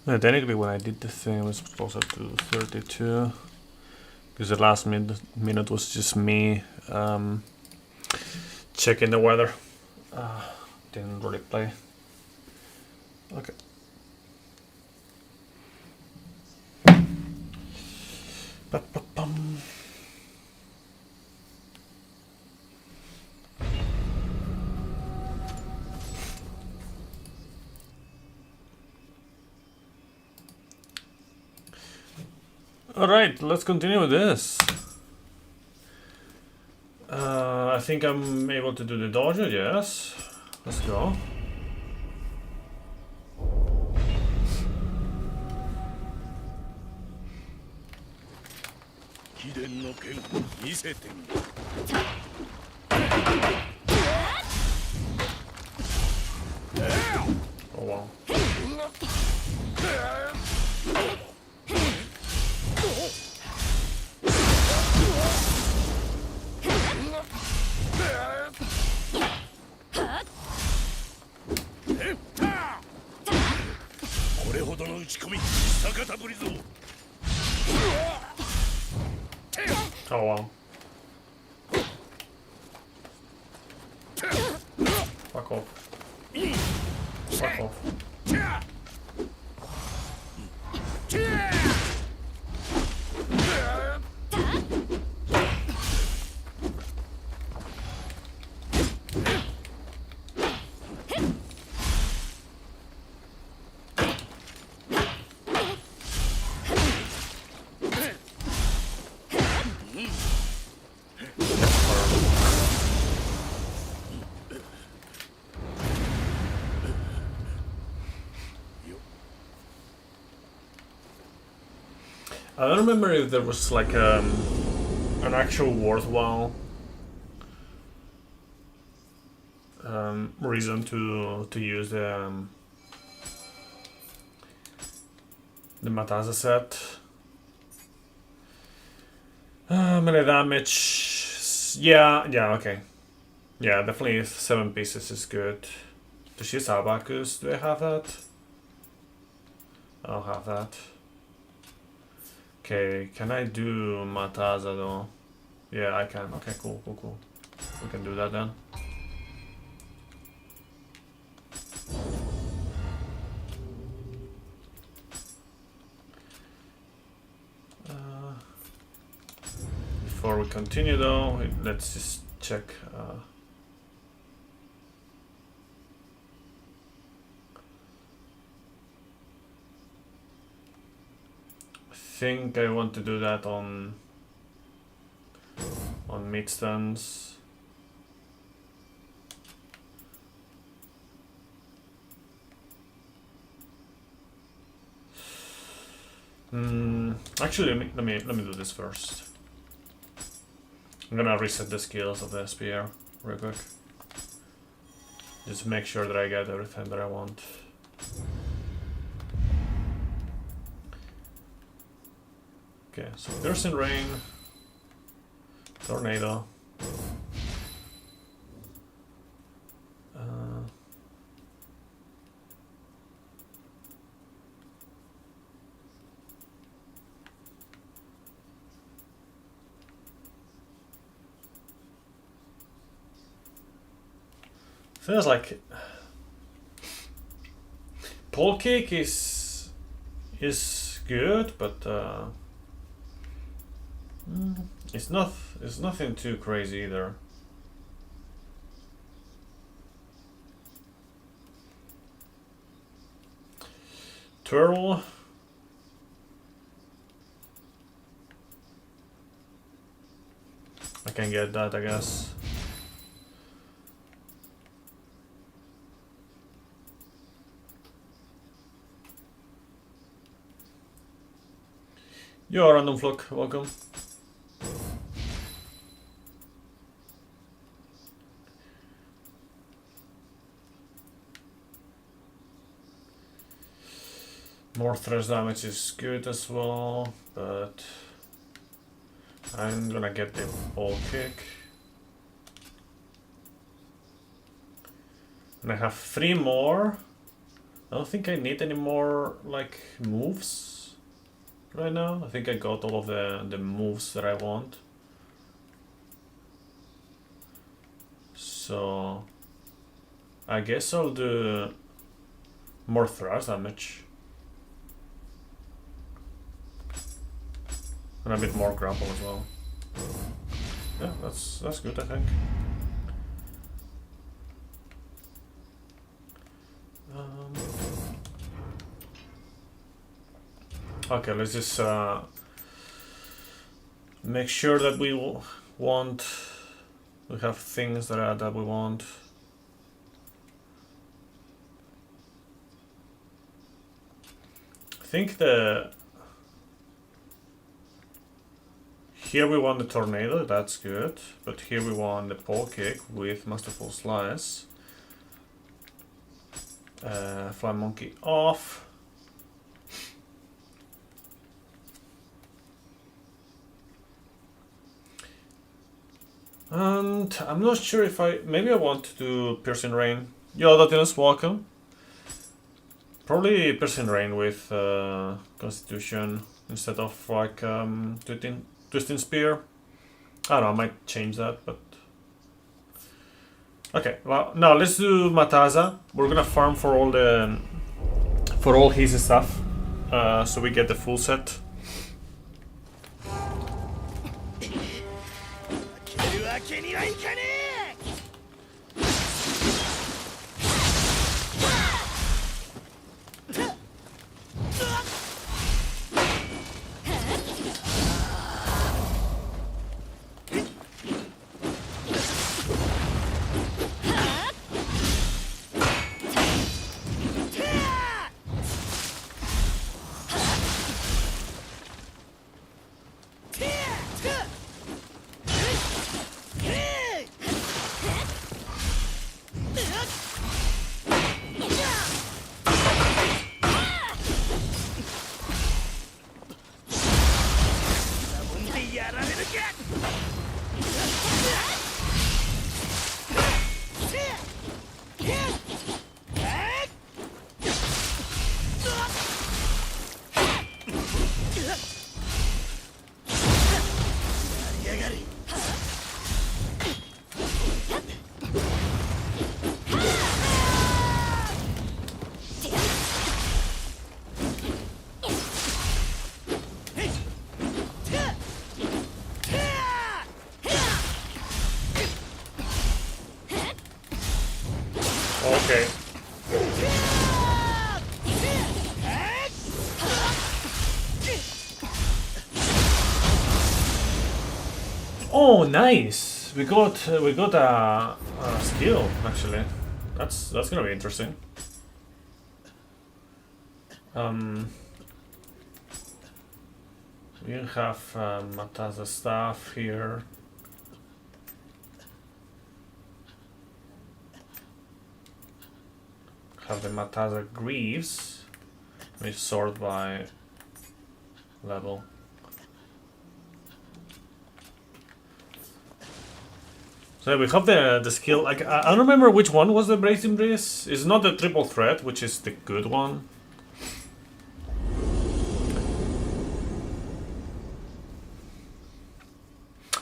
Yeah, technically when I did the thing I was supposed to do 32. Because the last minute was just me checking the weather. Didn't really play. Okay. Ba-ba-bum. Alright, let's continue with this. I think I'm able to do the dojo, yes. Let's go. Oh wow. Oh wow. Fuck off. Fuck off. I don't remember if there was like an actual worthwhile reason to use the Mataza set. Melee damage. Yeah, okay. Yeah, definitely 7 pieces is good. Does she use Abacus? Do I have that? I don't have that. Okay, can I do Mataza though? Yeah, I can. Okay, cool. We can do that then. Before we continue though, let's just check. I think I want to do that on mid stands. Actually, let me do this first. I'm gonna reset the skills of the spear real quick. Just make sure that I get everything that I want. Okay, so Piercing Rain, Tornado. Feels like pole kick is good, but it's nothing too crazy either. Twirl. I can get that, I guess. Yo, Random Flock, welcome. More thrust damage is good as well, but I'm gonna get the ball kick. And I have 3 more. I don't think I need any more like moves right now. I think I got all of the moves that I want. So I guess I'll do more thrust damage. And a bit more grapple as well. Yeah, that's good, I think. Okay, let's just make sure that we have things that we want. I think here we want the tornado, that's good, but here we want the pole kick with masterful slice. Fly monkey off. And I'm not sure if maybe I want to do Piercing Rain. Yo, Datinus, welcome. Probably Piercing Rain with Constitution instead of like Twisting Spear. I don't know, I might change that, but okay. Well, no, let's do Mataza. We're gonna farm for all his stuff, so we get the full set. Okay. Oh, nice! We got a skill actually. That's gonna be interesting. We have Mataza staff here. Have the Mataza Greaves. We sort by level. So we have the skill. Like I don't remember which one was the Bracing Breeze. It's not the triple threat, which is the good one.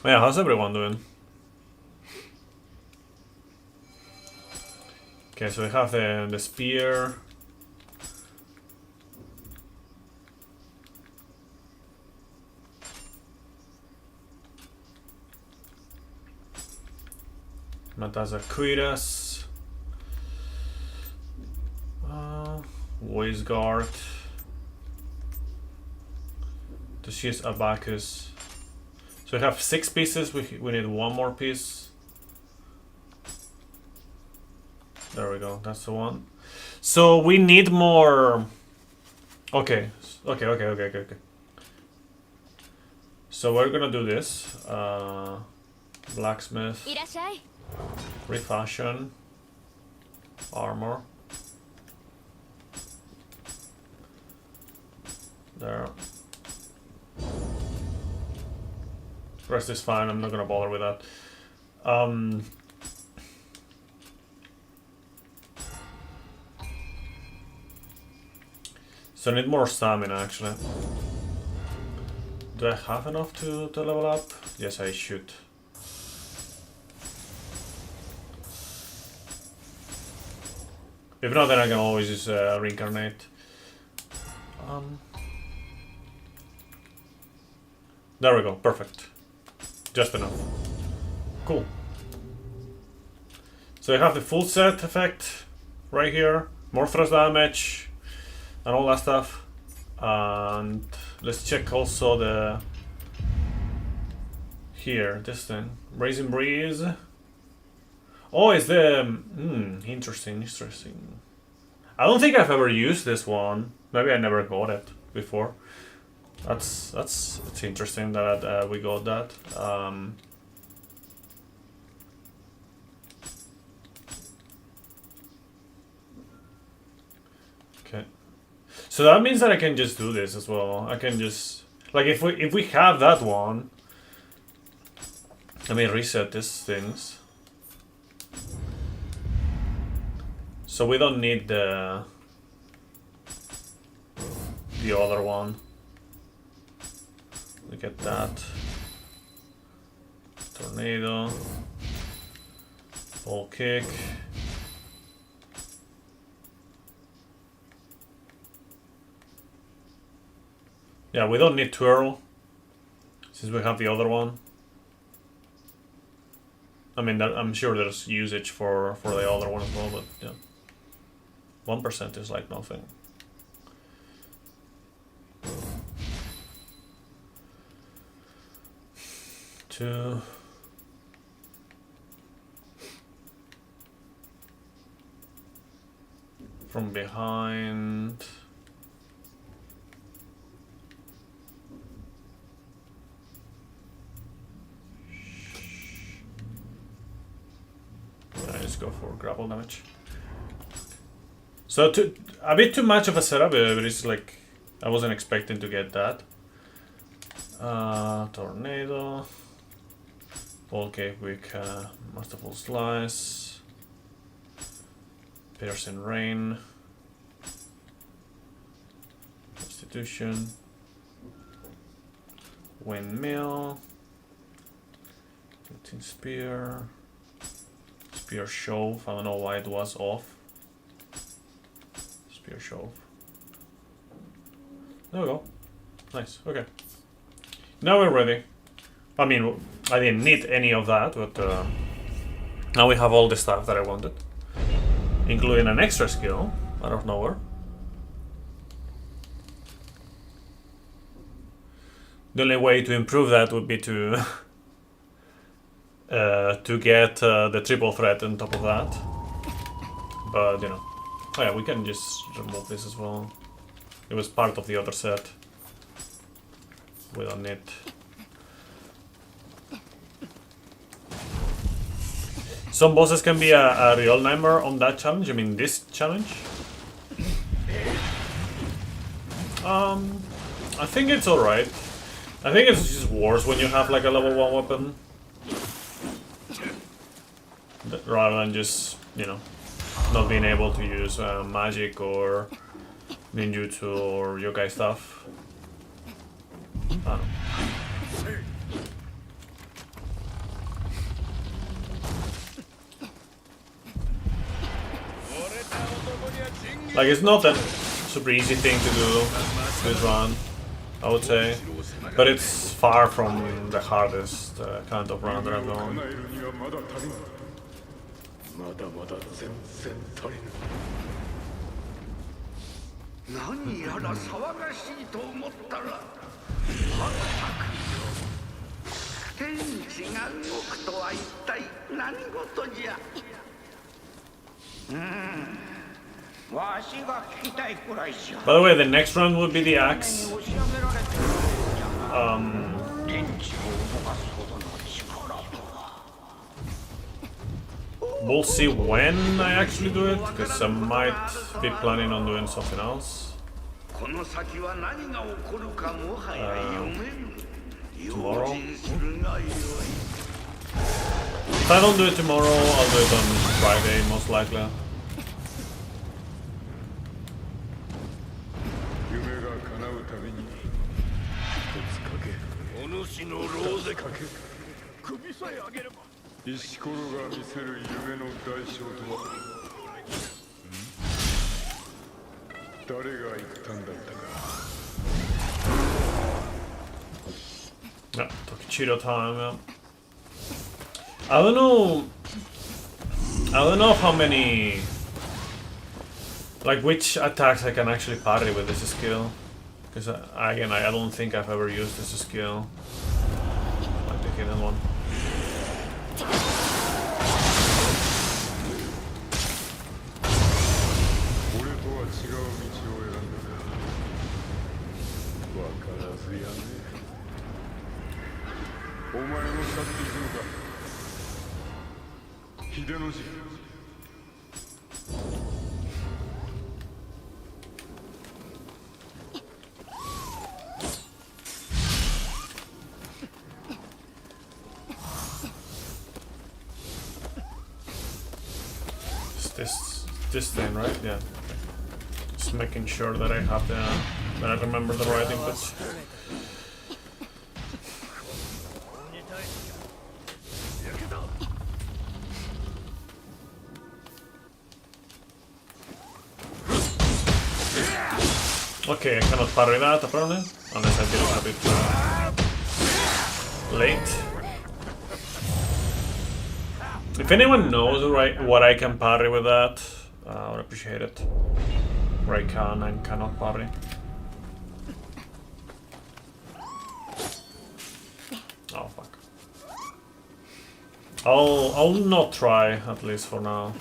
Yeah, how's everyone doing? Okay, so we have the spear. Mataza Cuiras. Waist guard. This is Abacus. So we have 6 pieces, we need 1 more piece. There we go, that's the one. So we need more. Okay. So we're gonna do this. Blacksmith. Refashion. Armor. There. Rest is fine, I'm not gonna bother with that. So I need more stamina actually. Do I have enough to level up? Yes, I should. If not, then I can always use reincarnate. There we go, perfect. Just enough. Cool. So I have the full set effect right here. More thrust damage and all that stuff. And let's check also the... Here, this thing. Raising Breeze. Oh, it's the... interesting. I don't think I've ever used this one. Maybe I never got it before. It's interesting that we got that. Okay. So that means that I can just do this as well. I can just... Like, if we have that one... Let me reset these things. So we don't need the other one. We get that. Tornado. Ball kick. Yeah, we don't need twirl since we have the other one. I mean, I'm sure there's usage for the other one as well, but yeah. 1% is like nothing. Two. From behind. Let's go for grapple damage. So a bit too much of a setup, but it's like I wasn't expecting to get that. Tornado. Okay, quick Masterful Slice. Piercing Rain. Constitution. Windmill. 15 Spear. Spear Shove. I don't know why it was off. Spear Shove. There we go. Nice. Okay. Now we're ready. I mean, I didn't need any of that, but now we have all the stuff that I wanted, including an extra skill out of nowhere. The only way to improve that would be to get the triple threat on top of that. But you know, oh yeah, we can just remove this as well. It was part of the other set. We don't need. Some bosses can be a real nightmare on that challenge. I mean, this challenge. I think it's alright. I think it's just worse when you have like a level 1 weapon. Rather than just, you know, not being able to use magic or ninjutsu or yokai stuff. I don't know. Like, it's not a super easy thing to do this run, I would say, but it's far from the hardest kind of run that I've done. By the way, the next round would be the axe. We'll see when I actually do it, because I might be planning on doing something else. Tomorrow. If I don't do it tomorrow, I'll do it on Friday, most likely. Ja, Tokichiro time, yeah. I don't know how many, like which attacks I can actually parry with this skill. Because again, I don't think I've ever used this skill. Like the hidden one. This thing, right? Yeah. Just making sure that I have that I remember the right inputs. Okay, I cannot parry that apparently, unless I did it a bit late. If anyone knows what I can parry with that, I would appreciate it. Where I can and cannot parry. Oh fuck. I'll not try, at least for now.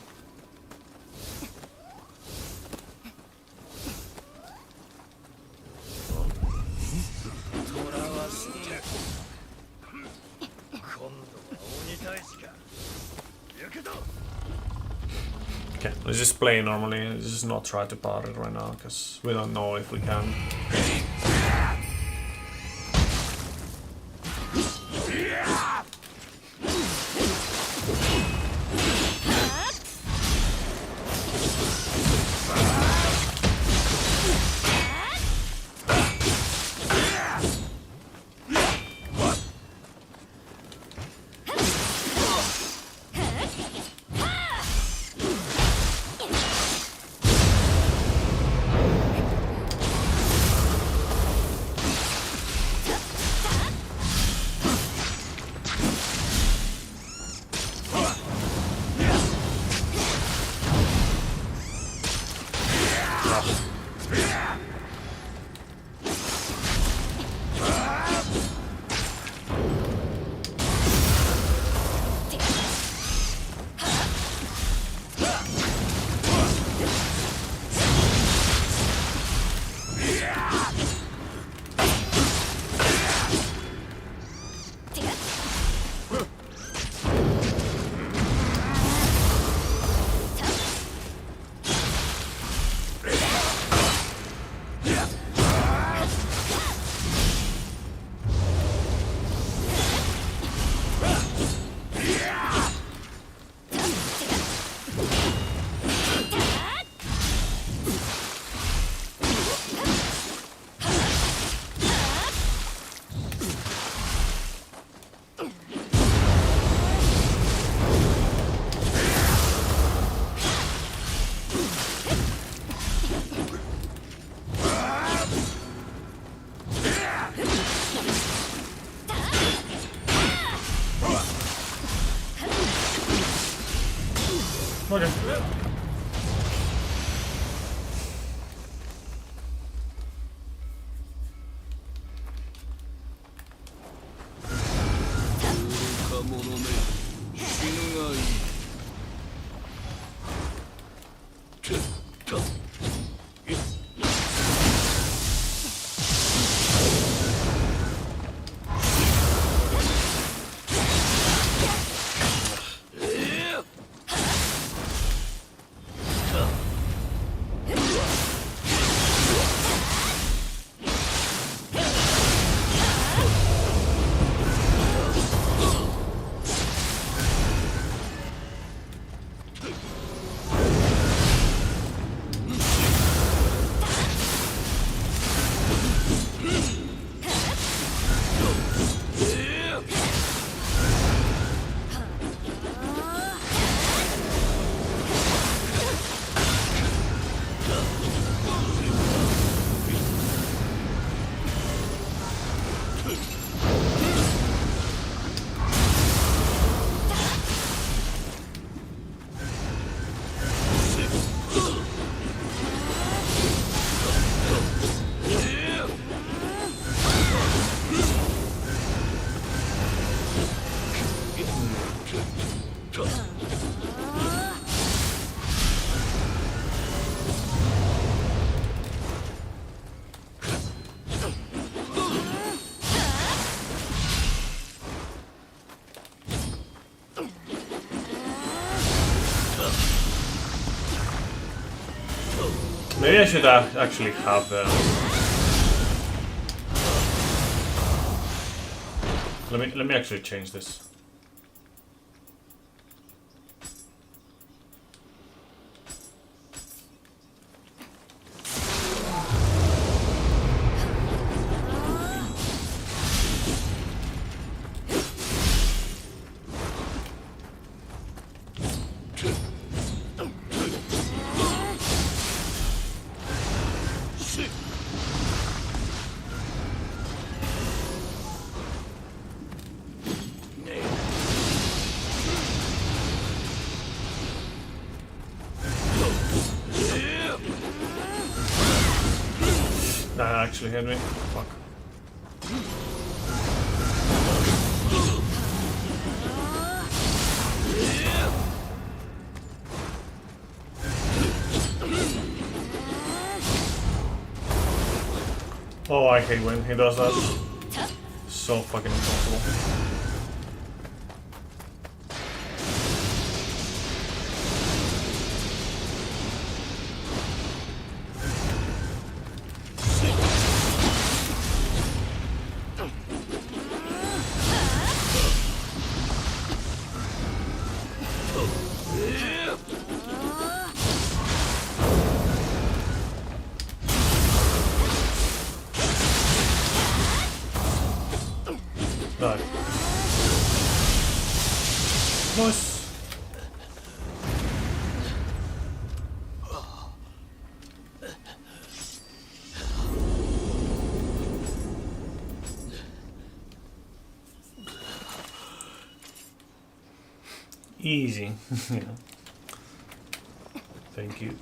Okay, let's just play normally. Let's just not try to parry it right now, because we don't know if we can. Okay. Maybe I should actually have let me actually change this. That actually hit me. Fuck. Oh, I hate when he does that. So fucking impossible. Nice. Easy. Yeah. Thank you.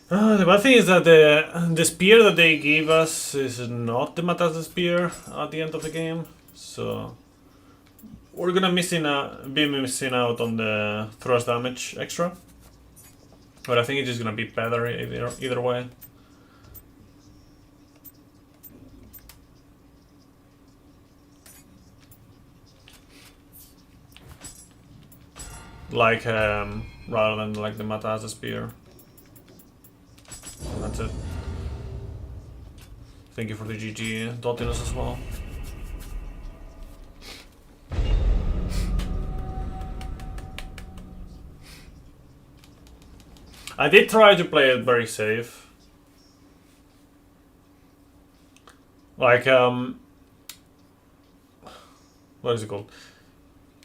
The bad thing is that the spear that they gave us is not the Matata spear at the end of the game, so we're gonna be missing out on the thrust damage extra. But I think it's just gonna be better either way. Like rather than like the Matata spear. That's it. Thank you for the GG Dotinus as well. I did try to play it very safe. Like, what is it called?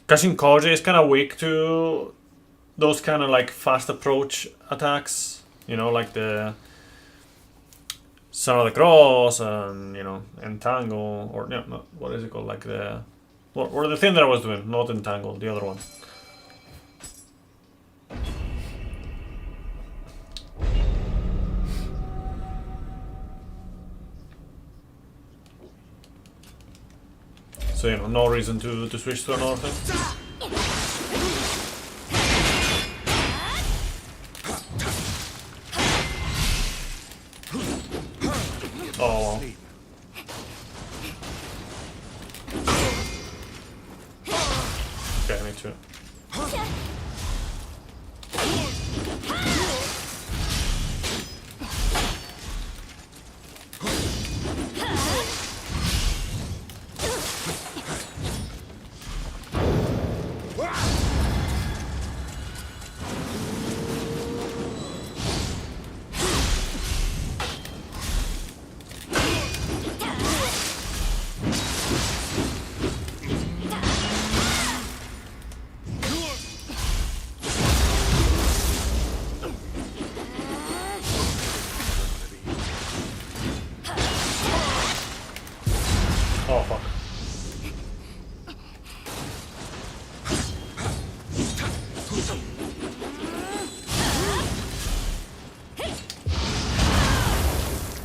Kashin Koji is kind of weak to those kind of like fast approach attacks. You know, like the Son of the Cross and, you know, Entangle, or no, not, what is it called? Like the, or the thing that I was doing, not Entangle, the other one. So, you know, no reason to switch to another thing. Oh, okay, me too. Oh, fuck.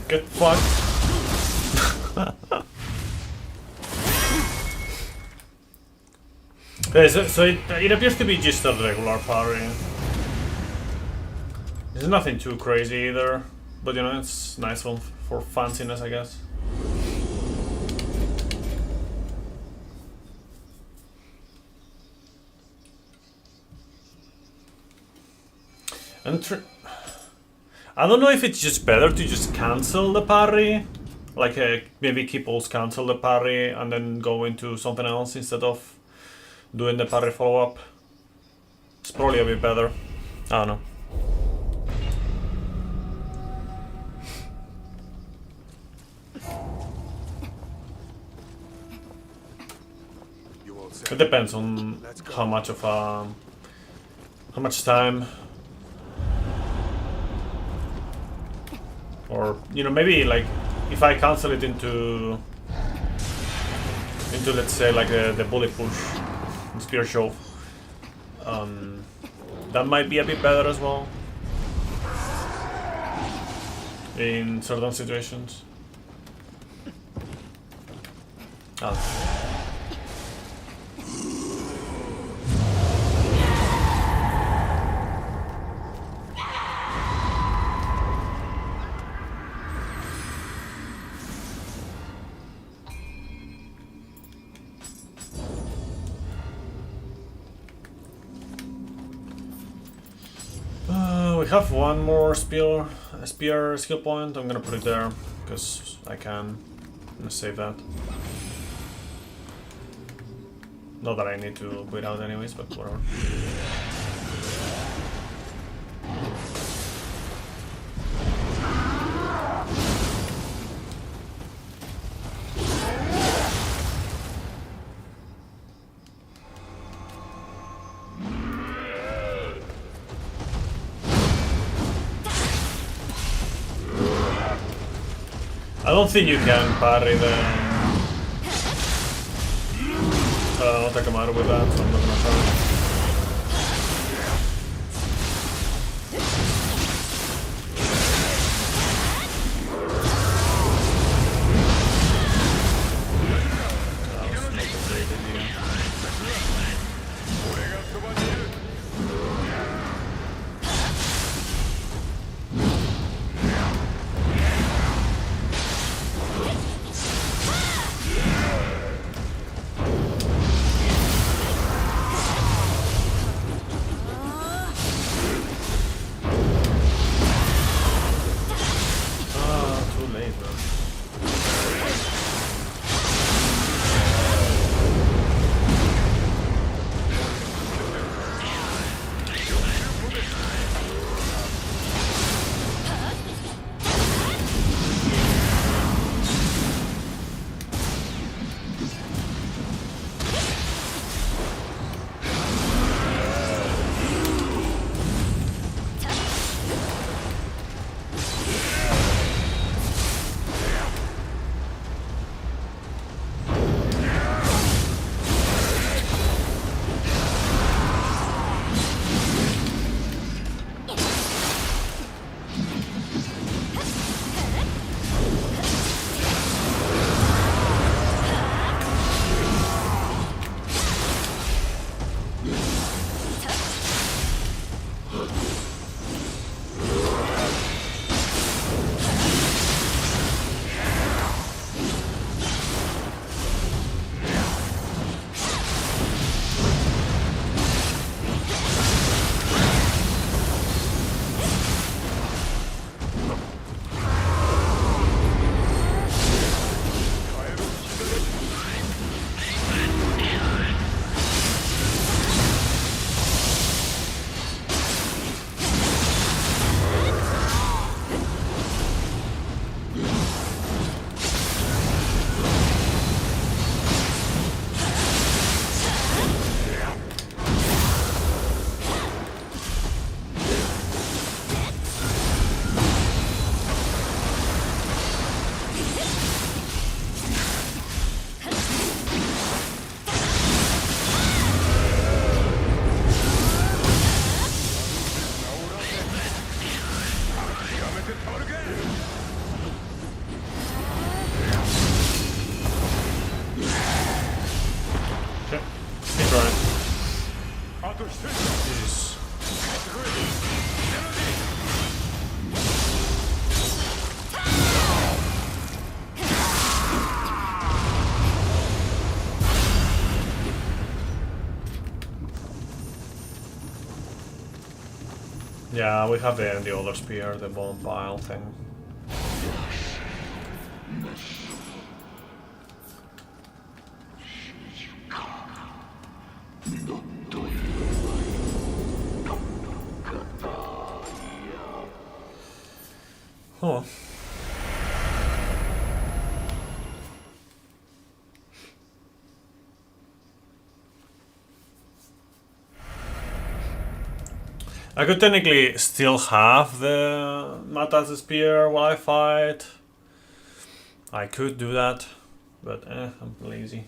Get fucked. So it appears to be just a regular parry. There's nothing too crazy either, but you know, it's nice one for fanciness, I guess. And I don't know if it's just better to just cancel the parry, like maybe keep Pulse cancel the parry and then go into something else instead of doing the parry follow-up. It's probably a bit better. I don't know. It depends on how much of how much time, or you know, maybe like if I cancel it into let's say like the bullet push, spear shove, that might be a bit better as well in certain situations. We have one more spear skill point. I'm gonna put it there because I can. I'm gonna save that. Not that I need to put it out anyways, but whatever. I don't think you can parry the Otakamaru with that, so I'm not gonna try. Yeah, we have the other spear, the bone pile thing. Huh. I could technically still have the Matas spear while I fight. I could do that, but I'm lazy.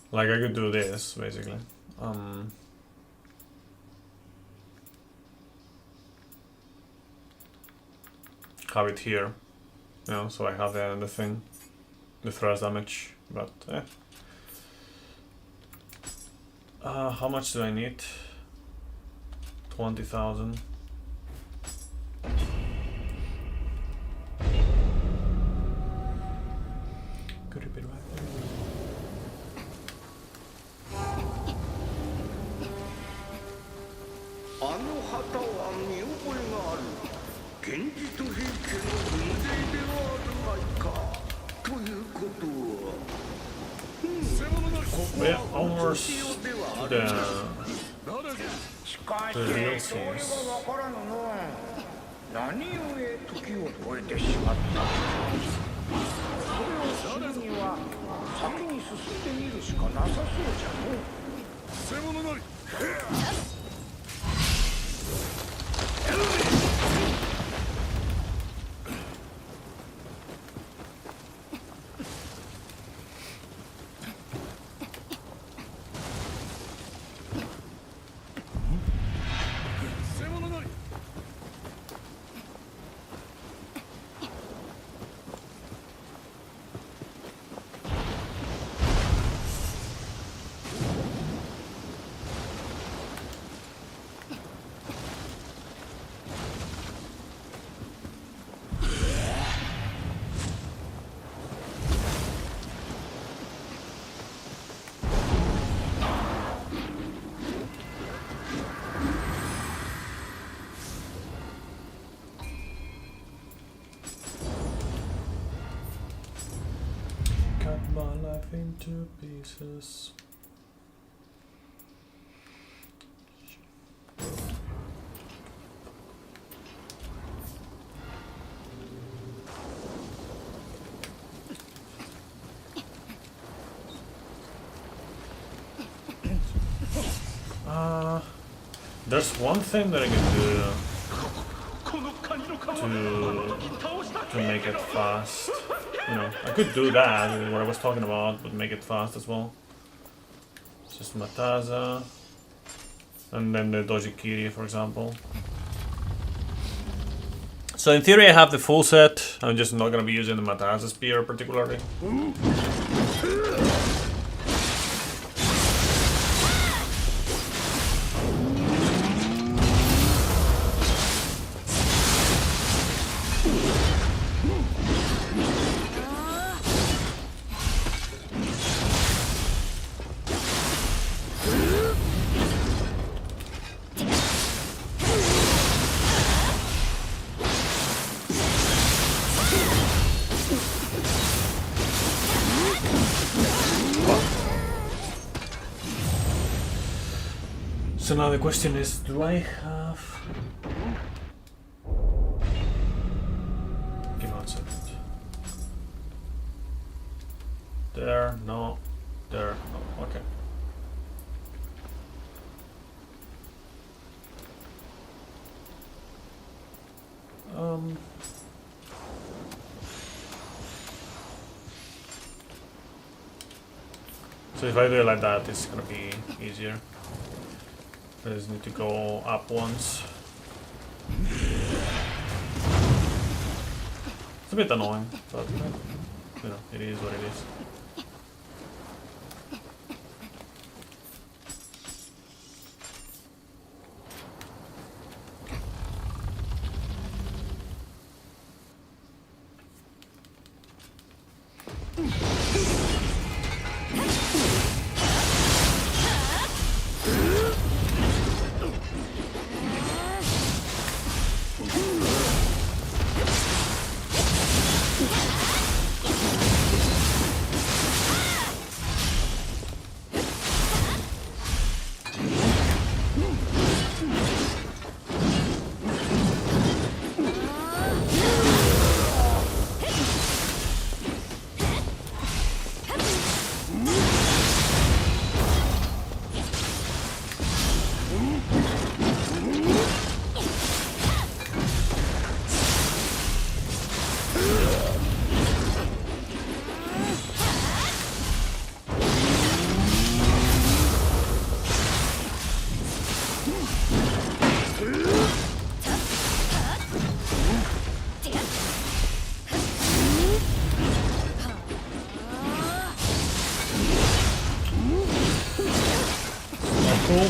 Like I could do this basically. Have it here, you know, so I have the thing, the thrust damage. But how much do I need? 20,000. Could it be right? あの旗は見覚えがある。源氏と平家の軍勢ではあるまいか。ということは。We're almost to the real scenes. 何故時を超えてしまったのか。それを知るには先に進んでみるしかなさそうじゃの。偽物なり。Cut my life into pieces. There's one thing that I can do to make it fast. You know, I could do that, what I was talking about, but make it fast as well. It's just Mataza, and then the Dojikiri, for example. So in theory I have the full set, I'm just not gonna be using the Mataza spear particularly. So now the question is, do I have... Give me 1 second. There, no. There, no, okay. So if I do it like that, it's gonna be easier. I just need to go up once. It's a bit annoying, but you know, it is what it is. Cool.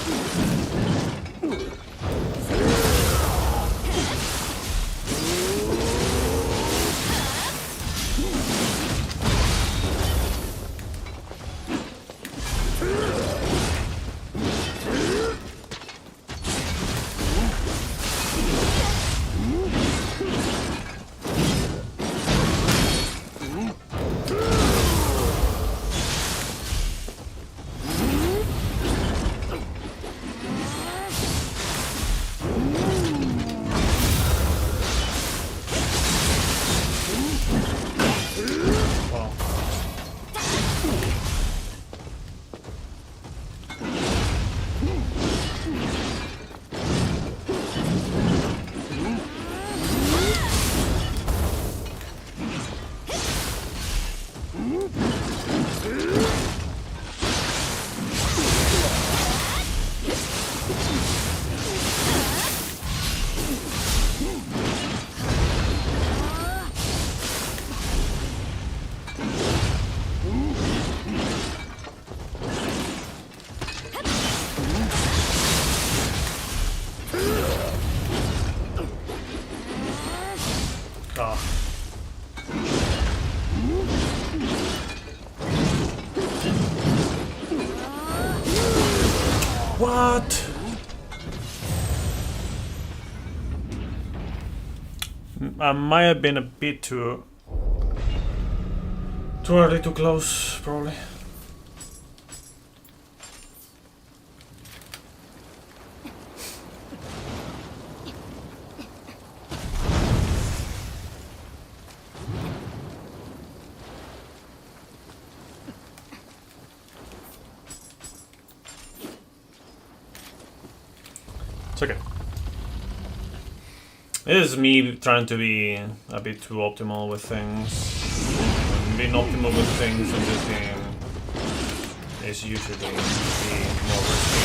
What? I might have been a bit too early, too close, probably. It's okay. This is me trying to be a bit too optimal with things. Being optimal with things in this game is usually the more risky.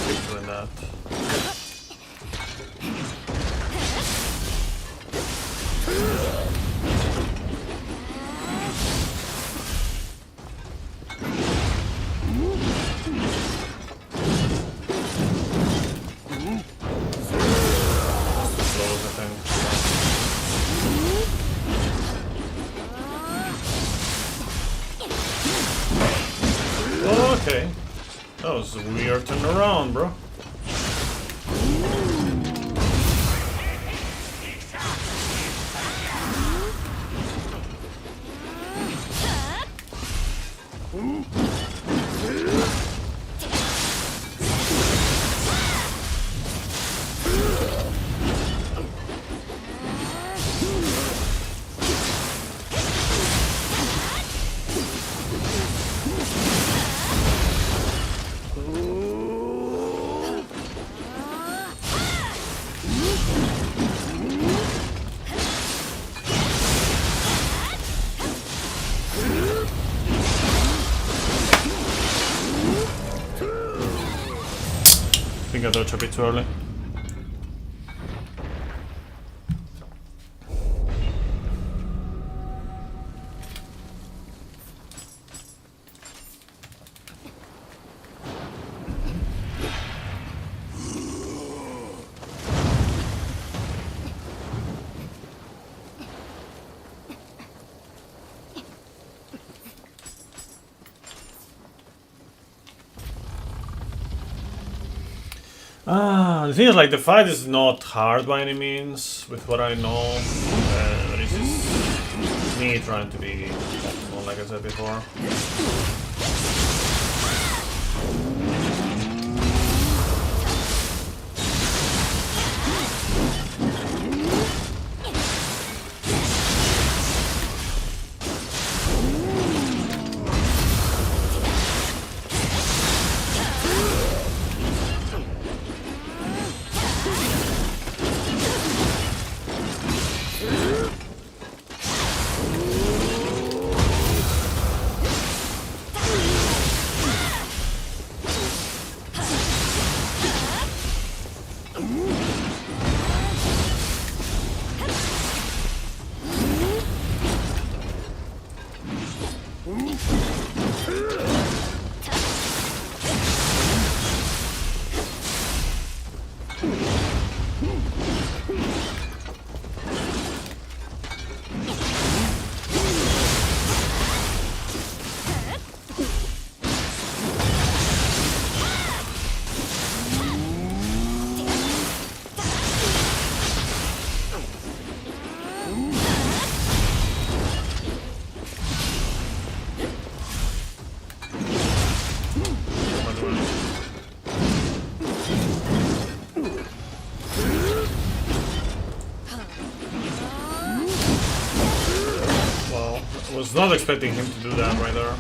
Keep doing that. Okay. That was a weird turn around, bro. bit too early. The thing is, like, the fight is not hard by any means, with what I know. It's just me trying to be optimal, like I said before. Was not expecting him to do that right there.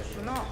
I don't know.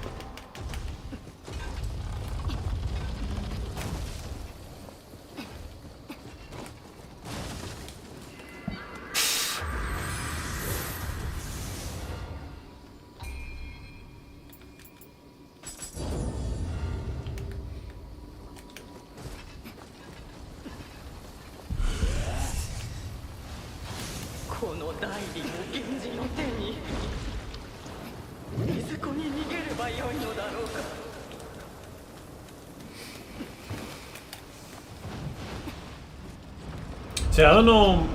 See, I don't know.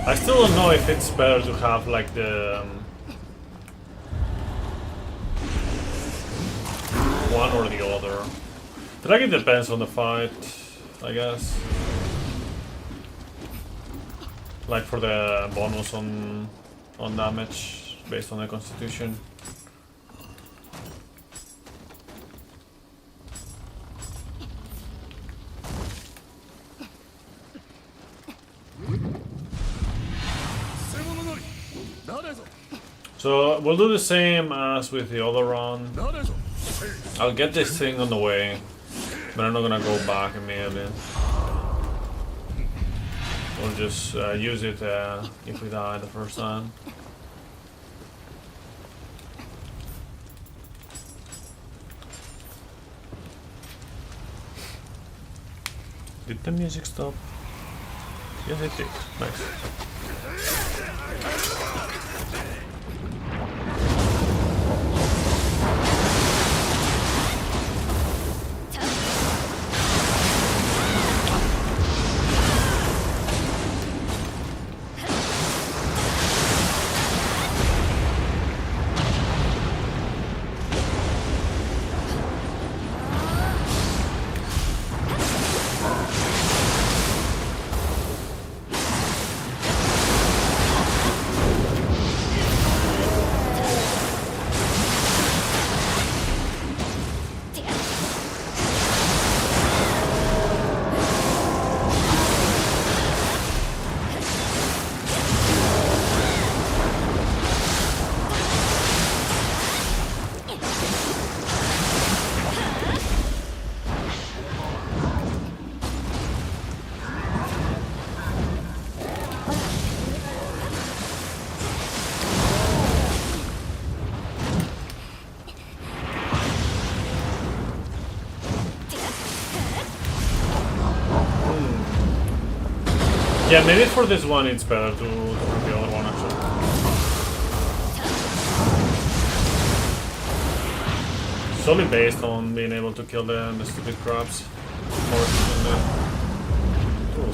I still don't know if it's better to have like the one or the other. But like it depends on the fight, I guess. Like for the bonus on damage based on the constitution. So we'll do the same as with the other run. I'll get this thing on the way, but I'm not gonna go back immediately. We'll just use it if we die the first time. Did the music stop? Yes, it did. Nice. Yeah, maybe for this one it's better to have the other one actually. It's only based on being able to kill the stupid crabs more efficiently. Ooh.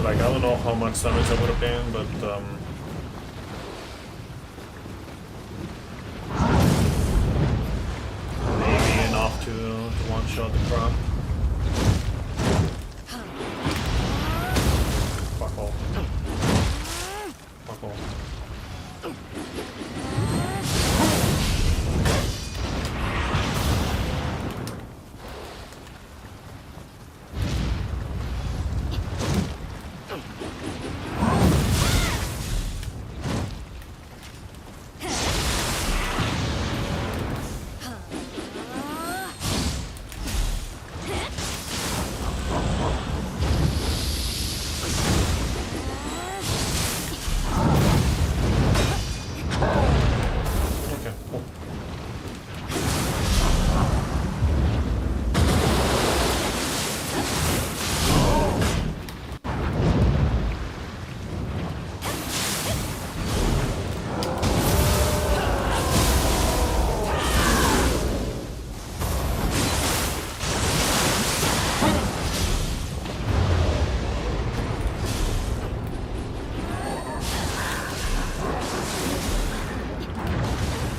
Like, I don't know how much damage I would have been, but maybe enough to one-shot the crab. Fuck off. Fuck off.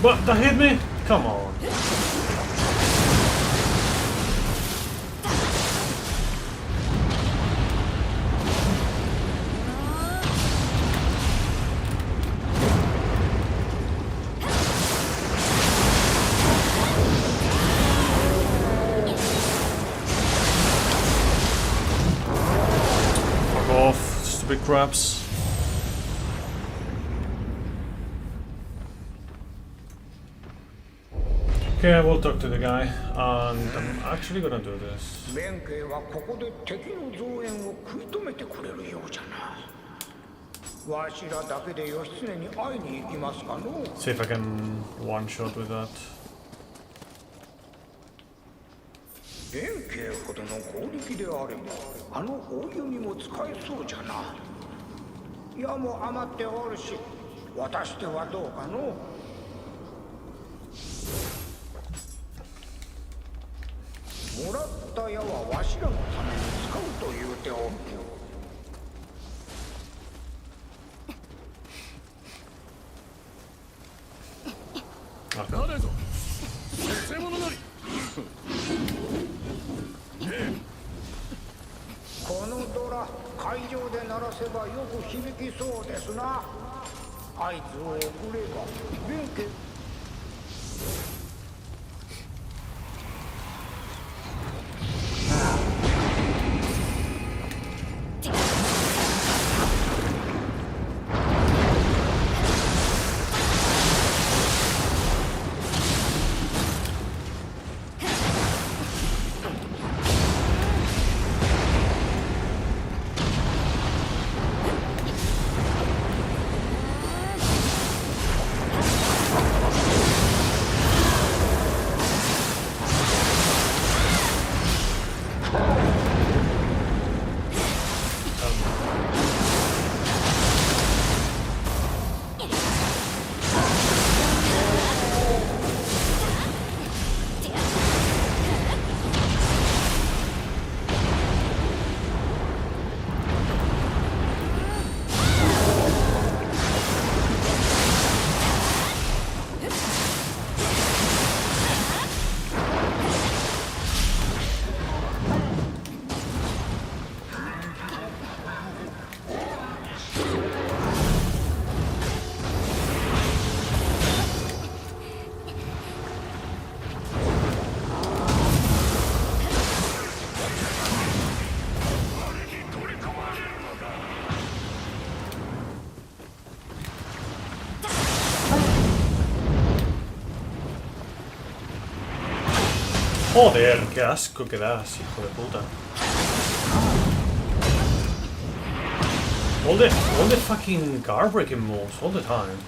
What? That hit me? Come on. Fuck off, stupid crabs. Okay, we'll talk to the guy, and I'm actually gonna do this. 弁慶はここで敵の増援を食い止めてくれるようじゃな。わしらだけで義経に会いに行きますかの。 See if I can one-shot with that. 弁慶ほどの強力であれば、あの大弓も使えそうじゃな。矢も余っておるし、渡してはどうかの。もらった矢はわしらのために使うと言うておる。Okay. このドラ、会場で鳴らせばよく響きそうですな。合図を送れば、弁慶。Joder, qué asco que das, hijo de puta. All the fucking car breaking moves all the time.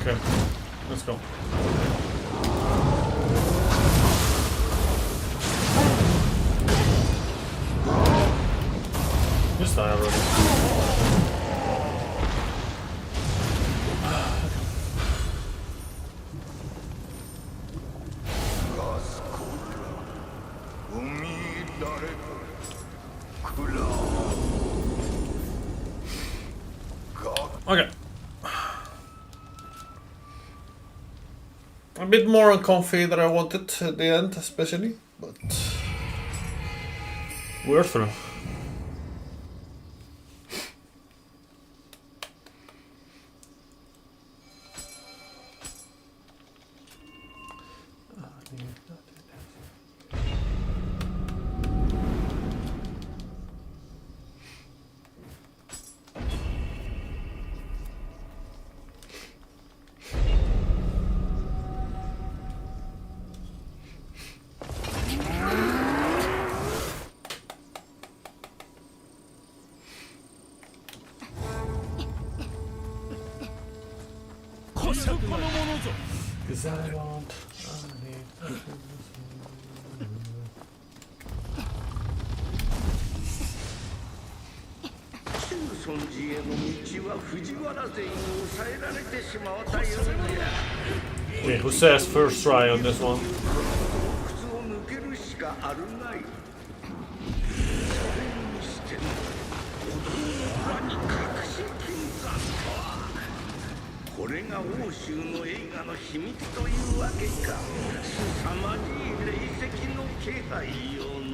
Okay, let's go. Just die already. Okay. A bit more uncomfy than I wanted at the end, especially, but we're through. Cause I want. 中尊寺への道は藤原勢に抑えられてしまうたようや。 Okay, who says first try on this one? 靴を抜けるしかあるまい。それにしても、お堂の裏に隠し金山とは。これが欧州の映画の秘密というわけか。凄まじい霊石の気配よの。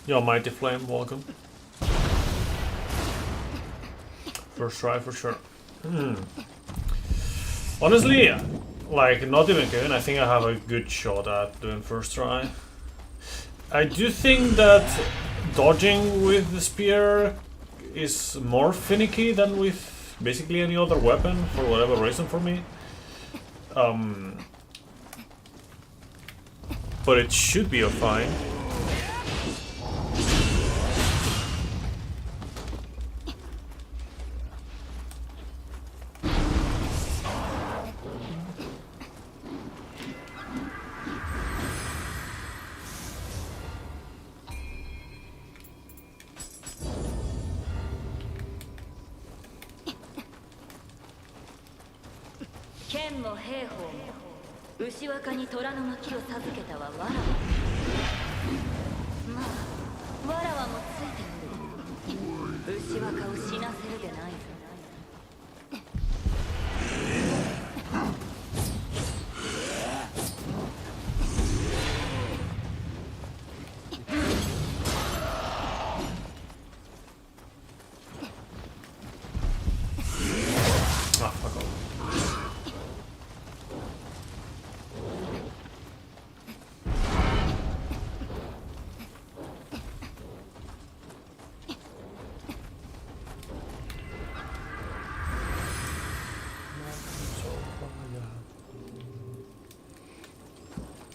Yo, Mighty Flame, welcome. First try for sure. Honestly, like, not even good. I think I have a good shot at doing first try. I do think that dodging with the spear is more finicky than with basically any other weapon, for whatever reason for me. But it should be fine.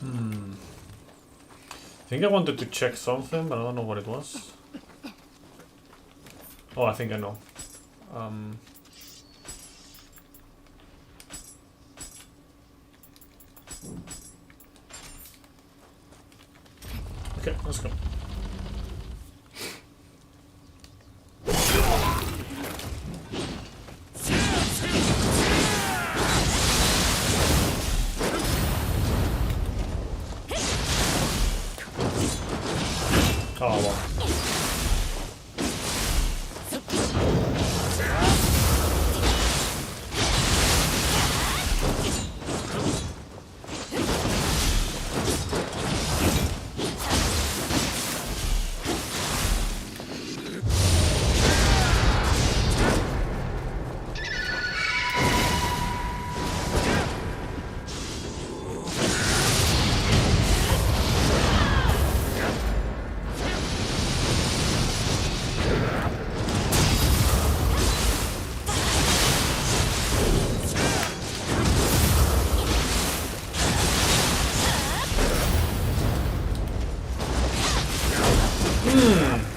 I think I wanted to check something, but I don't know what it was. Oh, I think I know. Okay, let's go. Oh, well.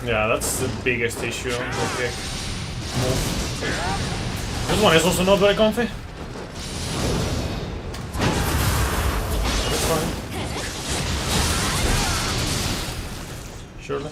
Yeah, that's the biggest issue on the kick. This one is also not very comfy. It's fine. Surely.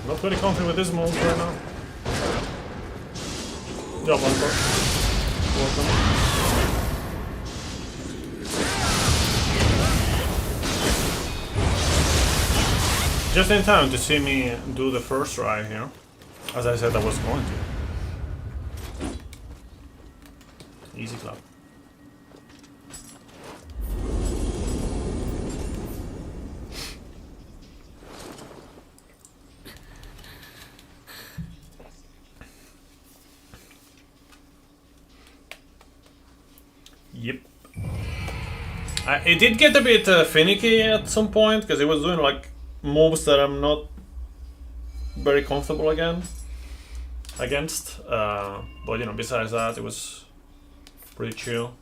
Not very confident with this move right now. Job on board. Welcome. Just in time to see me do the first try here, as I said I was going to. Easy clap. Yep. It did get a bit finicky at some point because it was doing like moves that I'm not very comfortable against. But you know, besides that, it was pretty chill.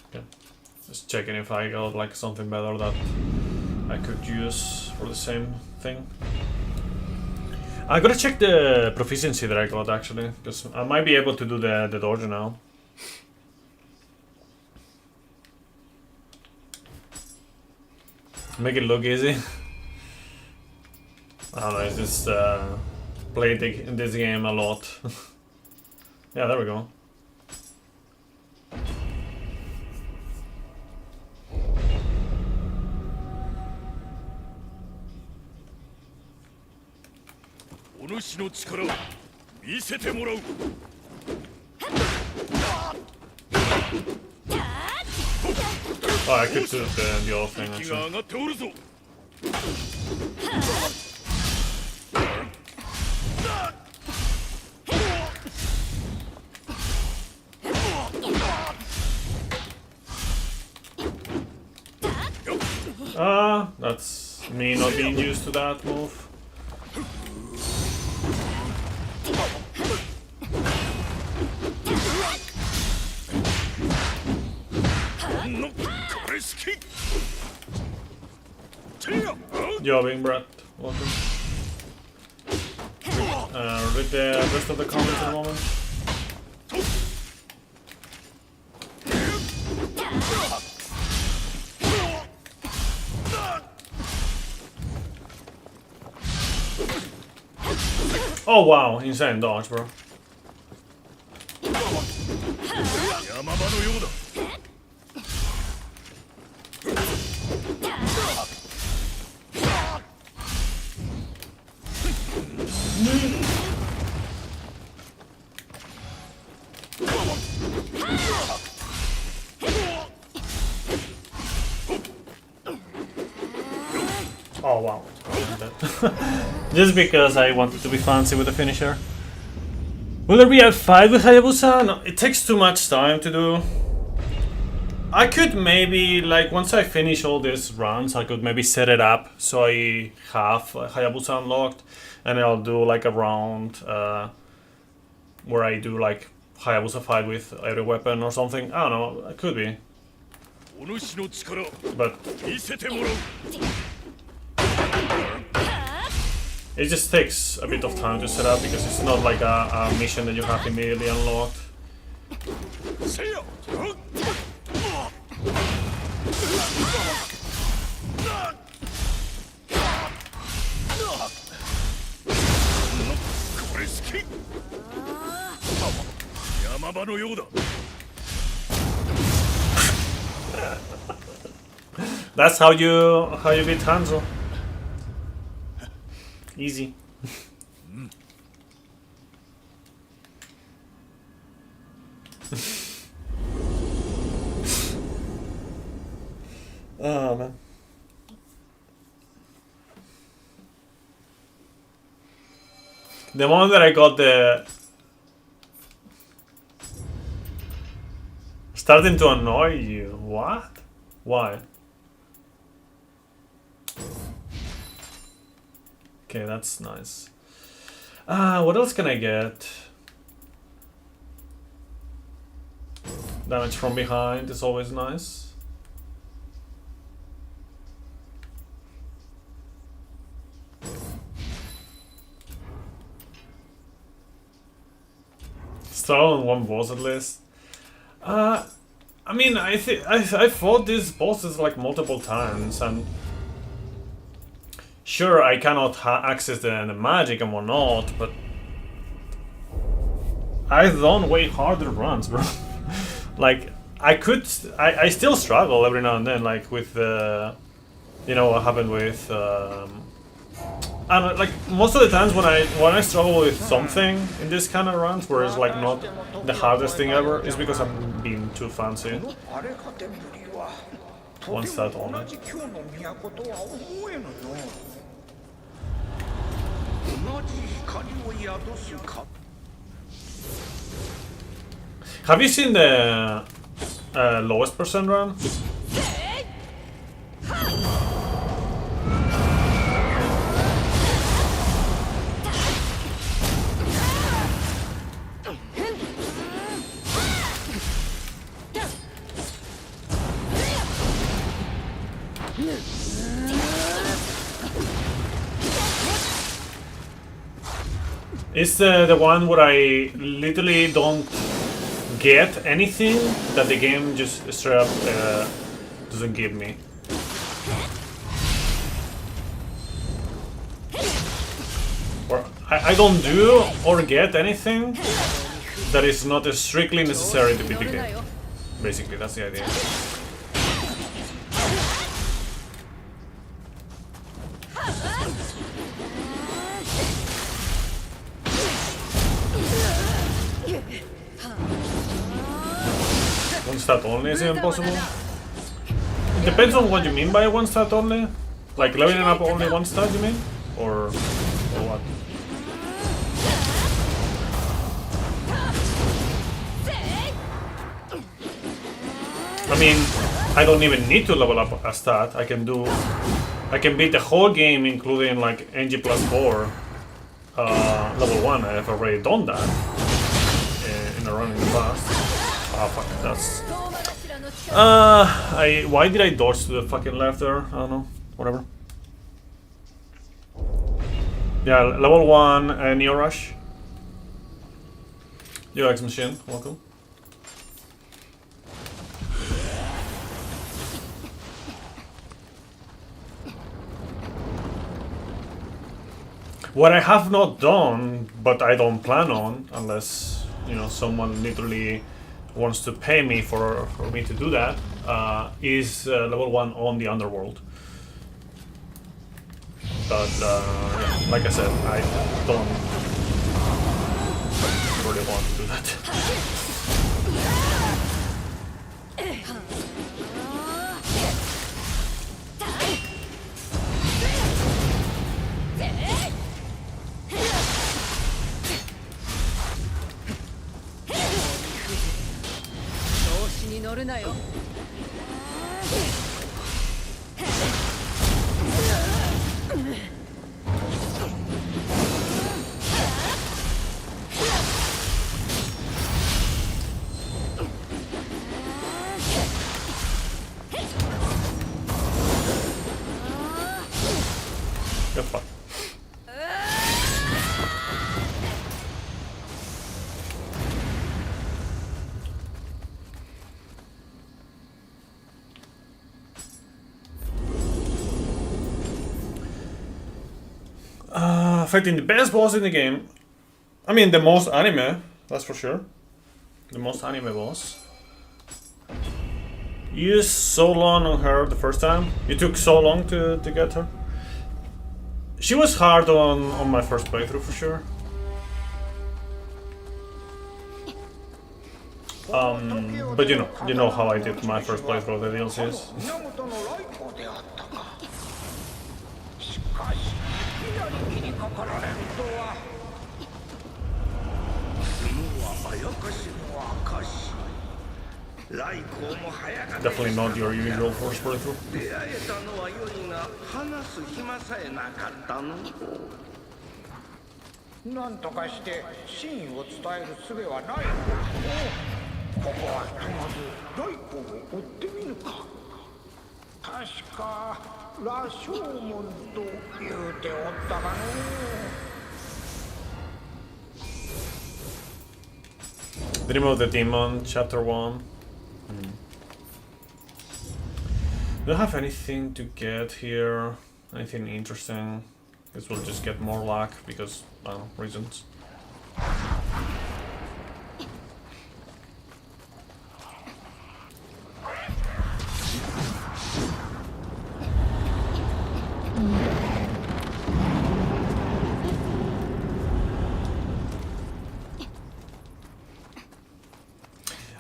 Okay. Just checking if I got like something better that I could use for the same thing. I gotta check the proficiency that I got actually, because I might be able to do the dojo now. Make it look easy. I don't know, I just played this game a lot. Yeah, there we go. Oh, I could do the old thing actually. That's me not being used to that move. Jobbing, Brett. Welcome. Read the rest of the comments in a moment. Oh wow, insane dodge, bro. Oh wow. Just because I wanted to be fancy with the finisher. Will there be a fight with Hayabusa? No, it takes too much time to do. I could maybe, like, once I finish all these runs, I could maybe set it up so I have Hayabusa unlocked, and I'll do like a round where I do like Hayabusa fight with every weapon or something. I don't know, it could be. But it just takes a bit of time to set up because it's not like a mission that you have immediately unlocked. That's how you beat Hanzo. Easy. Oh man. The moment that I got the starting to annoy you. What? Why? Okay, that's nice. What else can I get? Damage from behind is always nice. Still on one boss at least. I mean, I fought these bosses like multiple times, and sure, I cannot access the magic and whatnot, but I've done way harder runs, bro. Like, I still struggle every now and then, like with you know what happened with, and like most of the times when I struggle with something in this kind of runs, where it's like not the hardest thing ever, is because I'm being too fancy. One set only. Have you seen the lowest percent run? It's the one where I literally don't get anything that the game just straight up doesn't give me. I don't do or get anything that is not strictly necessary to beat the game. Basically, that's the idea. One stat only is impossible. It depends on what you mean by one stat only. Like leveling up only one stat, you mean? Or what? I mean, I don't even need to level up a stat. I can beat the whole game, including like NG plus 4, level 1. I've already done that in a run in the past. Ah, fuck, that's... why did I dodge to the fucking left there? I don't know. Whatever. Yeah, level 1 Neo Rush. Yo, X Machine, welcome. What I have not done, but I don't plan on, unless, you know, someone literally wants to pay me for me to do that, is level 1 on the Underworld. But, yeah, like I said, I don't really want to do that. Good fuck. Fighting the best boss in the game. I mean, the most anime, that's for sure. The most anime boss. You used so long on her the first time. You took so long to get her. She was hard on my first playthrough for sure. But you know how I did my first playthrough of the DLCs. 来光も早かった。Definitely not your usual first playthrough. 出会えたのは良いが話す暇さえなかったの。なんとかして真意を伝える術はないのか。ここはとまず来光を追ってみるか。確か羅生門と言うておったかの。Dream of the Demon, Chapter 1. Do I have anything to get here? Anything interesting? Guess we'll just get more luck because, I don't know, reasons.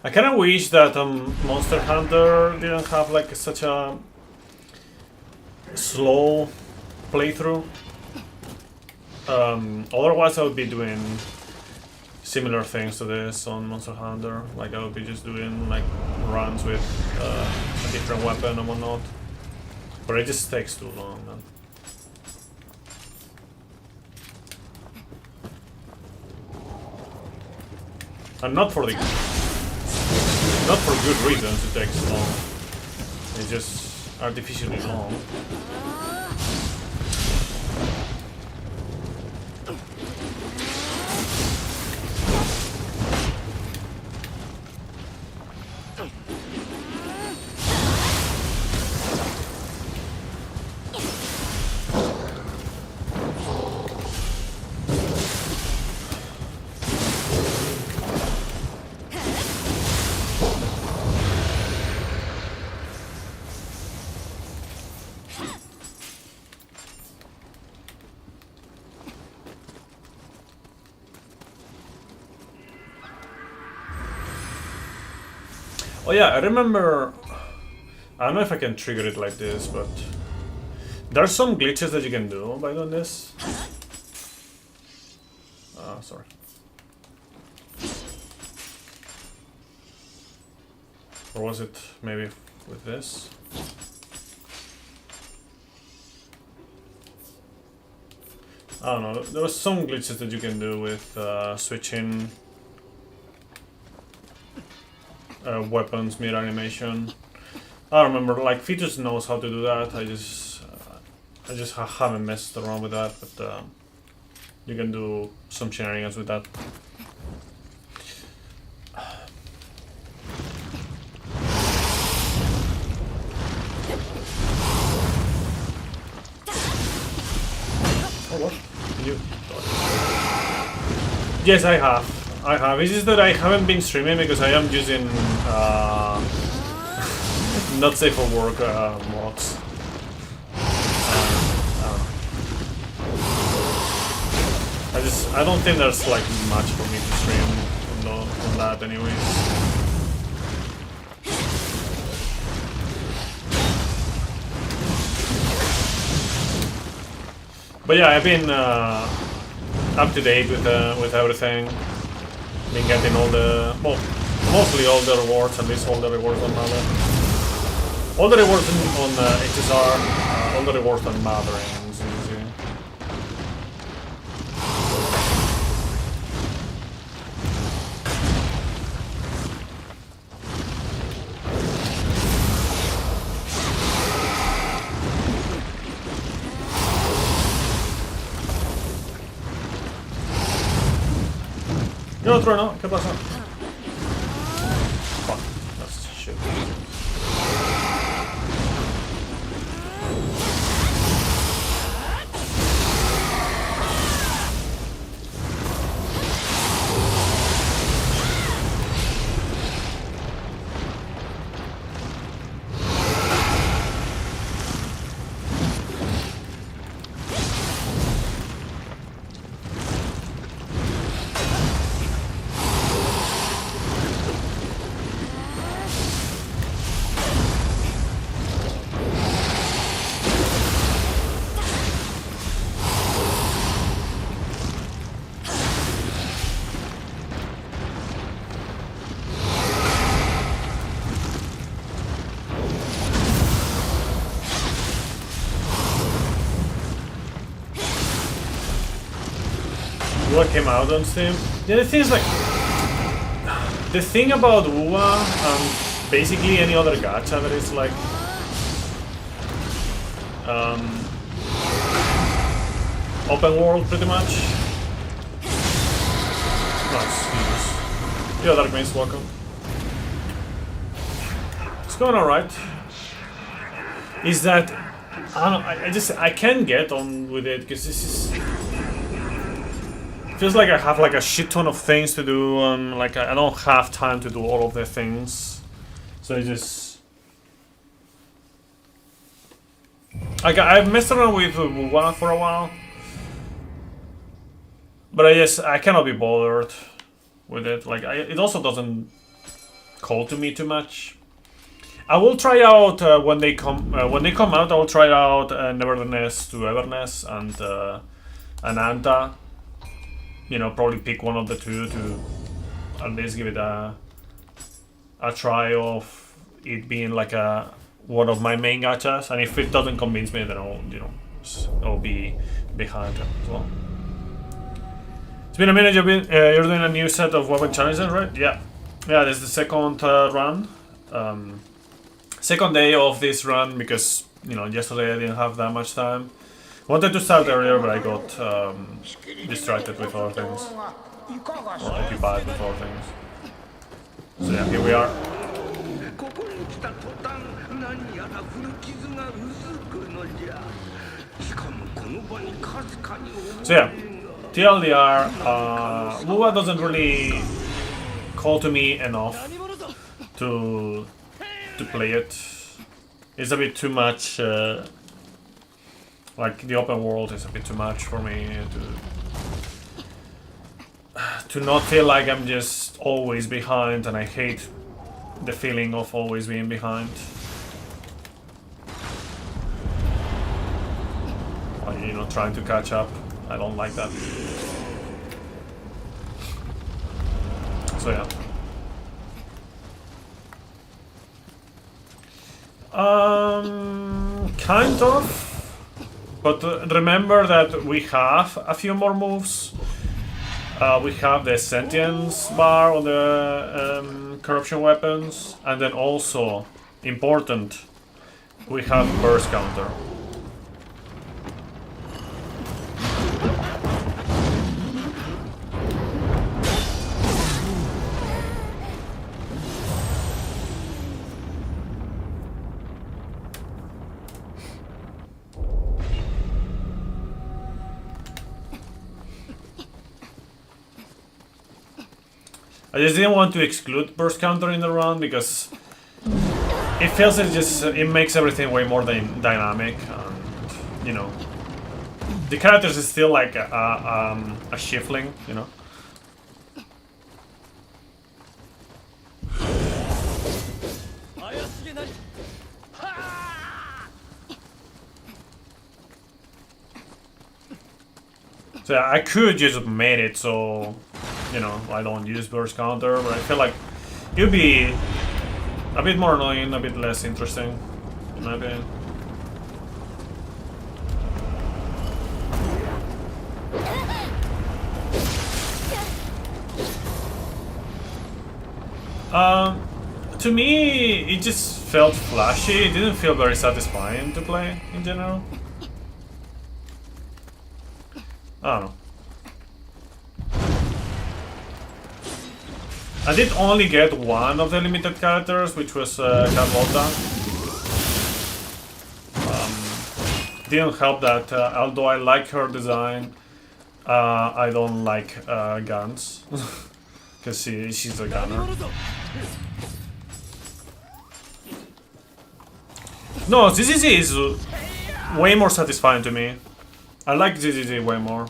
I kind of wish that Monster Hunter didn't have like such a slow playthrough. Otherwise I would be doing similar things to this on Monster Hunter. Like I would be just doing like runs with a different weapon and whatnot. But it just takes too long, man. And not for good reasons it takes long. It's just artificially long. Oh yeah, I remember. I don't know if I can trigger it like this, but there's some glitches that you can do by doing this. Sorry. Or was it maybe with this? I don't know. There was some glitches that you can do with switching weapons mid animation. I don't remember. Like Features knows how to do that. I just haven't messed around with that, but you can do some shenanigans with that. Oh, what? Can you? Yes, I have. I have. It's just that I haven't been streaming because I am using not safe for work mods. I don't think there's like much for me to stream on that anyways. But yeah, I've been up to date with everything. Been getting all the, well, mostly all the rewards, at least all the rewards on Mother. All the rewards on HSR, all the rewards on Mother and ZZ. Yo, Trono, ¿qué pasa? Fuck, that's shit. What came out on Steam? Yeah, the thing is like, the thing about UA and basically any other gacha that is like open world pretty much. Nice, Jesus. Yo, Dark Mace, welcome. It's going alright. Is that I don't know, I can't get on with it because this is. Feels like I have like a shit ton of things to do, and like I don't have time to do all of the things, so I just I've messed around with WoW for a while, but I cannot be bothered with it. Like it also doesn't call to me too much. I will try out when they come out. I will try out Nevertheless to Everness and Anta. You know, probably pick one of the two to at least give it a try of it being like one of my main gachas. And if it doesn't convince me, then I'll be behind it as well. It's been a minute. You're doing a new set of weapon challenges, right? Yeah, this is the second run, second day of this run because yesterday I didn't have that much time. Wanted to start earlier, but I got distracted with other things, or occupied with other things. So yeah, here we are. So yeah, TLDR, WoW doesn't really call to me enough to play it. It's a bit too much Like the open world is a bit too much for me to not feel like I'm just always behind, and I hate the feeling of always being behind. Or, you know, trying to catch up. I don't like that. So yeah. Kind of. But remember that we have a few more moves. We have the sentience bar on the corruption weapons, and then also, important, we have burst counter. I just didn't want to exclude burst counter in the run because it feels it makes everything way more dynamic, and you know, the characters is still like a shifling, you know. So I could just made it so, you know, I don't use burst counter, but I feel like it would be a bit more annoying, a bit less interesting, in my opinion. To me, it just felt flashy. It didn't feel very satisfying to play in general. I don't know. I did only get one of the limited characters, which was Carlotta. Didn't help that, although I like her design, I don't like guns. Because she's a gunner. No, ZZZ is way more satisfying to me. I like ZZZ way more.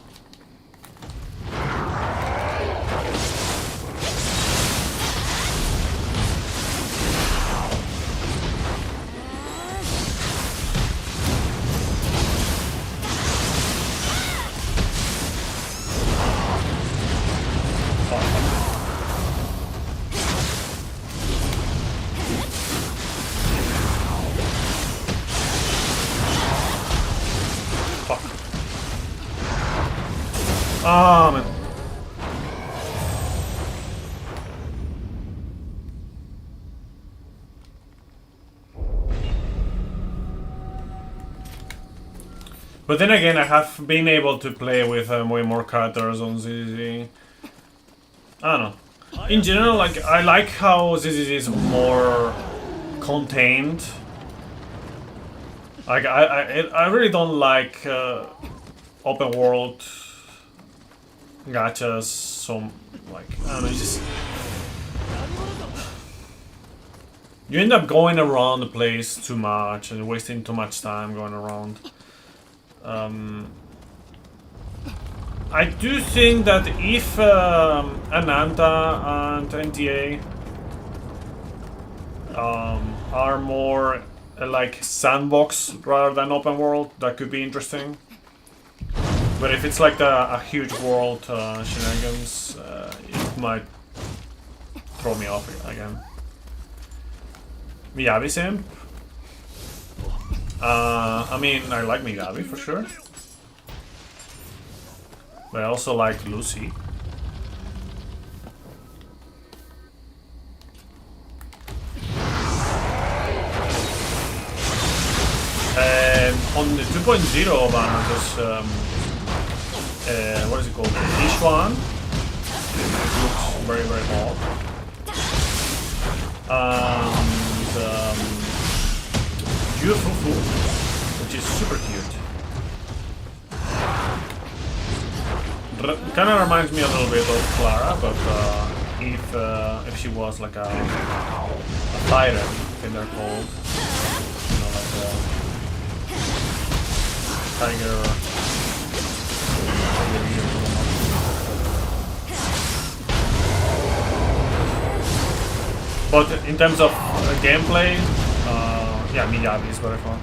Ah, man. But then again, I have been able to play with way more characters on ZZZ. I don't know. In general, like, I like how ZZZ is more contained. Like, I really don't like open world gachas, so, like, I don't know, you end up going around the place too much and wasting too much time going around. I do think that if Ananta and NTA are more like sandbox rather than open world, that could be interesting. But if it's like a huge world shenanigans, it might throw me off again. Miyabi simp? I mean, I like Miyabi for sure. But I also like Lucy. And on the 2.0 banner, there's what is it called? Ishwan. It looks very, very odd. And Yufufu, which is super cute. Kind of reminds me a little bit of Clara, but if she was like a fighter, I think they're called. You know, like Tiger. But in terms of gameplay, yeah, Miyabi is very fun.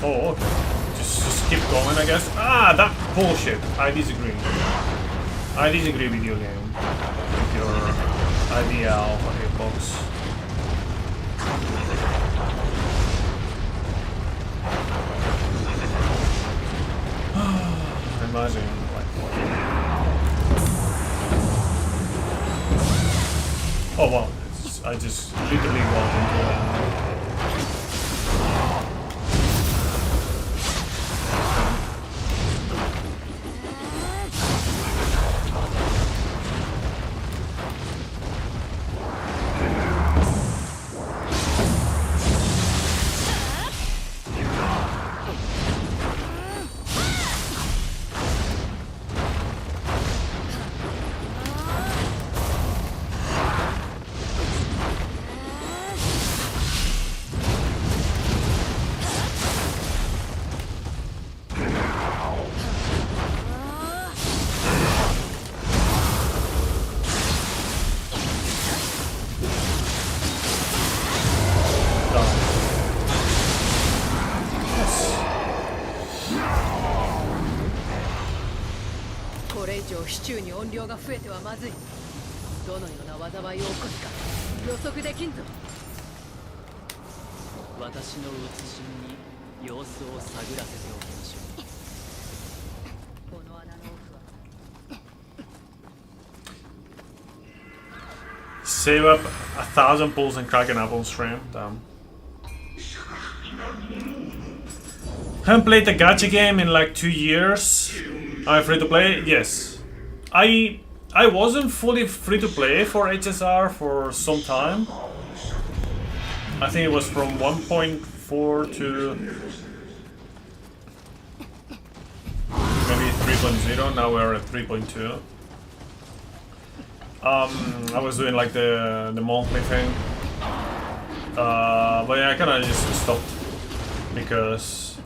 Oh, okay. Just keep going, I guess. Ah, that bullshit. I disagree. I disagree with you, game. With your idea of a hitbox. Imagine, like, what? Oh wow, I just literally walked into that. Save up 1,000 pulls and crack an apple stream. Damn. Haven't played the gacha game in like 2 years. I'm free to play? Yes. I wasn't fully free to play for HSR for some time. I think it was from 1.4 to maybe 3.0. Now we're at 3.2. I was doing like the monthly thing, but yeah, I kind of just stopped because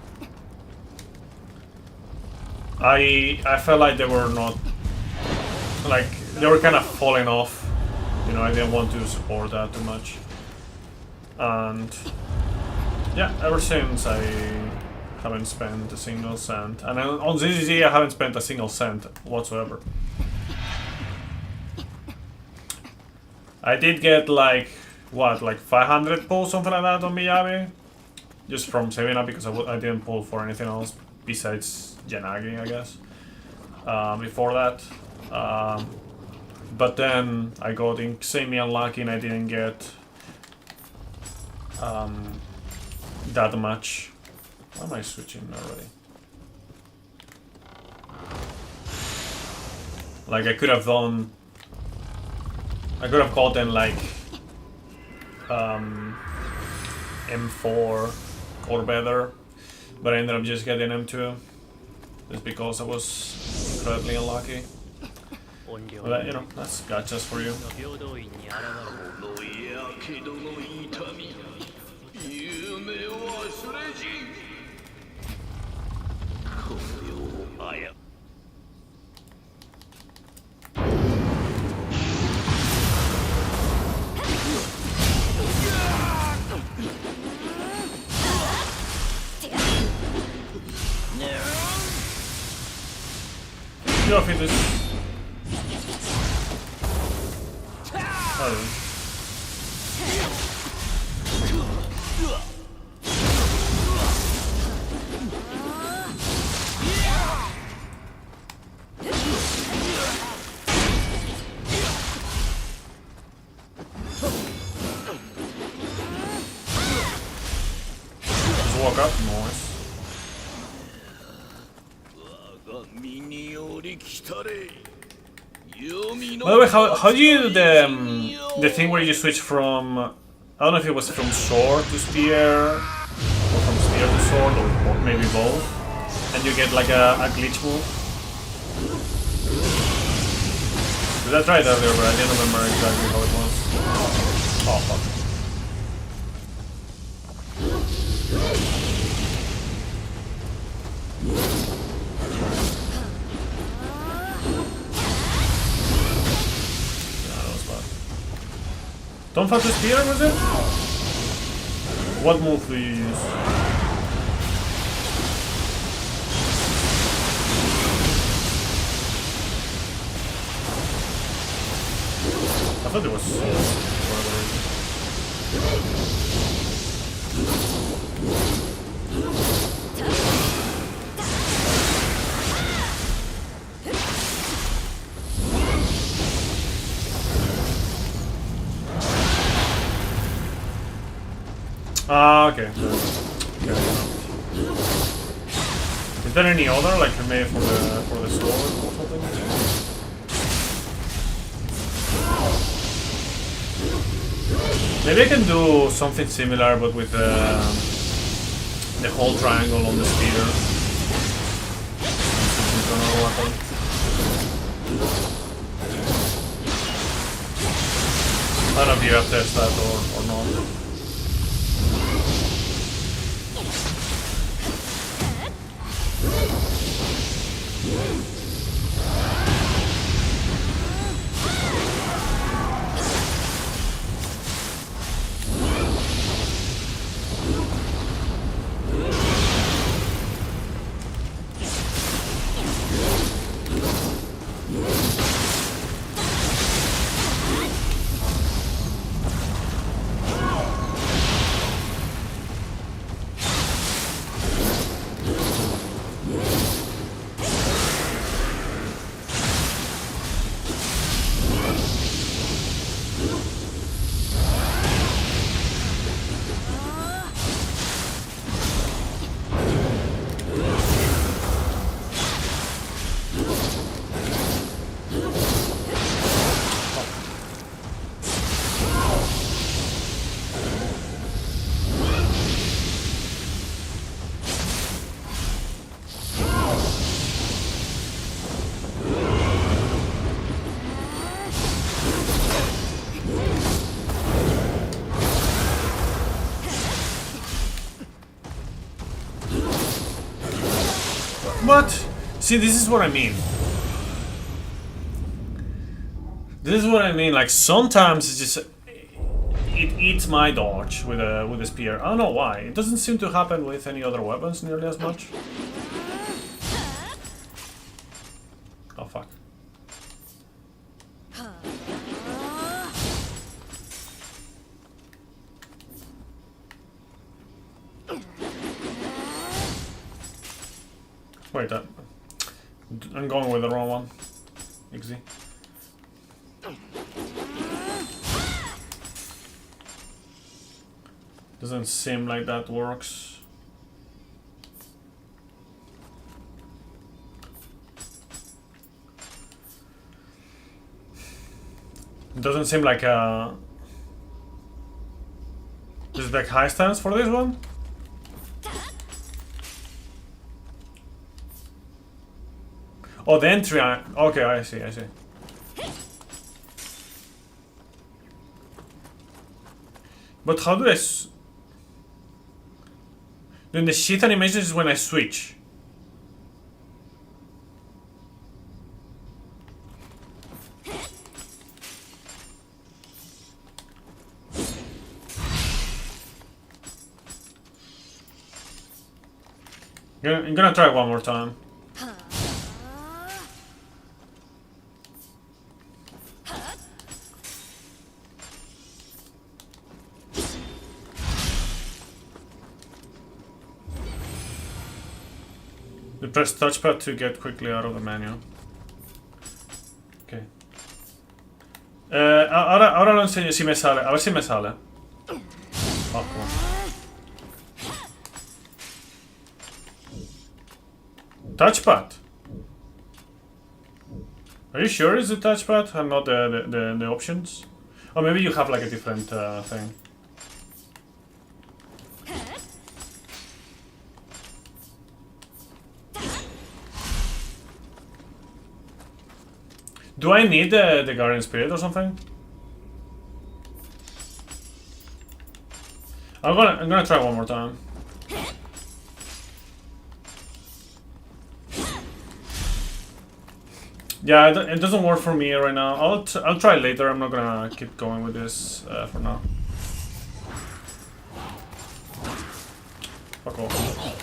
I felt like they were not, like, they were kind of falling off. You know, I didn't want to support that too much, and yeah, ever since I haven't spent a single cent, and on ZZZ I haven't spent a single cent whatsoever. I did get like, what, like 500 pulls, something like that on Miyabi, just from saving up because I didn't pull for anything else besides Yanagi, I guess, before that. But then I got insanely unlucky and I didn't get that much. Why am I switching already? Like, I could have gotten like M4 or better, but I ended up just getting M2 just because I was incredibly unlucky. But you know, that's gachas for you. You're off in this. Oh. Just walk up, Morris. By the way, how do you do the thing where you switch from don't know if it was from sword to spear, or from spear to sword, or maybe both. And you get like a glitch move. Because I tried earlier, but I didn't remember exactly how it was. Oh fuck. Don't fight the spear, was it? What move do you use? I thought it was whatever. Ah, okay. Okay. Is there any other, like maybe for the sword or something? Maybe I can do something similar, but with the whole triangle on the spear. I don't know if you have tested that or not. What? See, this is what I mean. This is what I mean. Like sometimes it's just it eats my dodge with a spear. I don't know why. It doesn't seem to happen with any other weapons nearly as much. Oh fuck. Wait, I'm going with the wrong one. Easy. Doesn't seem like that works. It doesn't seem like a... Is it like high stance for this one? Oh, the entry. Okay, I see. But how do I? Then the shit animation is when I switch. I'm gonna try one more time. You press touchpad to get quickly out of the menu. Okay. Ahora lo enseño si me sale. A ver si me sale. Oh, come on. Touchpad. Are you sure it's the touchpad and not the options? Or maybe you have like a different thing. Do I need the Guardian Spirit or something? I'm gonna try one more time. Yeah, it doesn't work for me right now. I'll try later. I'm not gonna keep going with this for now. Fuck off.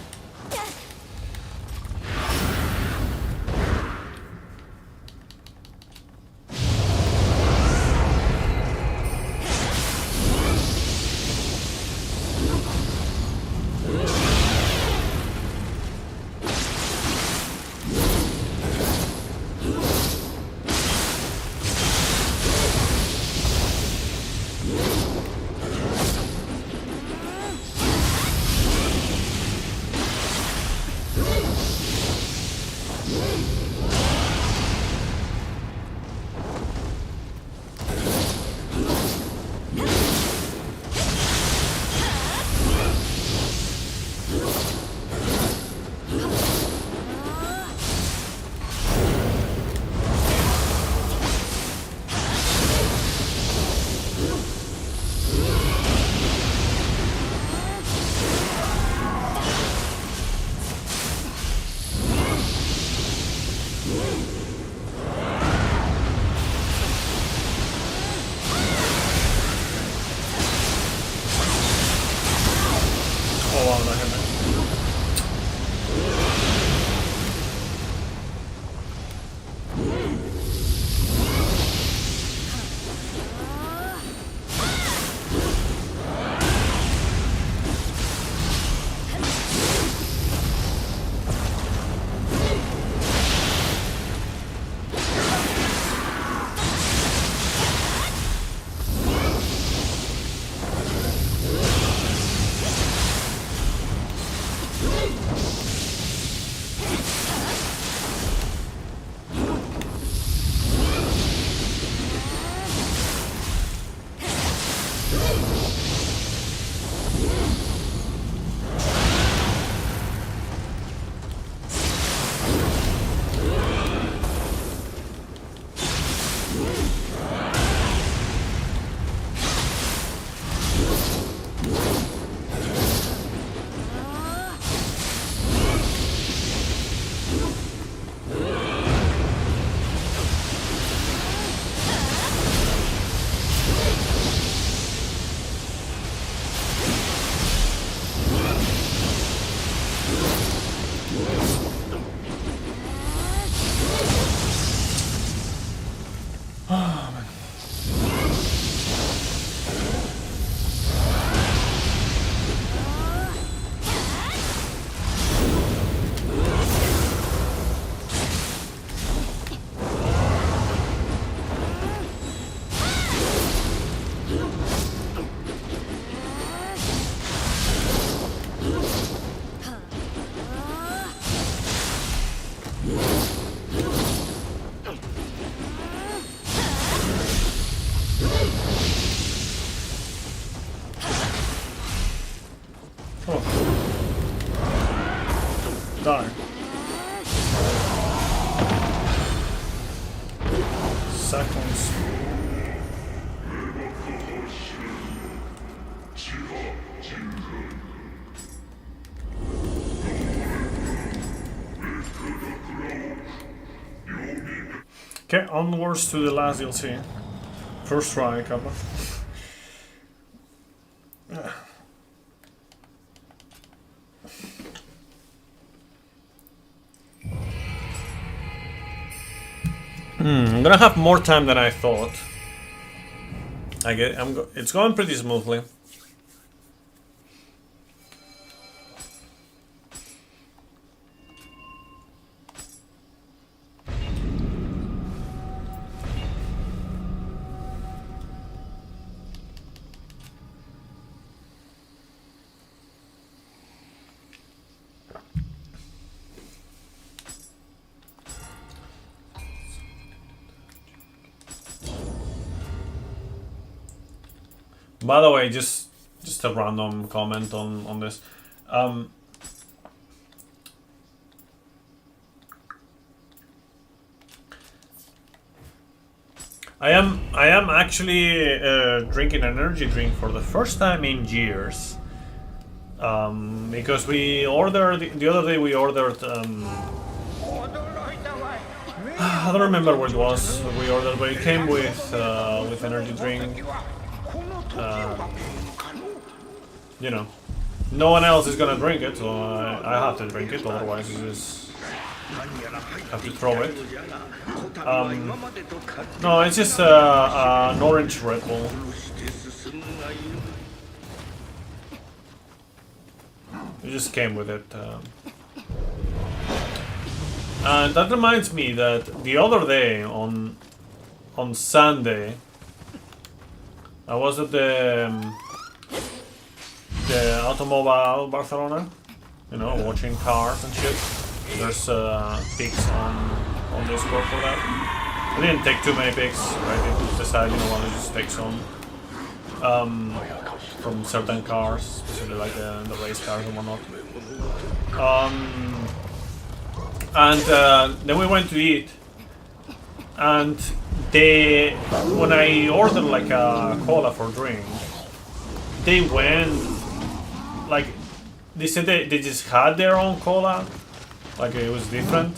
Die. Seconds. Okay, onwards to the last DLC. First try, Kappa. I'm gonna have more time than I thought. It's going pretty smoothly. By the way, just a random comment on this. I am actually drinking an energy drink for the first time in years. Because we ordered the other day. We ordered. I don't remember what it was we ordered, but it came with energy drink. You know, no one else is gonna drink it, so I have to drink it. Otherwise, I just have to throw it. No, it's just an orange Red Bull. It just came with it. And that reminds me that the other day on Sunday, I was at the Automobile Barcelona, you know, watching cars and shit. There's pics on Discord for that. I didn't take too many pics. I decided, you know what, I just take some from certain cars, especially like the race cars and whatnot. And then we went to eat, and when I ordered like a cola for drink, they went like they said they just had their own cola, like it was different.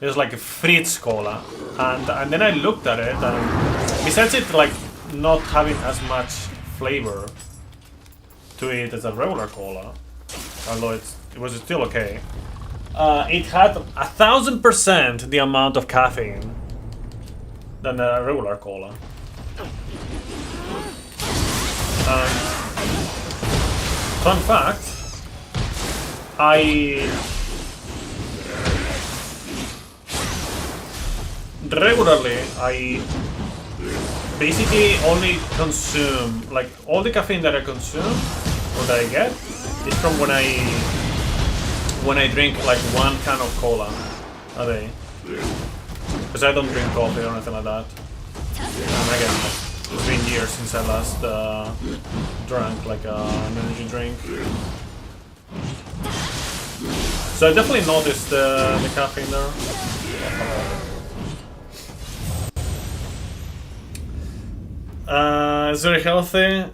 It was like a Fritz cola, and then I looked at it, and besides it like not having as much flavor to it as a regular cola, although it was still okay. It had 1,000% the amount of caffeine than a regular cola. Fun fact, I basically only consume, like all the caffeine that I consume or that I get is from when I drink like one can of cola a day. Because I don't drink coffee or anything like that. And again, it's been years since I last drank like an energy drink. So I definitely noticed the caffeine there. It's very healthy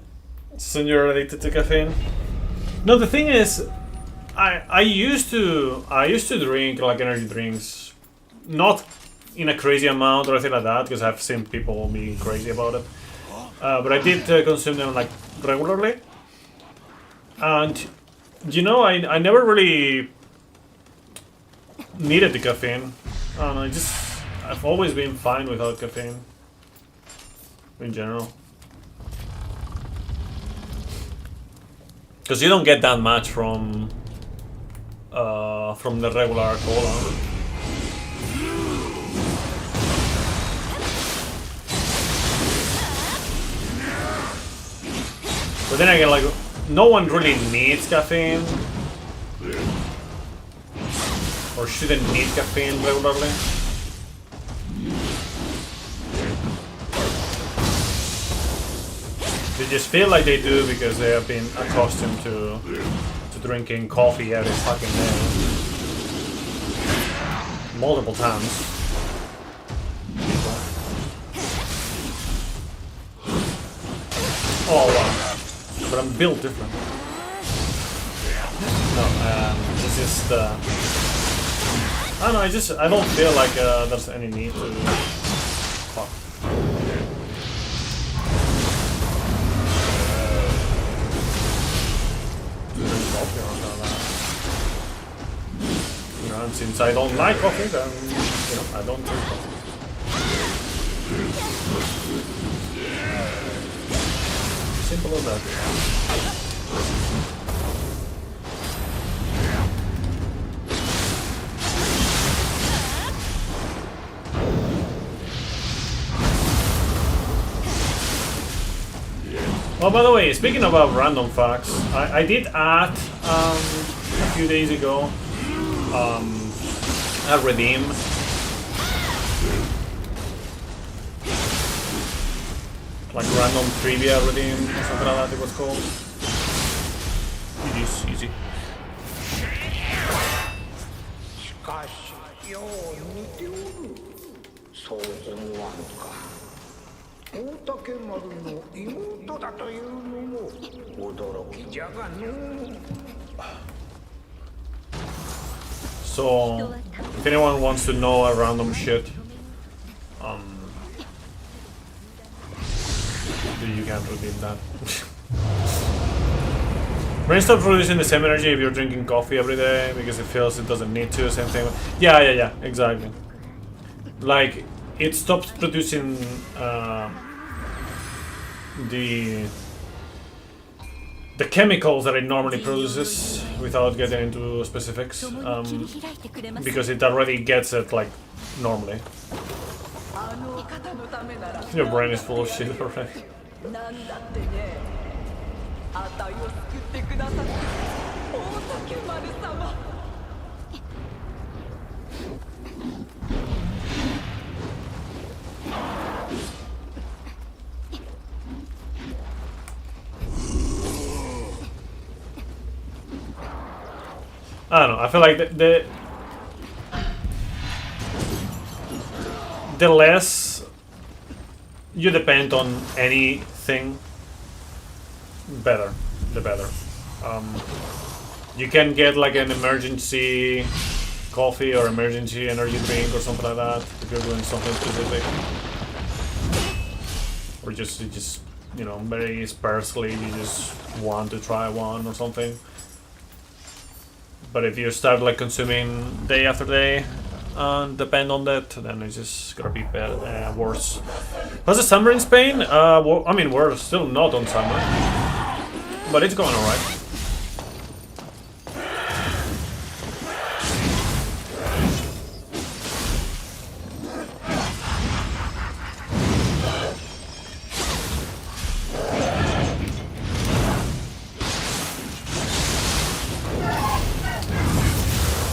since you're addicted to caffeine. No, the thing is, I used to drink like energy drinks, not in a crazy amount or anything like that, because I've seen people being crazy about it. But I did consume them like regularly, and you know, I never really needed the caffeine. I don't know, I've always been fine without caffeine in general. Because you don't get that much from the regular cola. But then again, like, no one really needs caffeine. Or shouldn't need caffeine regularly. They just feel like they do because they have been accustomed to drinking coffee every fucking day. Multiple times. Oh wow. But I'm built different. No, it's just I don't know, I don't feel like there's any need to fuck. Coffee or something like that. You know, and since I don't like coffee, then you know, I don't drink coffee. Simple as that. Oh, by the way, speaking about random facts, I did add a few days ago a redeem. Like random trivia redeem or something like that it was called. It is easy. 大竹丸の妹だというのも驚きじゃがの。 So, if anyone wants to know a random shit, you can redeem that. Brain stops producing the same energy if you're drinking coffee every day because it feels it doesn't need to. Same thing. Yeah, exactly. Like, it stops producing the chemicals that it normally produces without getting into specifics, because it already gets it like normally. Your brain is full of shit already. I don't know, I feel like the less you depend on anything, the better. You can get like an emergency coffee or emergency energy drink or something like that if you're doing something specific, or just you know, very sparsely you just want to try one or something. But if you start like consuming day after day and depend on that, then it's just gonna be bad, worse. How's the summer in Spain? Well, I mean, we're still not on summer, but it's going alright.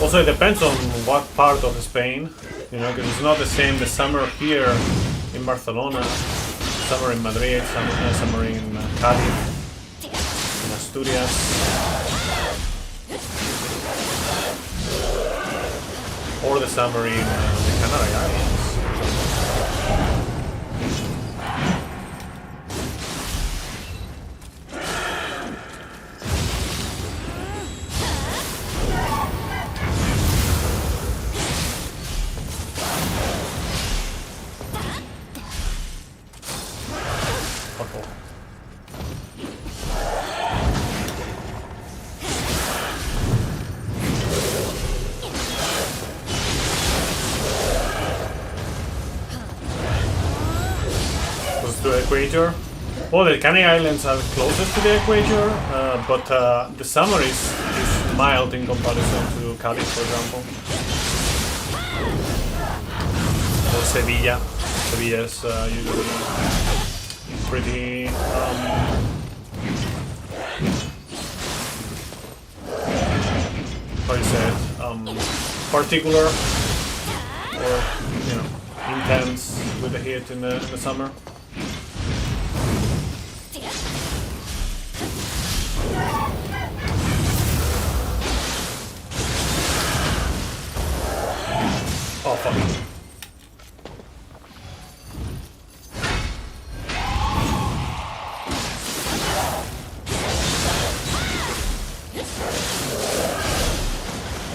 Also, it depends on what part of Spain, you know, because it's not the same the summer here in Barcelona, summer in Madrid, summer in Cádiz, in Asturias. Or the summer in the Canary Islands. Equator. Well, the Canary Islands are closest to the equator, but the summer is mild in comparison to Cádiz, for example. Or Sevilla. Sevilla is usually pretty how you say it, particular, or you know, intense with the heat in the summer. Oh fuck.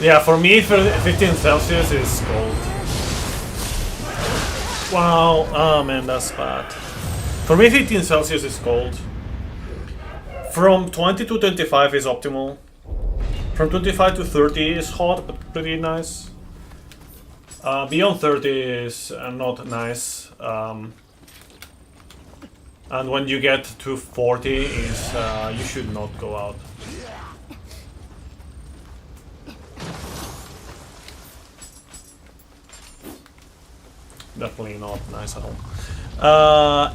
Yeah, for me, 15 Celsius is cold. Wow, oh man, that's bad. For me, 15 Celsius is cold. From 20 to 25 is optimal. From 25 to 30 is hot, but pretty nice. Beyond 30 is not nice. And when you get to 40 is you should not go out. Definitely not nice at all.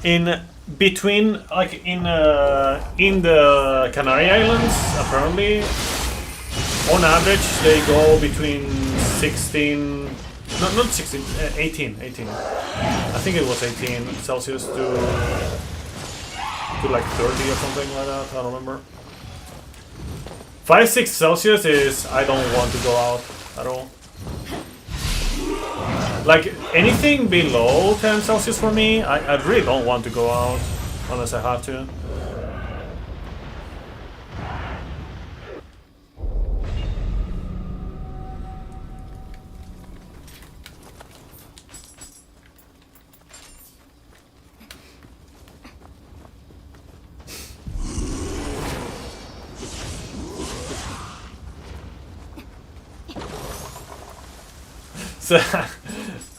In between, like in the Canary Islands, apparently, on average they go between 16, not 16, 18. I think it was 18 Celsius to like 30 or something like that. I don't remember. 5-6 Celsius is I don't want to go out at all. Like, anything below 10 Celsius for me, I really don't want to go out unless I have to. So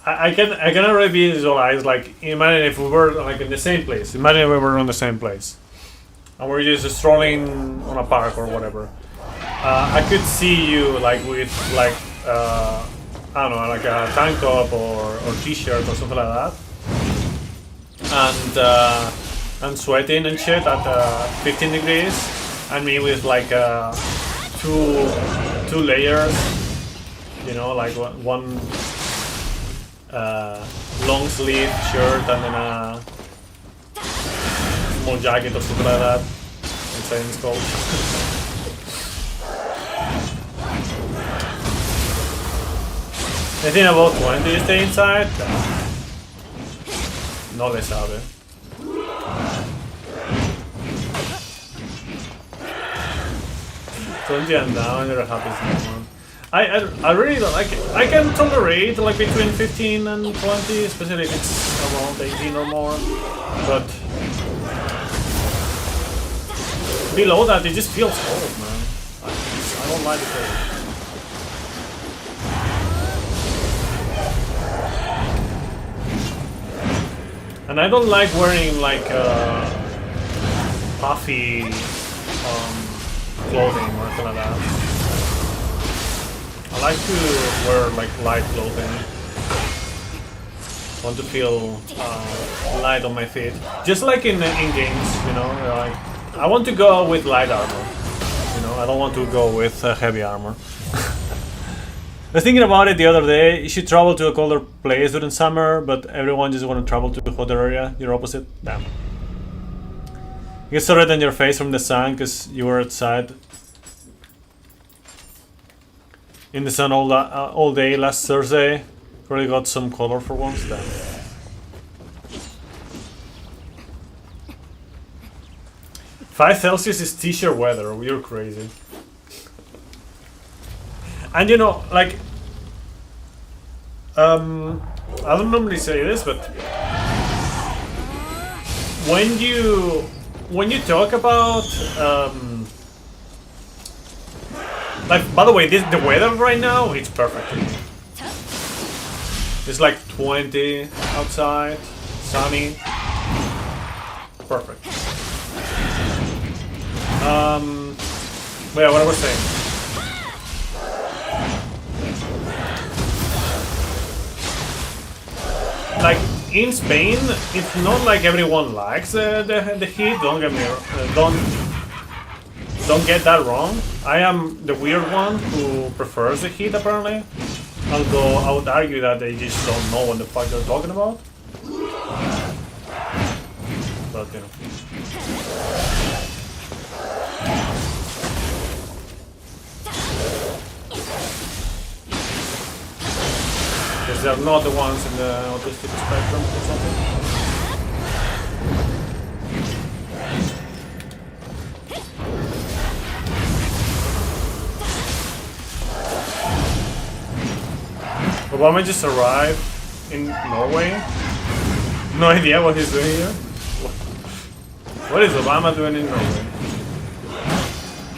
I can already visualize, like, imagine if we were like in the same place. Imagine if we were in the same place, and we're just strolling on a park or whatever. I could see you like with like I don't know, like a tank top or t-shirt or something like that, and sweating and shit at 15 degrees, and me with like two layers. You know, like one long sleeve shirt and then a small jacket or something like that. Inside it's cold. I think about 20 you stay inside. No le sabe. Twenty and down, you're happy man. I really don't like it. I can tolerate like between 15 and 20, especially if it's around 18 or more. But below that, it just feels cold, man. I don't like the cold. And I don't like wearing like puffy clothing or anything like that. I like to wear like light clothing. Want to feel light on my feet, just like in games, you know. Like I want to go with light armor, you know. I don't want to go with heavy armor. I was thinking about it the other day. You should travel to a colder place during summer, but everyone just want to travel to a hotter area. You're opposite. Damn. You get so red on your face from the sun because you were outside in the sun all day last Thursday. Really got some color for once. Damn. Five Celsius is t-shirt weather. You're crazy. And you know, like, I don't normally say this, but when you talk about like, by the way, the weather right now, it's perfect. It's like 20 outside, sunny, perfect. Yeah, what I was saying. Like in Spain, it's not like everyone likes the heat. Don't get me don't get that wrong. I am the weird one who prefers the heat apparently. Although I would argue that they just don't know what the fuck they're talking about. But you know. Because they're not the ones in the autistic spectrum or something. Obama just arrived in Norway. No idea what he's doing here. What is Obama doing in Norway?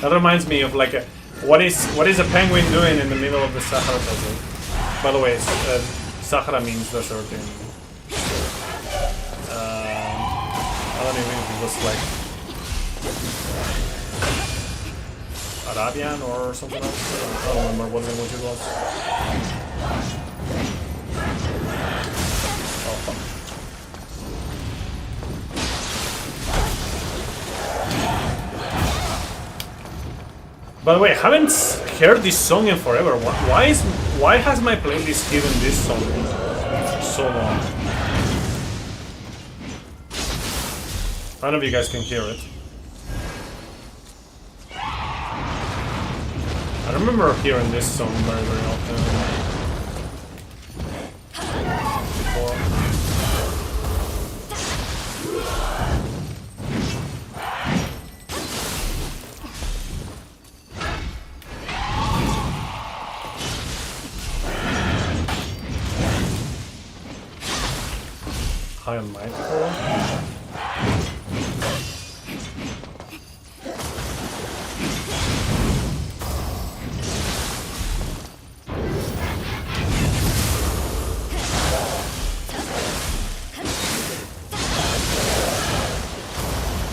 That reminds me of like what is a penguin doing in the middle of the Sahara Desert? By the way, Sahara means desert in I don't even think it was like Arabian or something else. I don't remember what language it was. Oh fuck. By the way, I haven't heard this song in forever. Why has my playlist given this song so long? I don't know if you guys can hear it. I remember hearing this song very, very often. high on might before.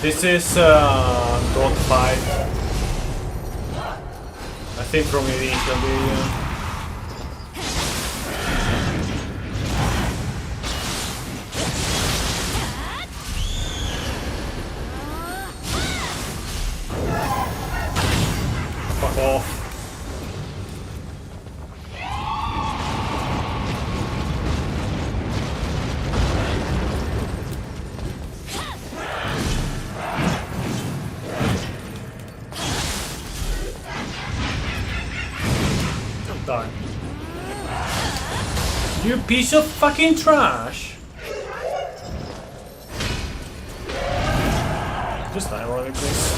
This is don't fight. I think from the initial video. Fuck off. Die. You piece of fucking trash! Just die already, please.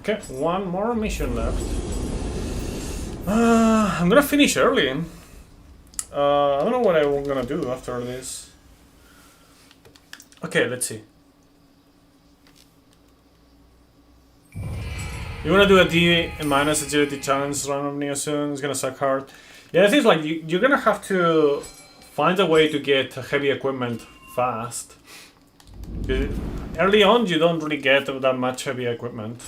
Okay, one more mission left. I'm gonna finish early. I don't know what I'm gonna do after this. Okay, let's see. You wanna do a D minus agility challenge run of Neo soon? It's gonna suck hard. Yeah, the thing is, like, you're gonna have to find a way to get heavy equipment fast. Early on, you don't really get that much heavy equipment.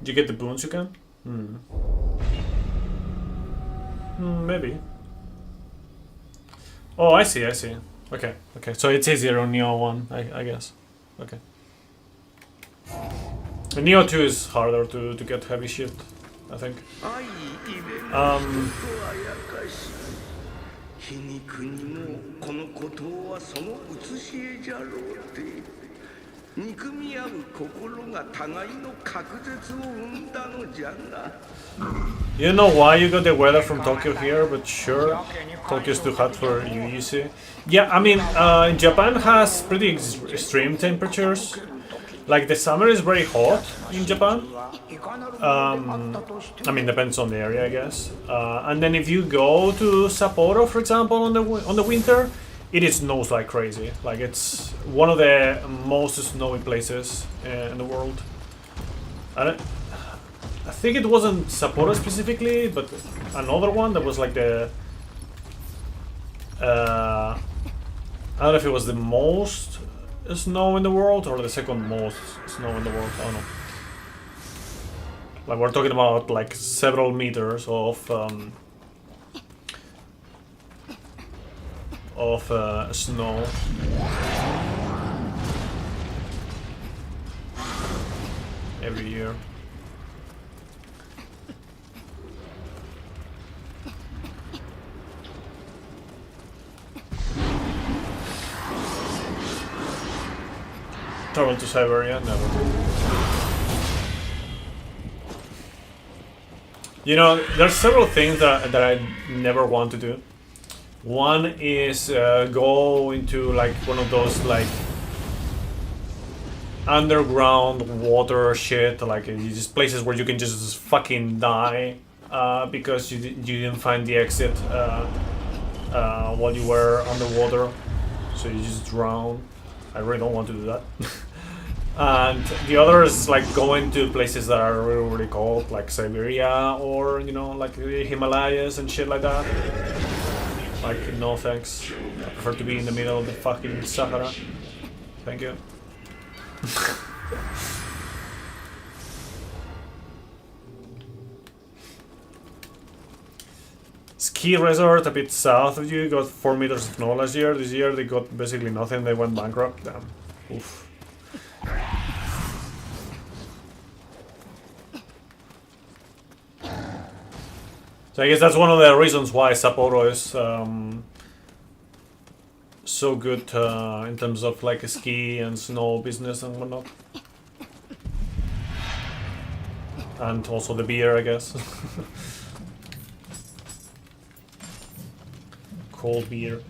Did you get the boons you can? Maybe. Oh, I see, I see. Okay, okay. So it's easier on Neo 1, I guess. Okay. And Neo 2 is harder to get heavy shit, I think. You know why you got the weather from Tokyo here, but sure, Tokyo's too hot for you, you see. Yeah, I mean, Japan has pretty extreme temperatures. Like, the summer is very hot in Japan. I mean, depends on the area, I guess. And then if you go to Sapporo, for example, on the winter, it snows like crazy. Like, it's one of the most snowy places in the world. I think it wasn't Sapporo specifically, but another one that was like the... I don't know if it was the most snow in the world or the second most snow in the world. I don't know. Like, we're talking about like several meters of snow. Every year. Travel to Siberia? Never. You know, there's several things that I never want to do. One is go into like one of those like underground water shit, like just places where you can just fucking die because you didn't find the exit while you were underwater, so you just drown. I really don't want to do that. And the other is like going to places that are really, really cold, like Siberia or, you know, like the Himalayas and shit like that. Like, no thanks. I prefer to be in the middle of the fucking Sahara. Thank you. Ski resort a bit south of you got 4 meters of snow last year. This year they got basically nothing. They went bankrupt. Damn. Oof. So I guess that's one of the reasons why Sapporo is so good in terms of like a ski and snow business and whatnot. And also the beer, I guess. cold beer.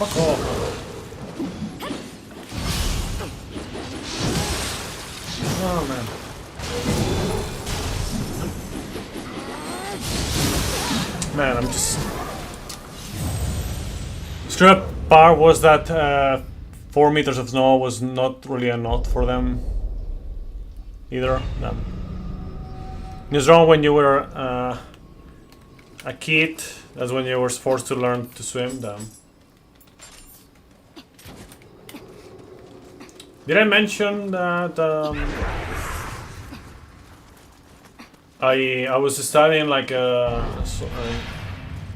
Fuck off. Oh man. Man, I'm just... Strip bar was that 4 meters of snow was not really a knot for them either. No. It was wrong when you were a kid. That's when you were forced to learn to swim. Damn. Did I mention that I was studying like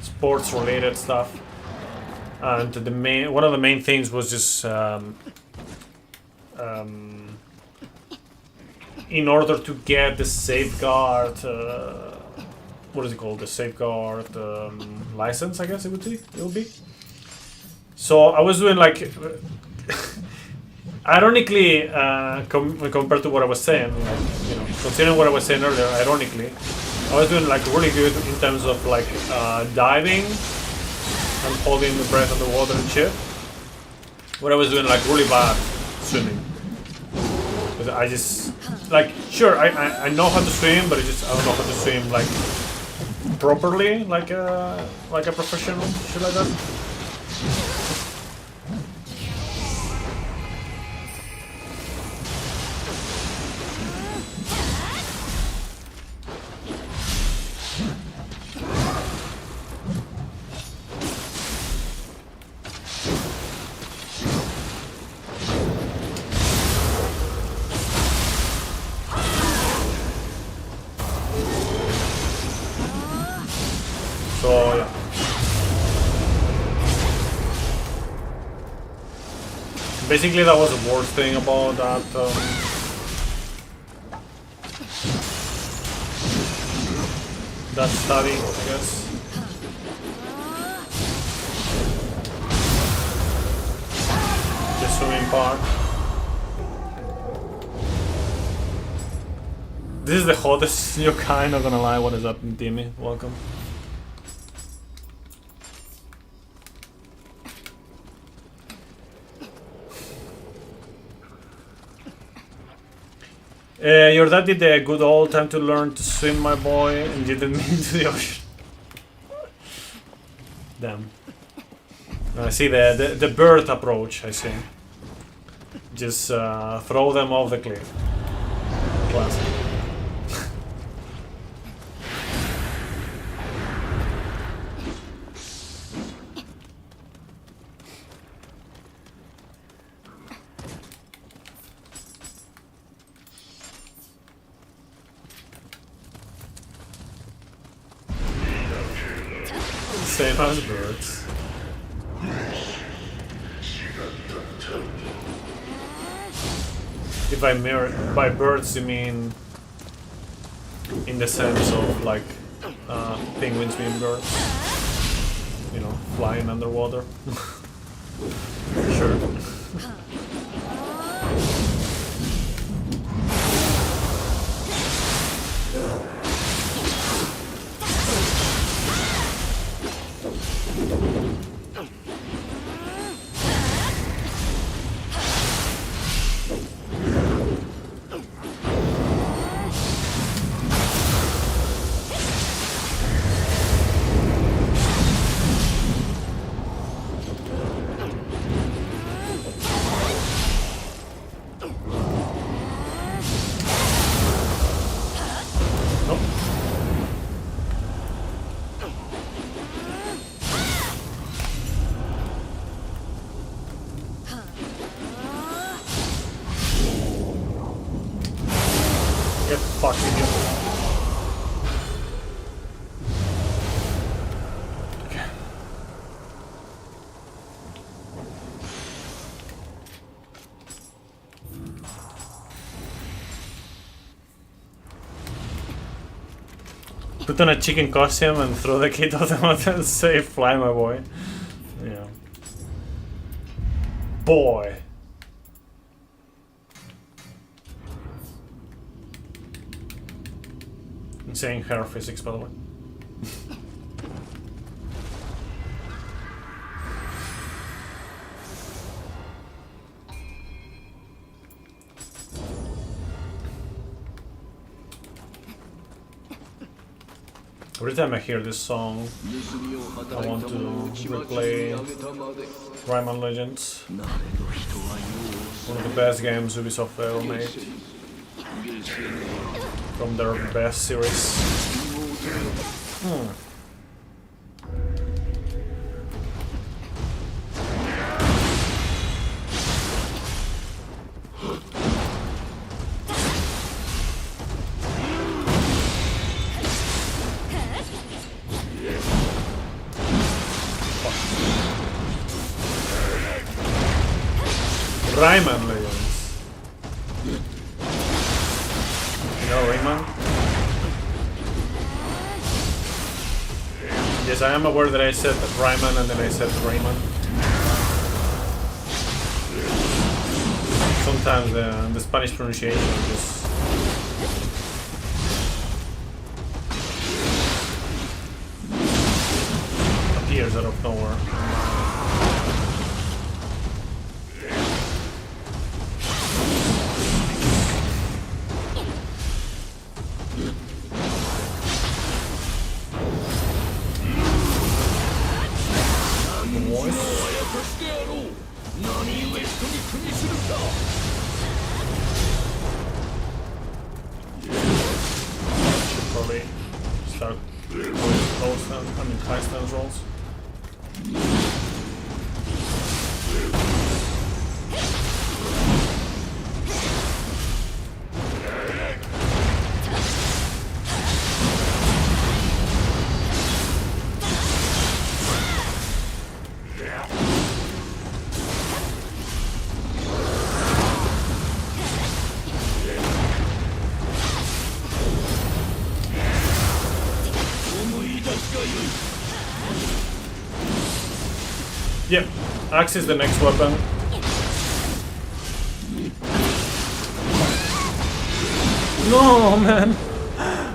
sports related stuff, and one of the main things was just in order to get the safeguard, what is it called? The safeguard license, I guess it would be. So I was doing like. Ironically, compared to what I was saying, like, you know, considering what I was saying earlier, ironically, I was doing like really good in terms of like diving and holding the breath underwater and shit. What I was doing like really bad swimming. But I just like sure I know how to swim, but I don't know how to swim like properly, like a professional, shit like that. So yeah. Basically that was the worst thing about that that study, I guess. The swimming part. This is the hottest yokai, not gonna lie. What is up, Timmy? Welcome. Your dad did a good old time to learn to swim, my boy, and didn't mean to the ocean. Damn. I see the bird approach, I see. Just throw them off the cliff. Classic. Same as birds. If by birds you mean in the sense of like penguins being birds, you know, flying underwater. Sure. fuck idiot. Okay. Put on a chicken costume and throw the kid off the mountain and say, fly my boy. Yeah. Boy. Insane hair physics, by the way. Every time I hear this song, I want to replay Rayman Legends. One of the best games Ubisoft ever made. From their best series. Rayman Legends. You know Rayman? Yes, I am aware that I said Rayman and then I said Rayman. Sometimes the Spanish pronunciation just appears out of nowhere. Probably start doing low stand, high stance rolls. Yep, axe is the next weapon. No, man!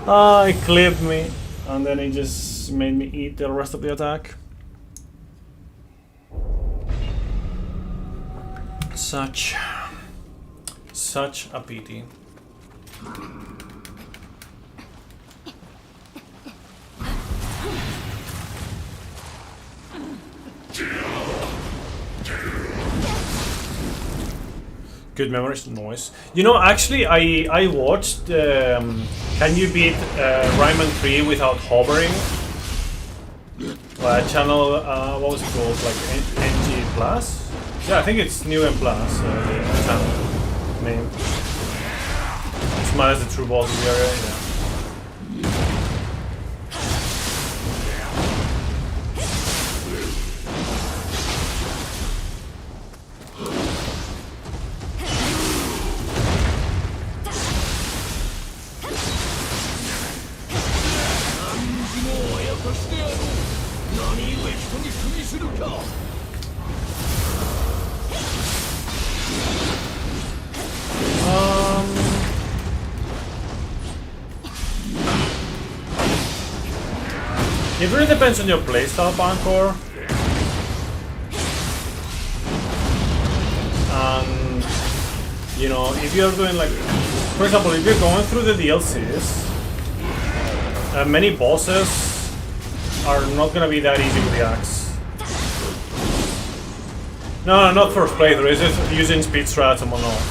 Ah, it clipped me. And then it just made me eat the rest of the attack. Such a pity. Good memories, noise. You know, actually, I watched. Can you beat Rayman 3 without hovering? Channel, what was it called? Like NG Plus? Yeah, I think it's New M Plus. The channel name. Smiles the true balls in the area. Yeah. It really depends on your playstyle, Bancor. And you know, if you're doing like, for example, if you're going through the DLCs, many bosses are not gonna be that easy with the axe. No, not first playthrough. It's just using speed strats and whatnot.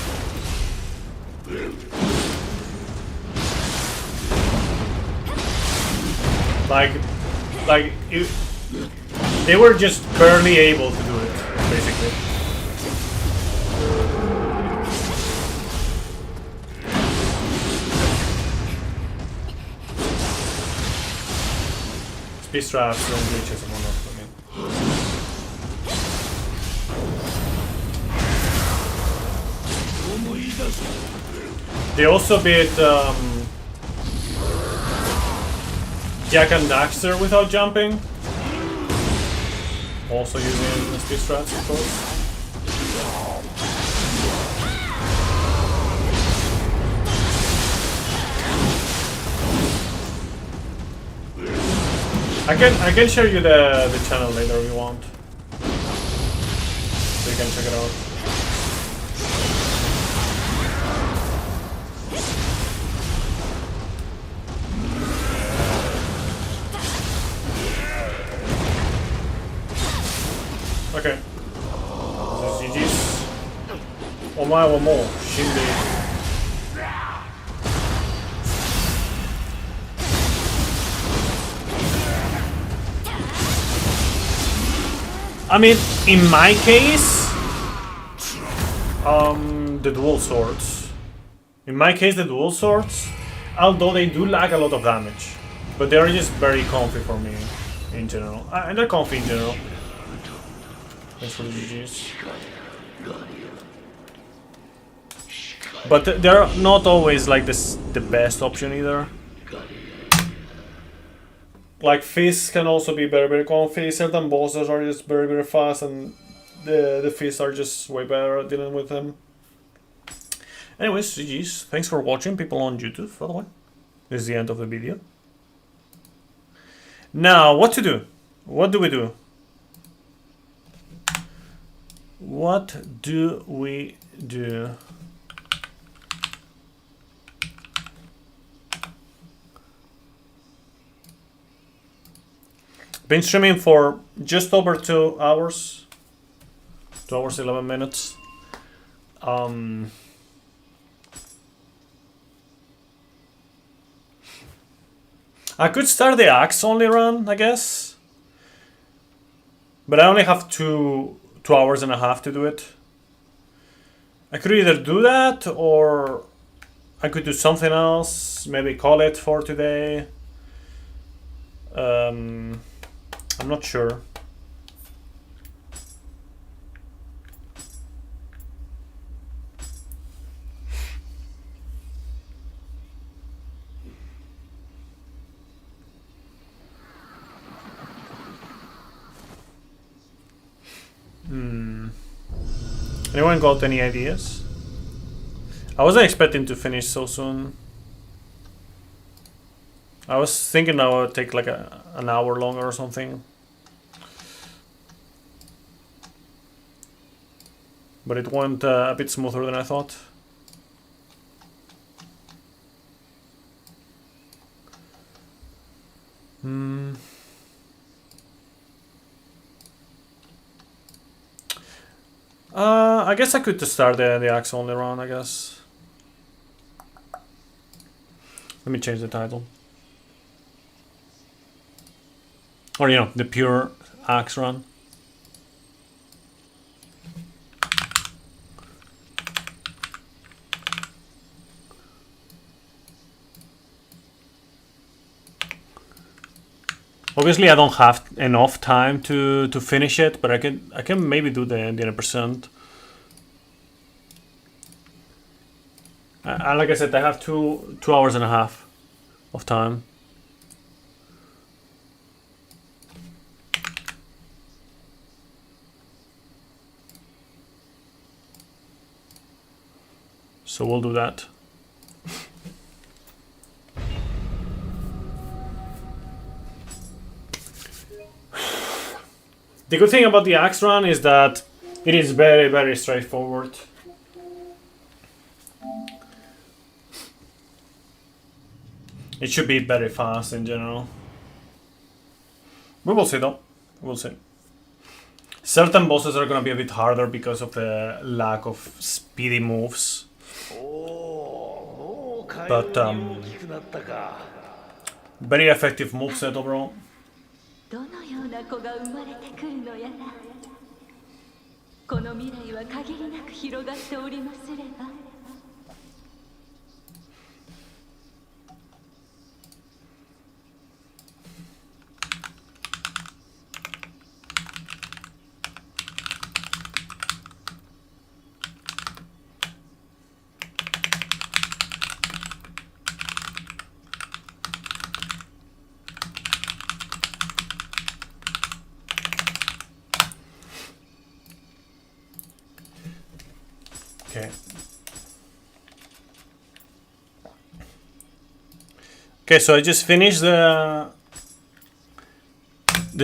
Like they were just barely able to do it, basically. speed traps and glitches and whatnot. I mean. They also beat Jak and Daxter without jumping. Also using the speed strats, of course. I can show you the channel later if you want. So you can check it out. Okay. This is GG's. Omae wa mou shinde. I mean, in my case, the dual swords. In my case, the dual swords, although they do lack a lot of damage, but they are just very comfy for me in general. And they're comfy in general. Thanks for the GGs. But they're not always like this the best option either. Like fists can also be very comfy. Certain bosses are just very fast, and the fists are just way better at dealing with them. Anyways, GG's. Thanks for watching, people on YouTube, by the way. This is the end of the video. Now, what to do? What do we do? What do we do? Been streaming for just over 2 hours. 2 hours 11 minutes. I could start the axe only run, I guess. But I only have 2 hours and a half to do it. I could either do that or I could do something else. Maybe call it for today. I'm not sure. Anyone got any ideas? I wasn't expecting to finish so soon. I was thinking I would take like an hour longer or something. But it went a bit smoother than I thought. I guess I could just start the axe only run, I guess. Let me change the title. Or, you know, the pure axe run. Obviously, I don't have enough time to finish it, but I can maybe do the 100%. Like I said, I have 2 hours and a half of time. So we'll do that. The good thing about the axe run is that it is very straightforward. It should be very fast in general. We will see though. We'll see. Certain bosses are gonna be a bit harder because of the lack of speedy moves. But very effective moveset overall. どのような子が生まれてくるのやら。この未来は限りなく広がっておりますれば。Okay. Okay, so I just finished the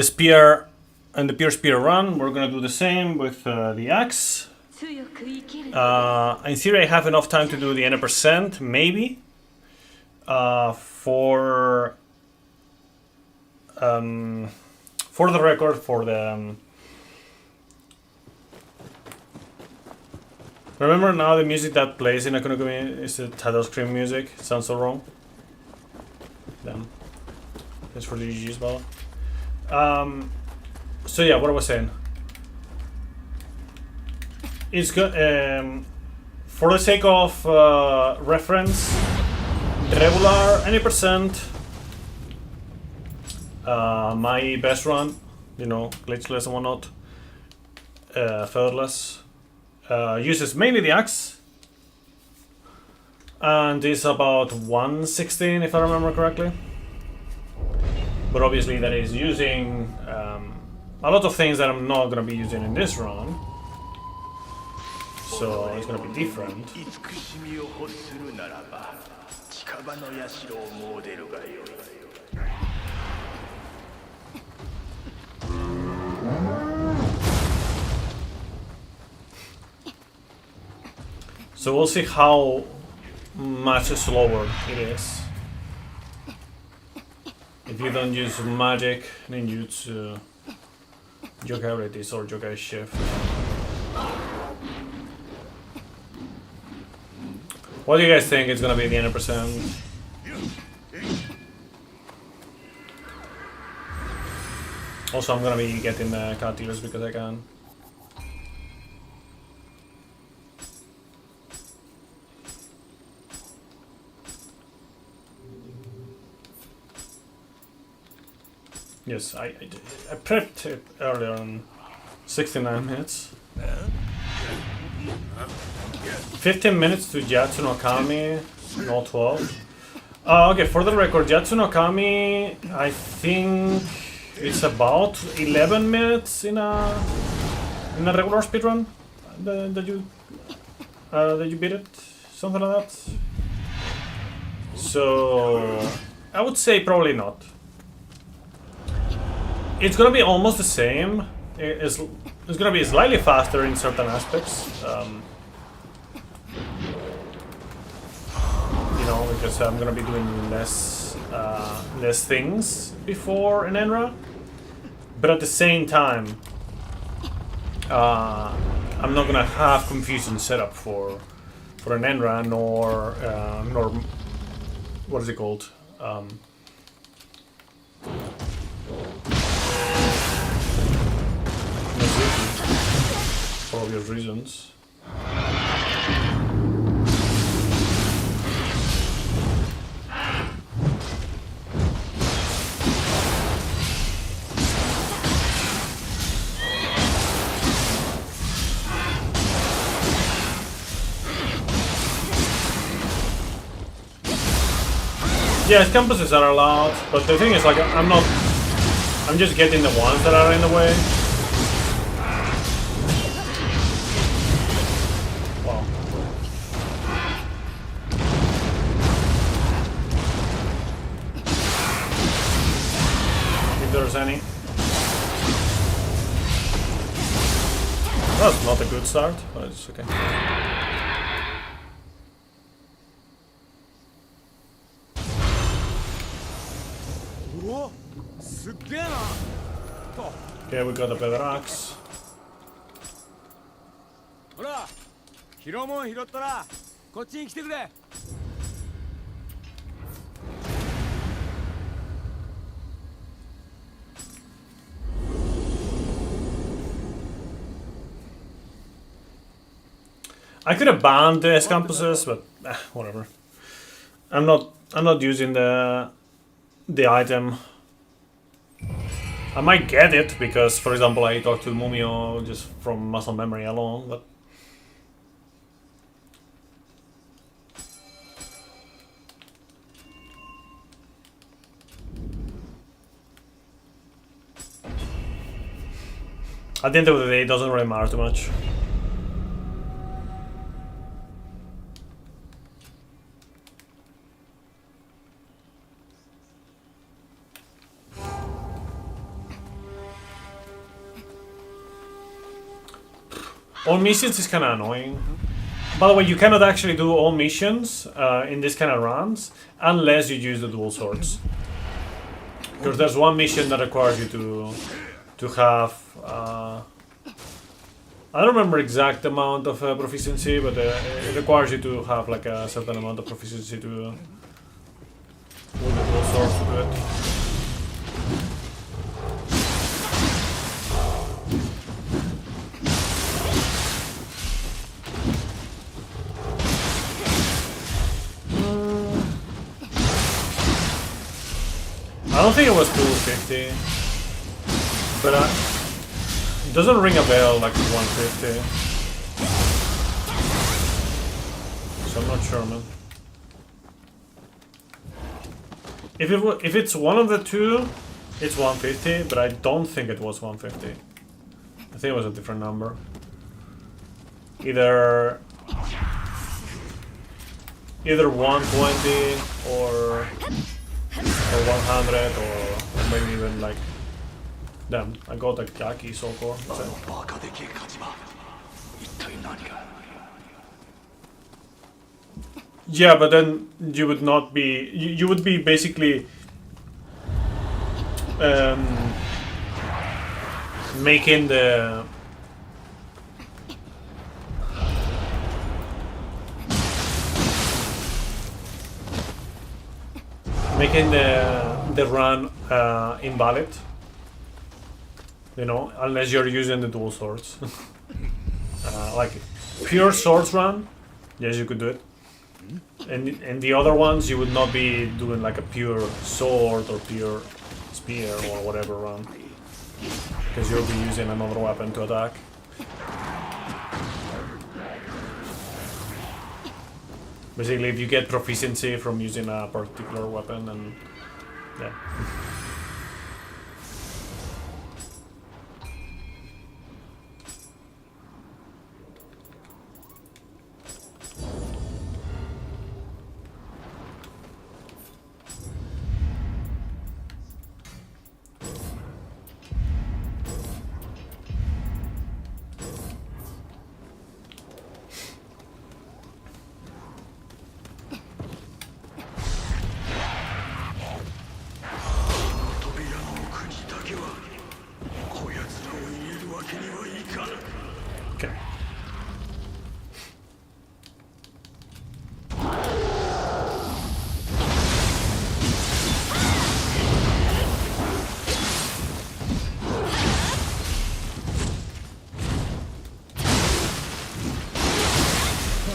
spear and the pure spear run. We're gonna do the same with the axe. 強く生きる In theory, I have enough time to do the 100%, maybe. For the record, for the remember now the music that plays in Akunokumi is the title screen music. It sounds so wrong. Damn. It's for the GG's battle. So yeah, what I was saying. It's good. For the sake of reference, regular any percent. My best run, you know, glitchless and whatnot, featherless, uses mainly the axe, and is about 116 if I remember correctly. But obviously that is using a lot of things that I'm not gonna be using in this run. So it's gonna be different. So we'll see how much slower it is. If you don't use magic, ninjutsu, yokai readies or yokai shift. What do you guys think is gonna be the 100%? Also, I'm gonna be getting the cat ears because I can. Yes, I prepped it earlier on 69 minutes. 15 minutes to Jatsu no Kami, no 12. Okay, for the record, Jatsu no Kami, I think it's about 11 minutes in a regular speedrun that you beat it, something like that. So I would say probably not. It's gonna be almost the same. It's gonna be slightly faster in certain aspects. You know, because I'm gonna be doing less things before an Enra. But at the same time, I'm not gonna have confusing setup for an Enra nor what is it called? For obvious reasons. Yes, campuses are allowed, but the thing is, like, I'm just getting the ones that are in the way. Wow. If there's any. That's not a good start, but it's okay. Okay, we got a better axe. I could have banned the campuses, but whatever. I'm not using the item. I might get it because, for example, I talked to Mumio just from muscle memory alone, but at the end of the day, it doesn't really matter too much. All missions is kind of annoying. By the way, you cannot actually do all missions in this kind of runs unless you use the dual swords. Because there's one mission that requires you to have I don't remember exact amount of proficiency, but it requires you to have like a certain amount of proficiency to with the dual swords to do it. I don't think it was 250, but it doesn't ring a bell like 150. So I'm not sure, man. If it's one of the two, it's 150, but I don't think it was 150. I think it was a different number. Either 120 or 100 or maybe even like... Damn, I got a Yaki so core. Yeah, but then you would not be... You would be basically... making the... Making the run invalid, you know, unless you're using the dual swords. Like pure swords run, yes, you could do it. And the other ones, you would not be doing like a pure sword or pure spear or whatever run, because you'll be using another weapon to attack. Basically, if you get proficiency from using a particular weapon, and yeah. Okay.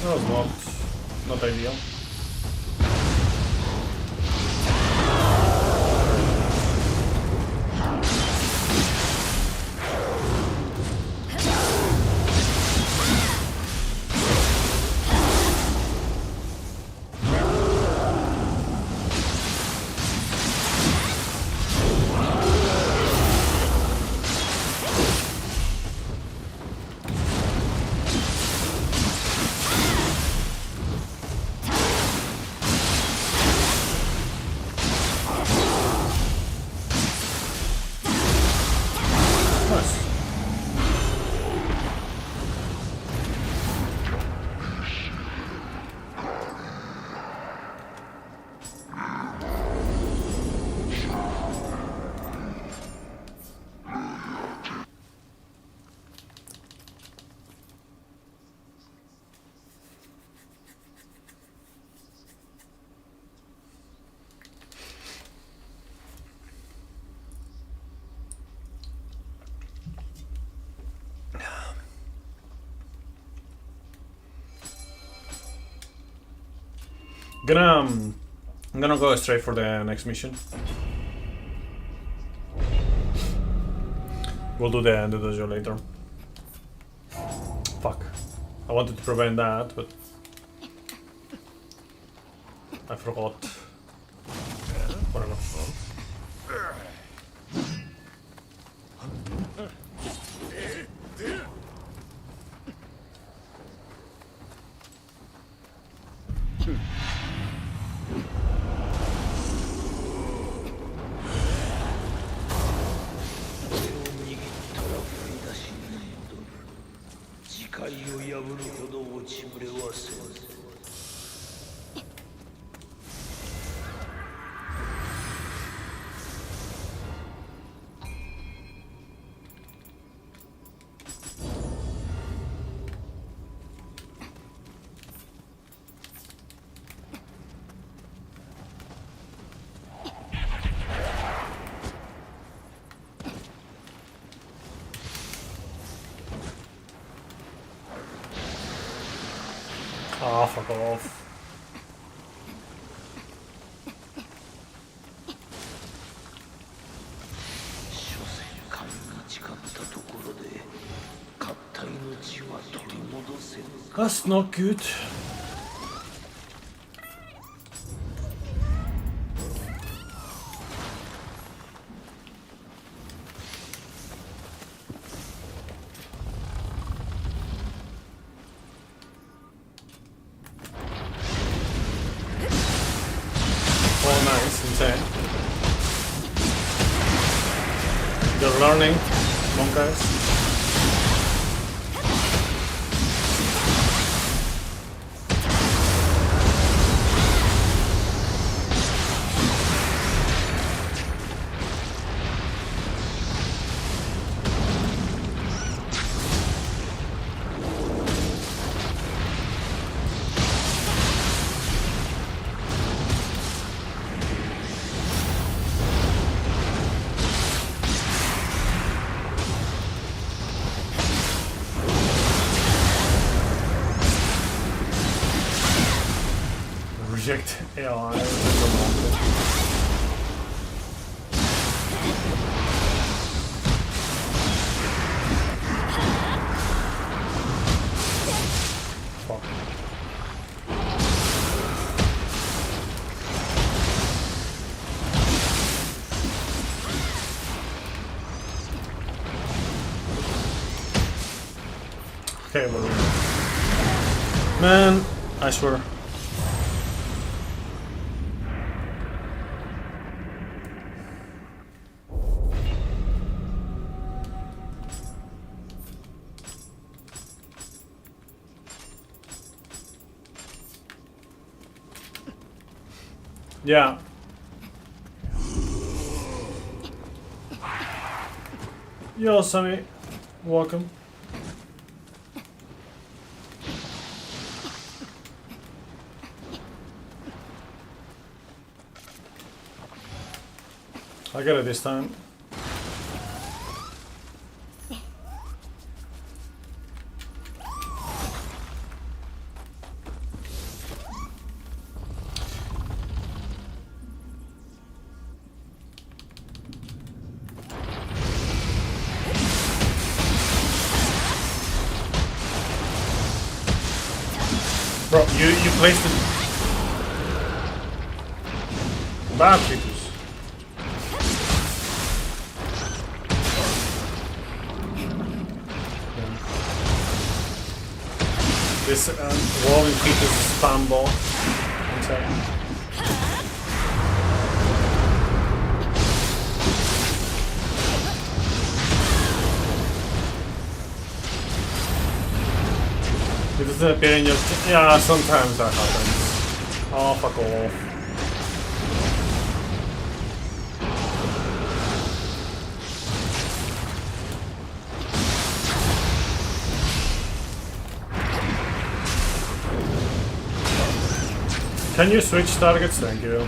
That was not ideal. I'm gonna go straight for the next mission. We'll do the dojo later. Fuck. I wanted to prevent that, but I forgot. Whatever. るほど落ちぶれはせん。Ah, fuck off. 所詮神に誓ったところで勝った命は取り戻せぬ。 That's not good. Oh, nice, insane. You're learning, monkeys. Reject AI. Fuck. Okay, well, man, I swear. Yeah. Yo, Sammy. Welcome. I get it this time. Bro, you placed it. Bad Titus. This rolling Titus spam ball. Insane. It doesn't appear in your... Yeah, sometimes that happens. Oh, fuck off. Can you switch targets? Thank you.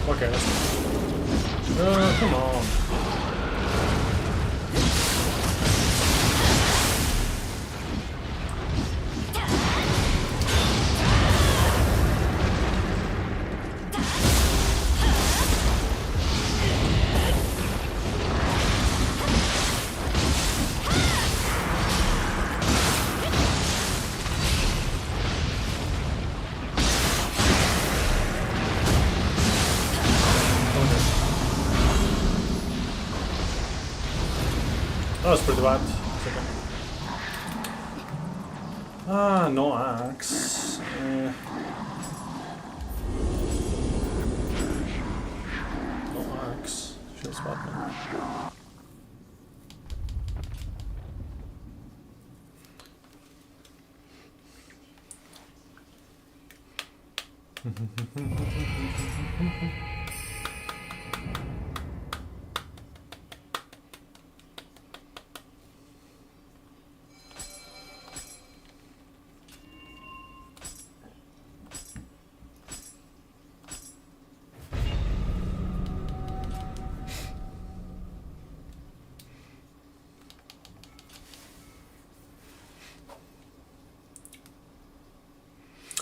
Okay, let's go. Come on. That was pretty bad. Ah, no axe. No axe. Feels bad now.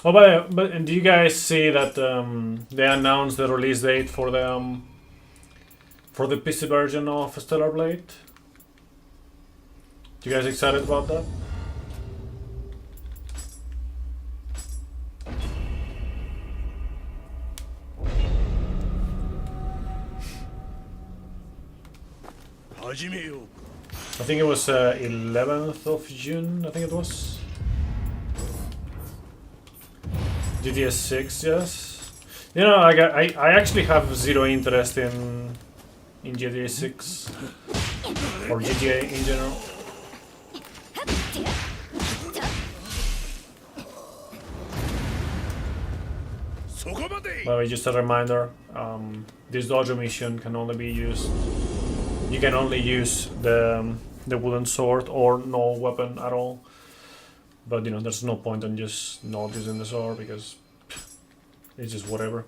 Oh, but do you guys see that they announced the release date for the PC version of Stellar Blade? You guys excited about that? I think it was 11th of June, I think it was. GTA 6, yes. You know, I actually have zero interest in GTA 6 or GTA in general. But just a reminder, this dojo mission can only be used. You can only use the wooden sword or no weapon at all. But you know, there's no point in just not using the sword because it's just whatever.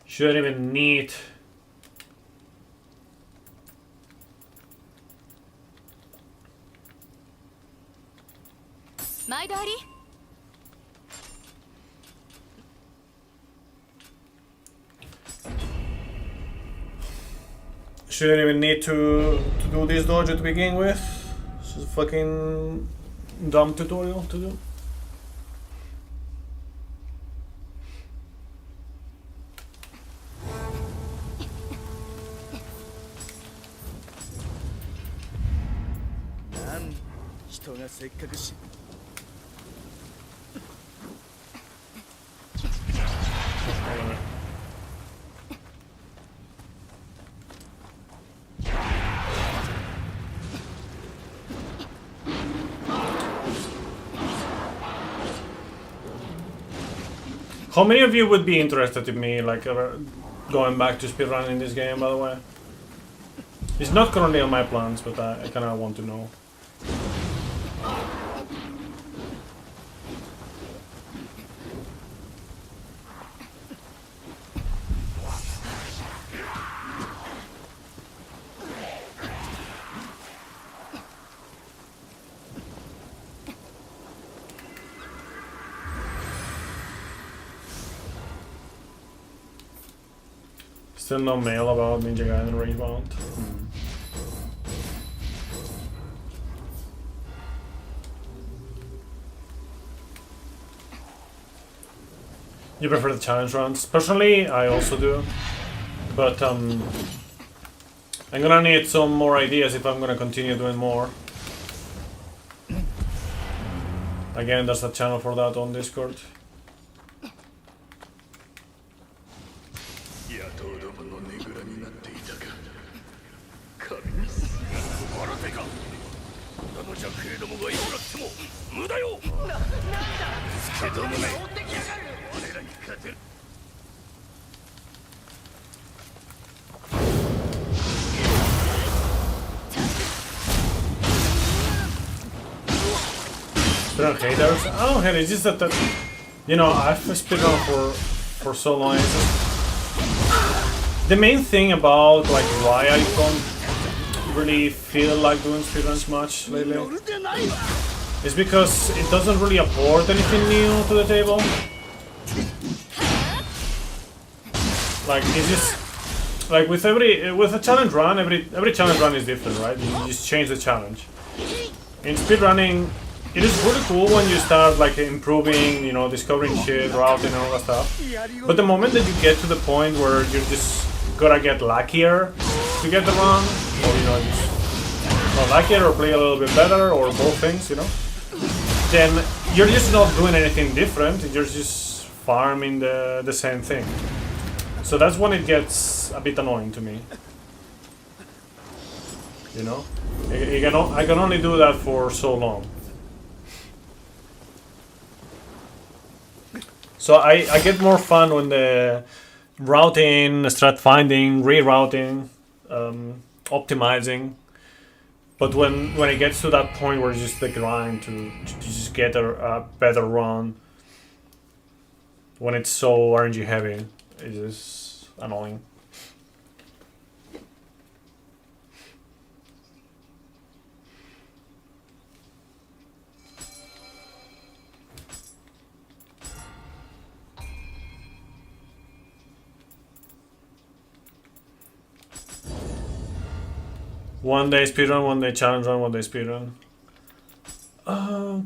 Shouldn't even need. Shouldn't even need to do this dojo to begin with. This is a fucking dumb tutorial to do. How many of you would be interested in me like going back to speedrunning this game, by the way? It's not currently on my plans, but I kind of want to know. Still no mail about Ninja Gaiden Rebound. You prefer the challenge runs? Personally, I also do. But I'm gonna need some more ideas if I'm gonna continue doing more. Again, there's a channel for that on Discord. Haters? I don't hate it, it's just that You know, I've speedrun for so long. The main thing about like why I don't really feel like doing speedruns much lately is because it doesn't really afford anything new to the table. Like it's just like with a challenge run, every challenge run is different, right? You just change the challenge. In speedrunning, it is really cool when you start like improving, you know, discovering shit, routing and all that stuff. But the moment that you get to the point where you're just gotta get luckier to get the run, or you know, just not luckier or play a little bit better, or both things, you know, then you're just not doing anything different. You're just farming the same thing. So that's when it gets a bit annoying to me. You know, I can only do that for so long. So I get more fun when the routing, strat finding, rerouting, optimizing. But when it gets to that point where it's just the grind to just get a better run, when it's so RNG heavy, it's just annoying. One day speedrun, one day challenge run, one day speedrun. I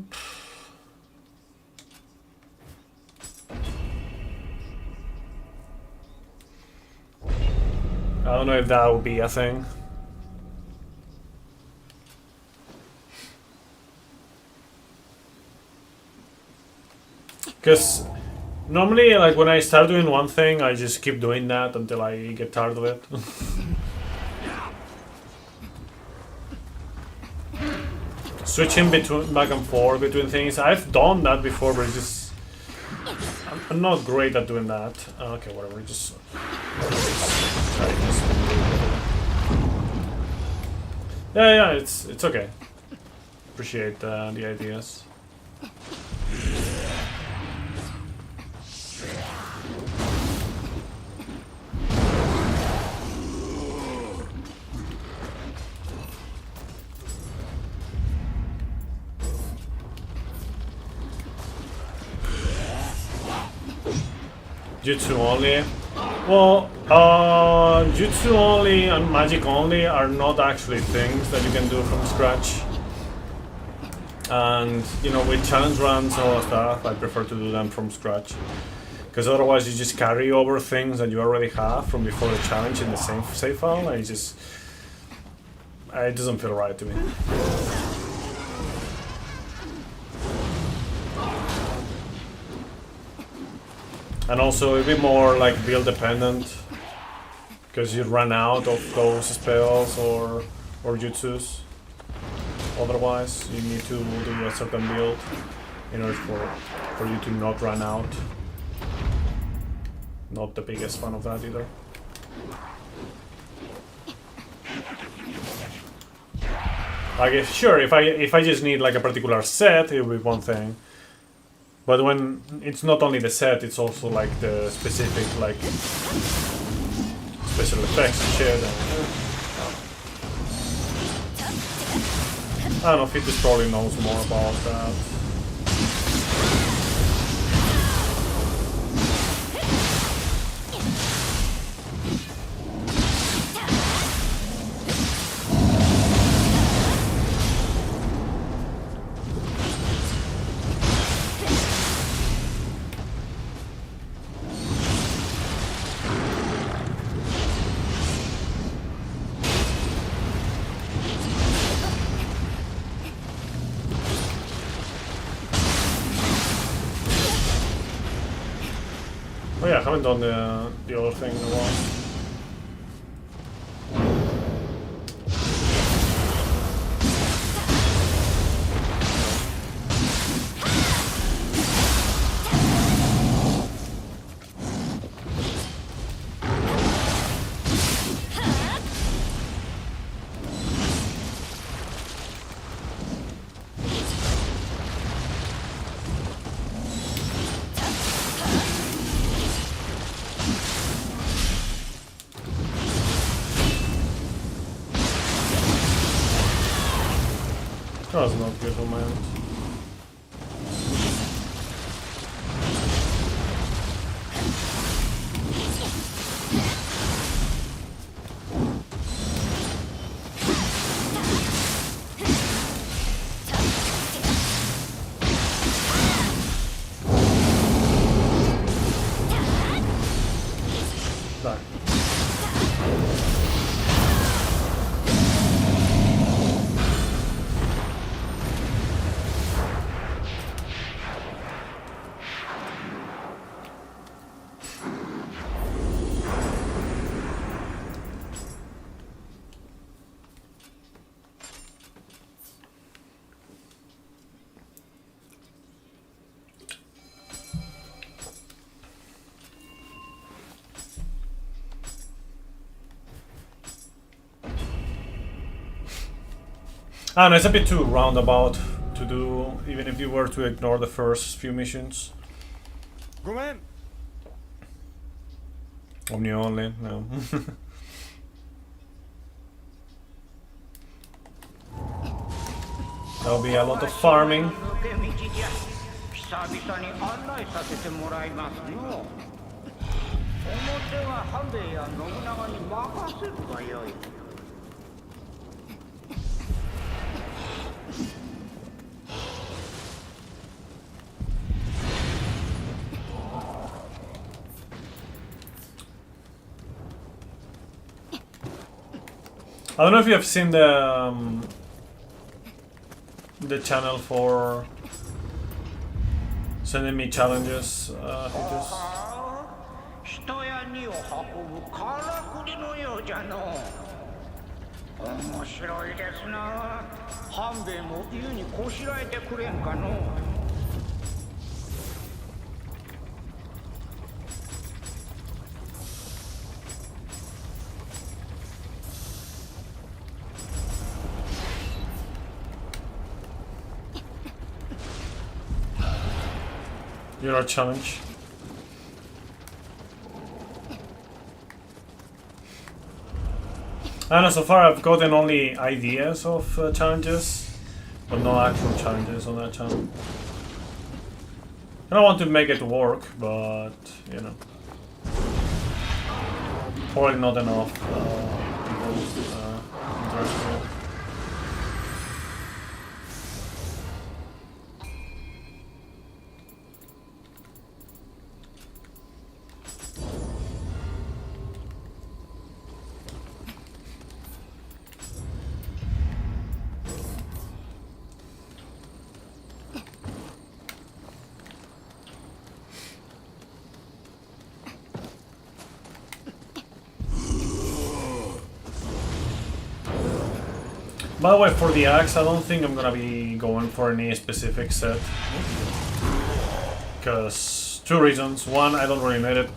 don't know if that would be a thing. Because normally, like when I start doing one thing, I just keep doing that until I get tired of it. Switching between back and forth between things, I've done that before, but it's just I'm not great at doing that. Okay, whatever. Just yeah, it's okay. Appreciate the ideas. Jutsu only. Well, Jutsu only and Magic only are not actually things that you can do from scratch. And, you know, with challenge runs and all that stuff, I prefer to do them from scratch. Because otherwise you just carry over things that you already have from before the challenge in the same save file, and it doesn't feel right to me. And also a bit more like build dependent, because you run out of those spells or jutsus. Otherwise, you need to do a certain build in order for you to not run out. Not the biggest fan of that either. Like if I just need like a particular set, it would be one thing. But when it's not only the set, it's also like the specific like special effects and shit. I don't know, Fitness probably knows more about that. Oh yeah, I haven't done the other thing in a while. That was not good on my end. I don't know, it's a bit too roundabout to do, even if you were to ignore the first few missions. Omni only, no. There'll be a lot of farming. 久々に案内させてもらいますの。表は半兵衛や信長に任せるがよい。I don't know if you have seen the channel for sending me challenges, videos. 人や荷を運ぶからくりのようじゃの。面白いですな。半兵衛も湯にこしらえてくれんかの。Your challenge. I know so far I've gotten only ideas of challenges, but no actual challenges on that channel. I don't want to make it work, but you know, probably not enough people interested. By the way, for the axe, I don't think I'm gonna be going for any specific set. Because two reasons. One, I don't really need it.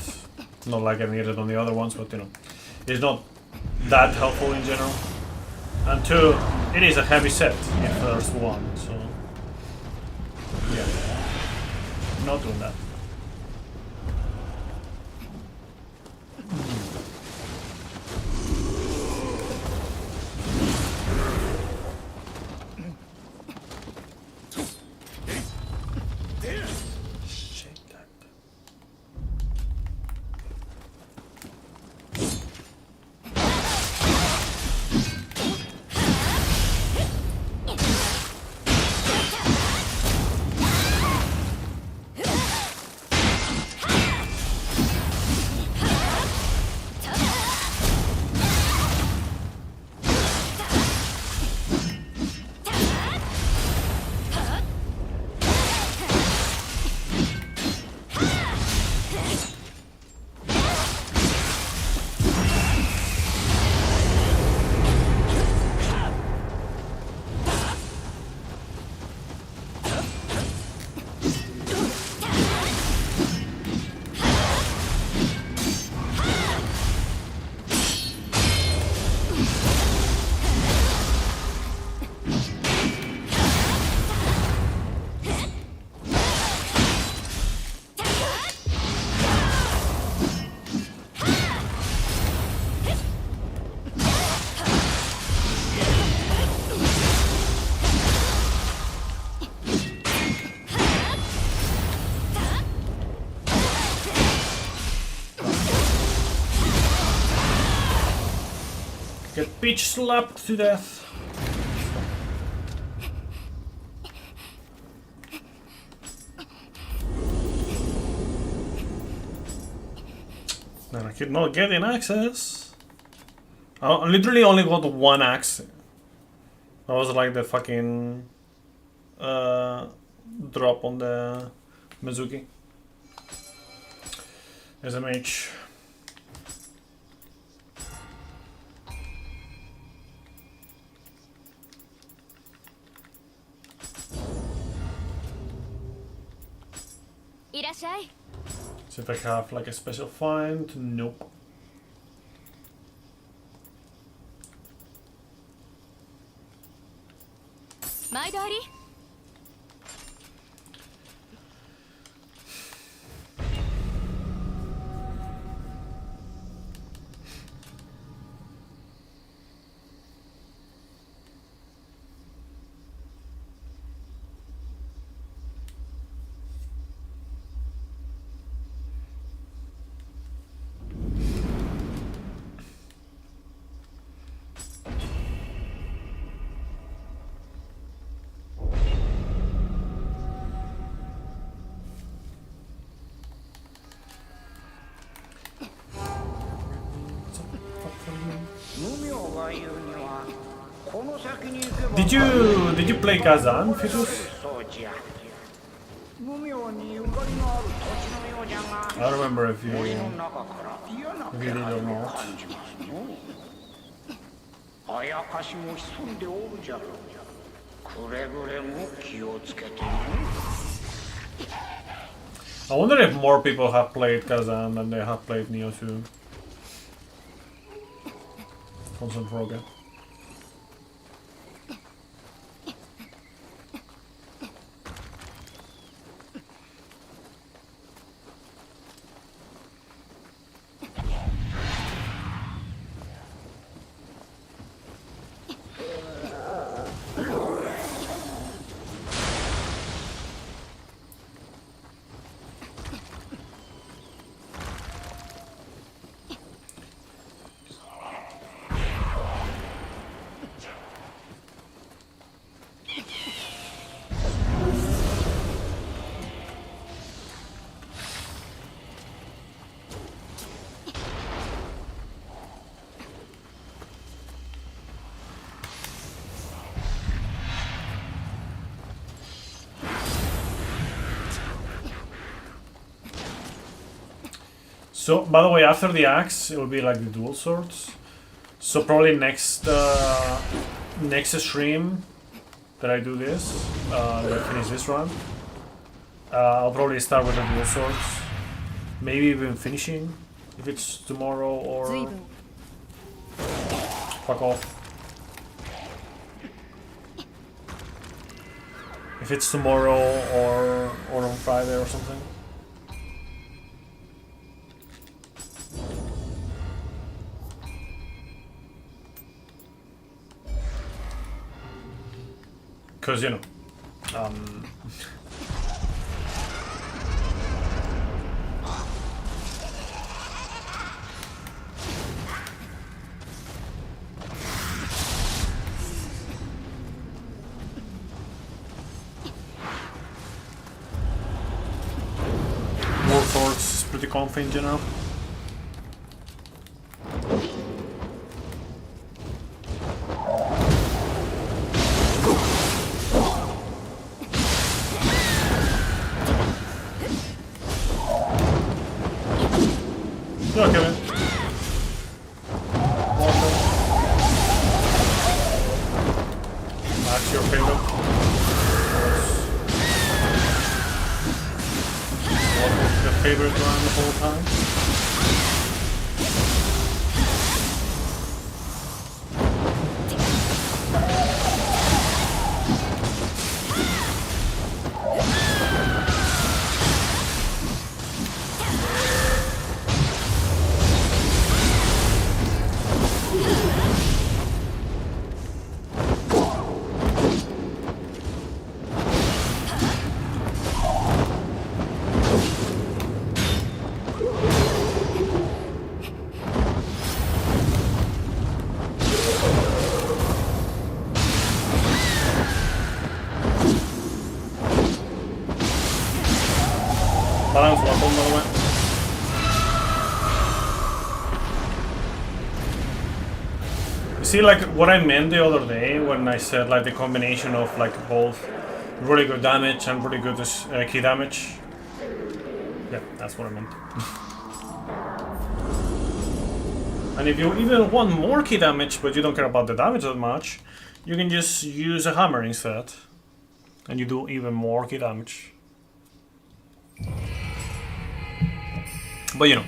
Not like I need it on the other ones, but you know, it's not that helpful in general. And two, it is a heavy set if there's one, so yeah. Not doing that. Get bitch slapped to death. Then I keep not getting access. I literally only got one axe. That was like the fucking drop on the Mizuki. There's a mage. See if I have like a special find. Nope. Did you play Kazan, Fitus? I don't remember if you did or not. あやかしも潜んでおるじゃろう。くれぐれも気をつけてね。I wonder if more people have played Kazan than they have played Ninjutsu. Constant Rogue. So, by the way, after the axe, it will be like the dual swords. So probably next stream that I do this, that I finish this run, I'll probably start with the dual swords. Maybe even finishing, if it's tomorrow or... Fuck off. If it's tomorrow or on Friday or something. Because, you know, more swords is pretty comfy in general. Yeah, okay, man. That's your favorite. What was the favorite one the whole time? see, like, what I meant the other day when I said, like, the combination of, like, both really good damage and really good key damage? Yeah, that's what I meant. And if you even want more key damage, but you don't care about the damage that much, you can just use a hammer instead. And you do even more key damage. But you know,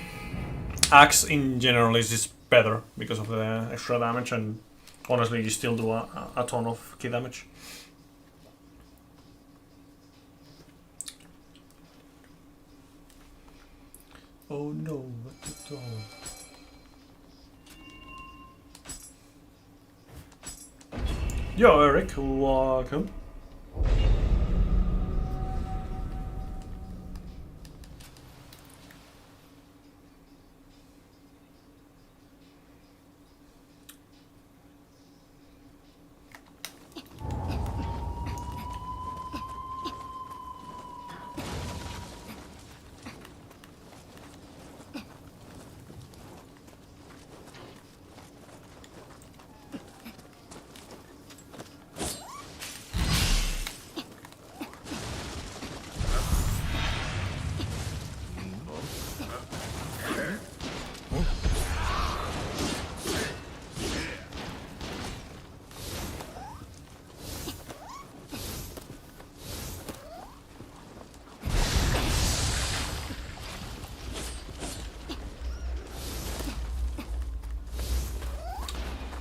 axe in general is just better because of the extra damage, and honestly you still do a ton of key damage. Oh no, what to do? Yo Eric, welcome.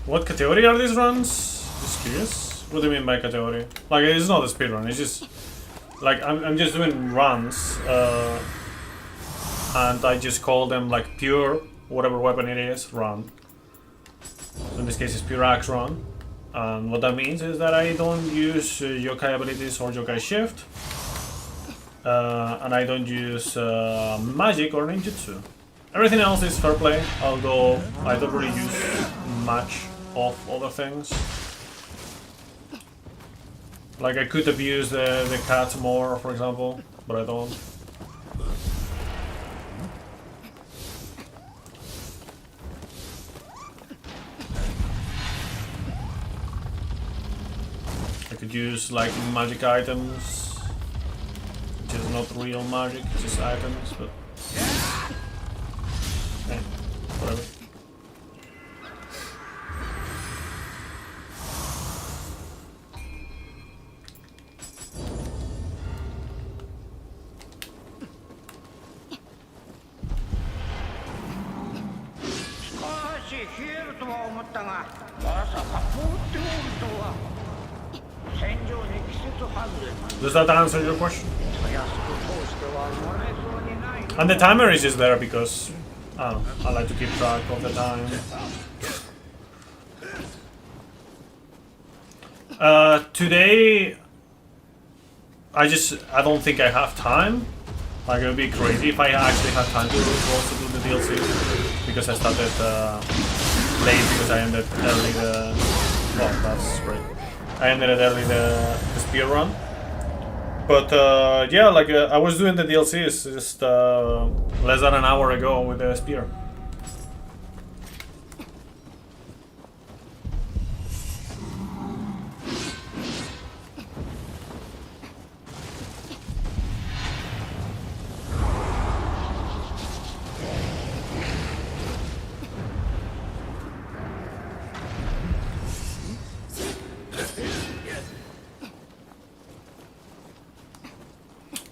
What category are these runs? Just curious. What do you mean by category? Like, it's not a speedrun, it's just... Like, I'm just doing runs, and I just call them, like, pure, whatever weapon it is, run. So in this case, it's pure axe run. And what that means is that I don't use yokai abilities or yokai shift. And I don't use magic or ninjutsu. Everything else is fair play, although I don't really use much of other things. Like, I could abuse the cat more, for example, but I don't. I could use, like, magic items, which is not real magic, it's just items, but... Eh, whatever. Does that answer your question? And the timer is just there because I don't know, I like to keep track of the time. Today I don't think I have time. Like, it would be crazy if I actually had time to also do the DLC, because I started late because I ended early the... Well, that's great. I ended it early the spear run. But yeah, like I was doing the DLCs just less than an hour ago with the spear.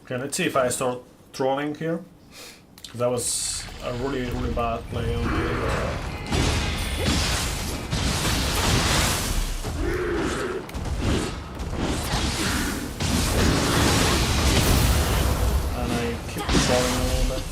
Okay, let's see if I start trolling here. That was a really, really bad play on the... And I keep trolling a little bit.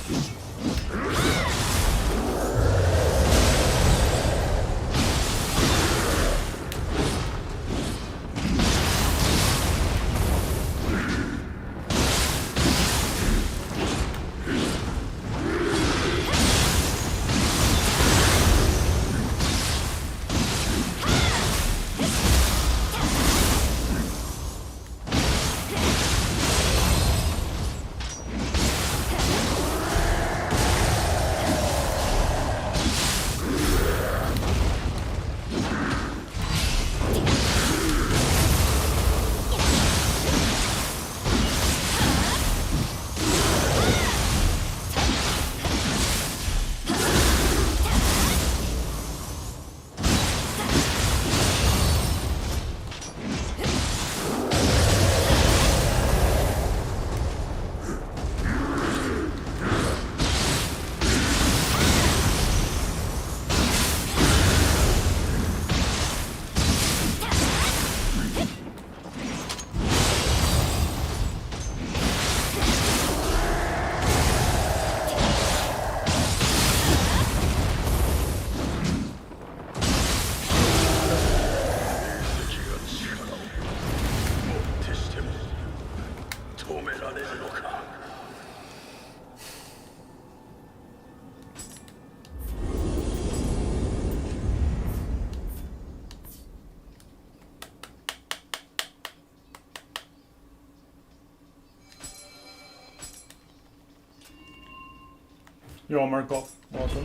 Yo, Markov, welcome.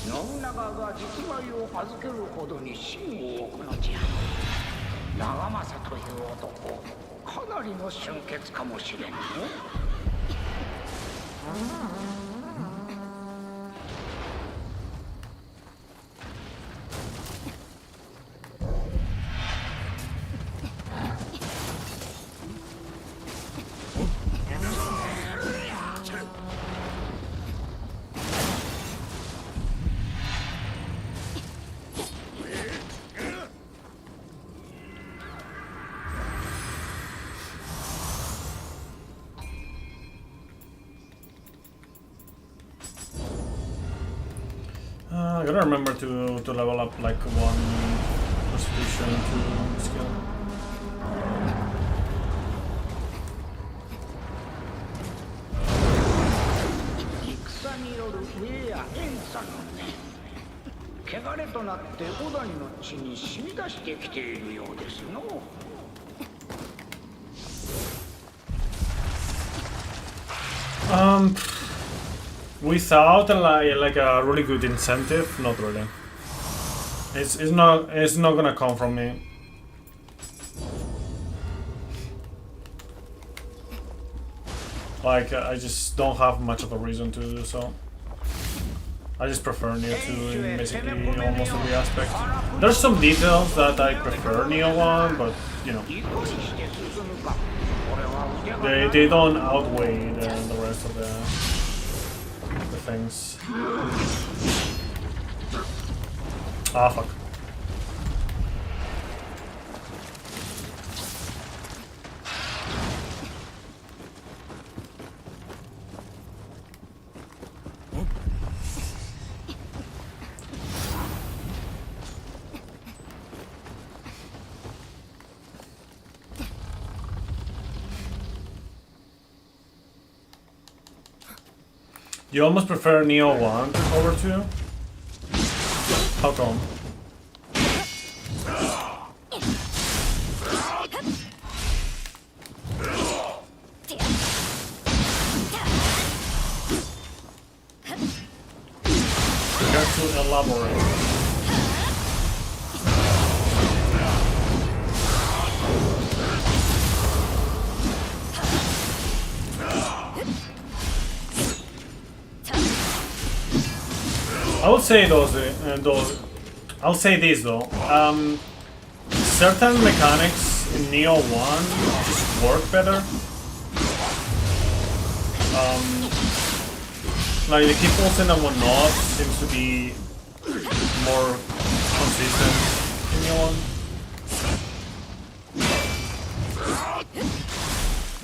信長が実害を預けるほどに信を置くのじゃ。長政という男、かなりの俊傑かもしれんね。I gotta remember to level up like one constitution to skill. Without like a really good incentive, not really. It's not gonna come from me. Like I just don't have much of a reason to do so. I just prefer Neo 2 in basically almost every aspect. There's some details that I prefer Neo 1, but you know, they don't outweigh the rest of the things. Ah, fuck. You almost prefer Neo 1 over 2? How come? You have to elaborate. I would say those. I'll say this though. Certain mechanics in Neo 1 just work better. Like the keep pulsing and whatnot seems to be more consistent in Neo 1.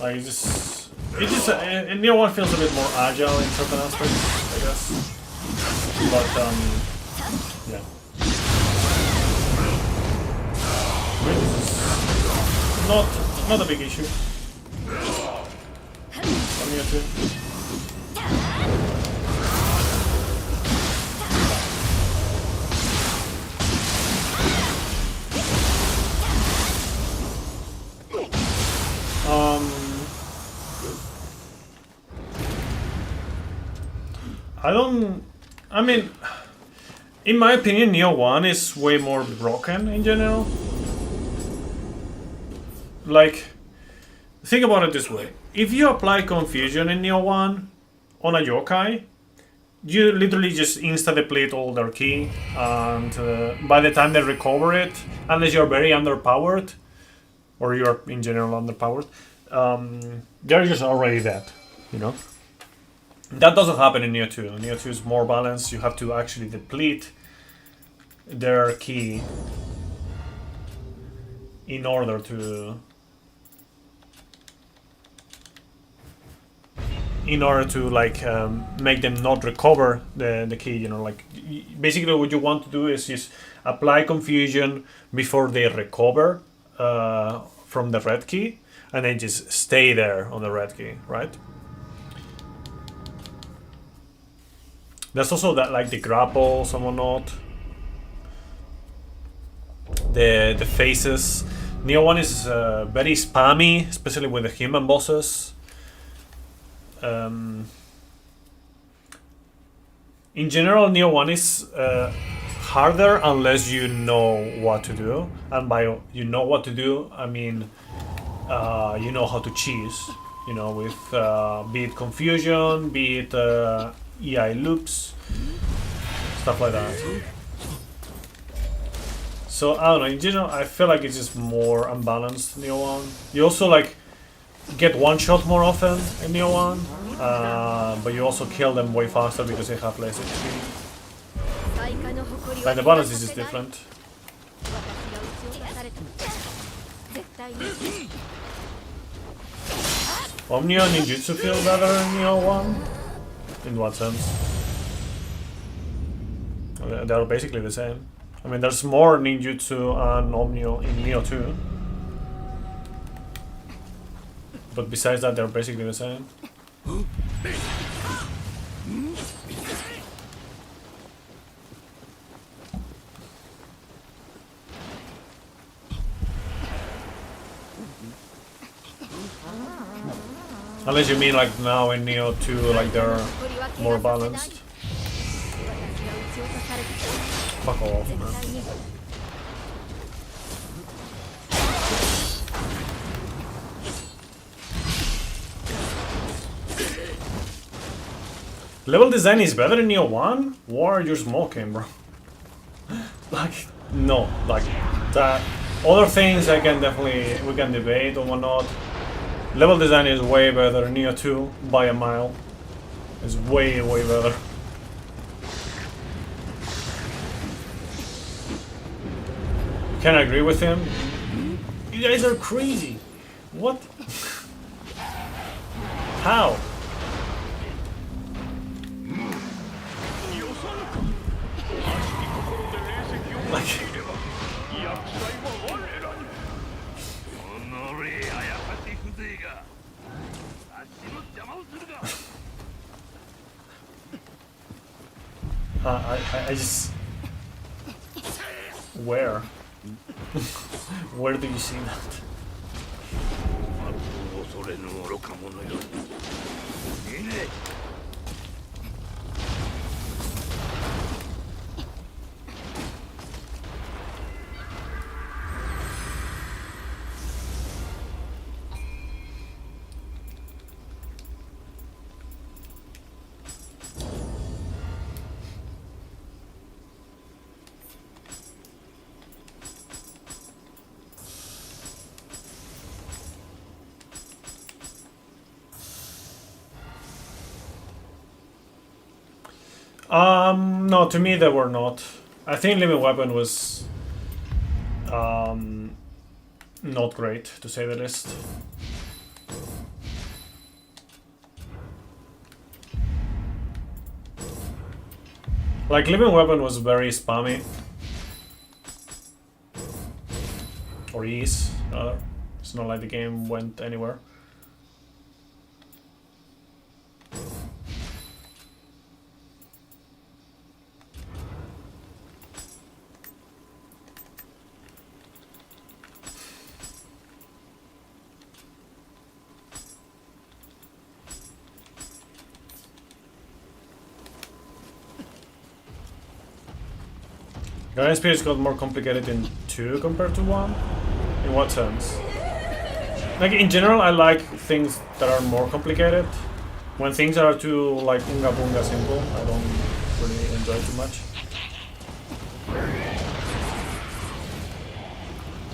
Like it just in Neo 1 feels a bit more agile in certain aspects, I guess. But yeah. This is not a big issue. For me too. I mean, in my opinion, Neo 1 is way more broken in general. Like, think about it this way. If you apply confusion in Neo 1 on a yokai, you literally just insta-deplete all their ki, and by the time they recover it, unless you're very underpowered, or you're in general underpowered, they're just already dead, you know? That doesn't happen in Neo 2. Neo 2 is more balanced. You have to actually deplete their ki in order to like make them not recover the ki, you know, like basically what you want to do is just apply confusion before they recover from the red ki, and then just stay there on the red ki, right? There's also that, like the grapples and whatnot, the phases Neo 1 is very spammy, especially with the human bosses. In general, Neo 1 is harder unless you know what to do. And by you know what to do, I mean you know how to cheese. You know, with be it confusion, be it EI loops, stuff like that. So I don't know, in general I feel like it's just more unbalanced in Neo 1. You also like get one shot more often in Neo 1, but you also kill them way faster because they have less HP. Like the balance is just different. Omnio and Ninjutsu feel better in Neo 1? In what sense? They're basically the same. I mean, there's more Ninjutsu and Omnio in Neo 2. But besides that, they're basically the same. Unless you mean like now in Neo 2, like they're more balanced. Fuck off, man. Level design is better in Neo 1? What are you smoking, bro? Like, no, like that. Other things I can definitely, we can debate or whatnot. Level design is way better in Neo 2 by a mile. It's way, way better. Can I agree with him? You guys are crazy. What? How? Like... I just... Where? Where do you see that? No, to me they were not. I think Living Weapon was not great, to say the least. Like, Living Weapon was very spammy. Or is, rather. It's not like the game went anywhere. Guardian Spirits got more complicated in 2 compared to 1? In what sense? Like, in general, I like things that are more complicated. When things are too, like, unga bunga simple, I don't really enjoy too much.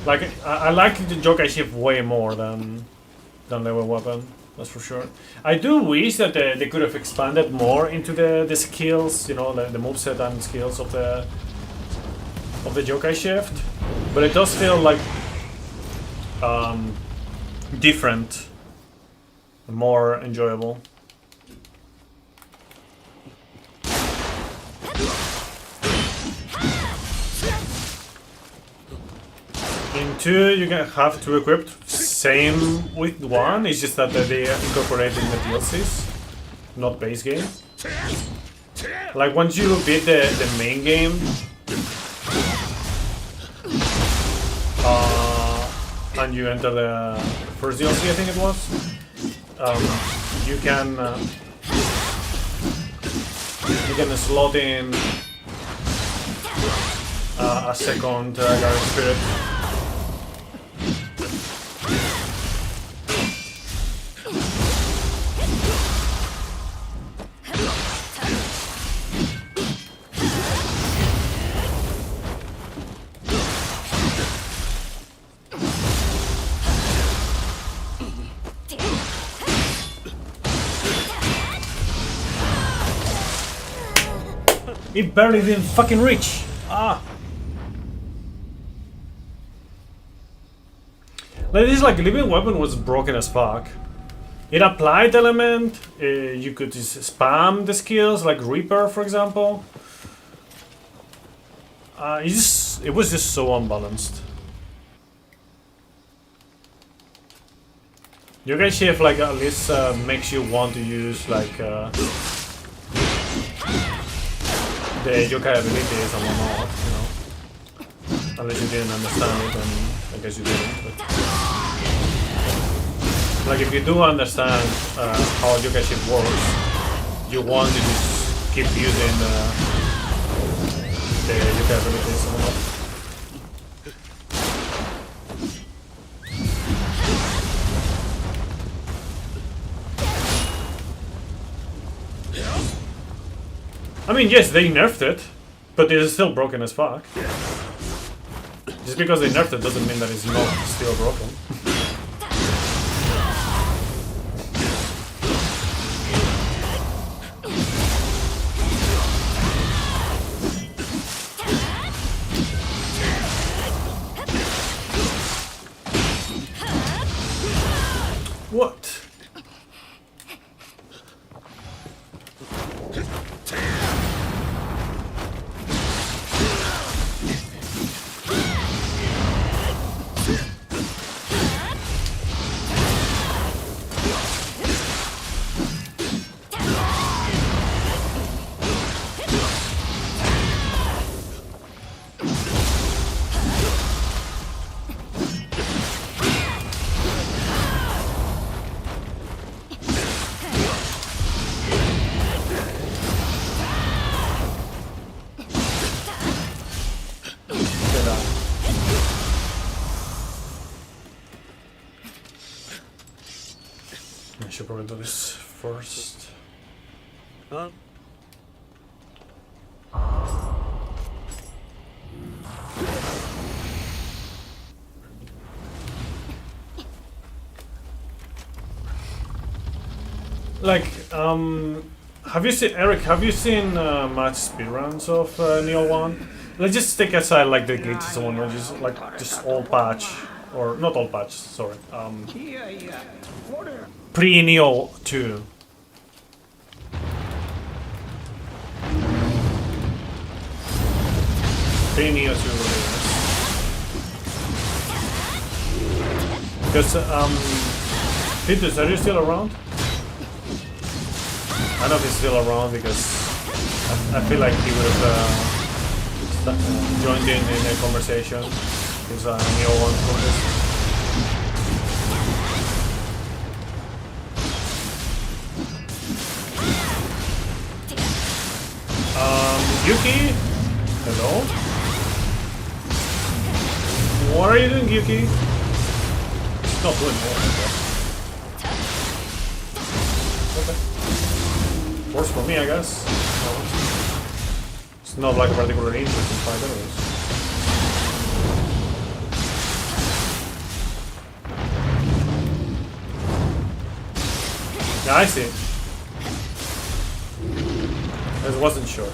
Like, I like the Yokai shift way more than Level Weapon, that's for sure. I do wish that they could have expanded more into the skills, you know, the moveset and skills of the Yokai shift, but it does feel like different, more enjoyable. In 2 you can have 2 equipped, same with 1, it's just that they incorporate in the DLCs, not base game. Like, once you beat the main game, and you enter the first DLC, I think it was, you can slot in a second guardian spirit. It barely didn't fucking reach. Ah. Like this, like living weapon was broken as fuck. It applied element. You could just spam the skills, like Reaper, for example. It was just so unbalanced. Yokai shift like at least makes you want to use like the yokai abilities and whatnot, you know. Unless you didn't understand it, and I guess you didn't. But like if you do understand how yokai shift works, you want to just keep using the yokai abilities and whatnot. I mean, yes, they nerfed it, but it is still broken as fuck. Just because they nerfed it doesn't mean that it's not still broken. What? I should probably do this first. Huh? Like, have you seen, Eric, have you seen much speedruns of Neo 1? Let's just take aside like the glitches and whatnot, just all patch, or not all patch, sorry. Pre-Neo 2. Pre-Neo 2 release. Because, Titus, are you still around? I know he's still around because I feel like he would have joined in a conversation. He's a Neo 1 focus. Yuki? Hello? What are you doing, Yuki? Not doing more. Okay. Works for me, I guess. It's not like a particularly interesting fight anyways. Yeah, I see. I wasn't sure.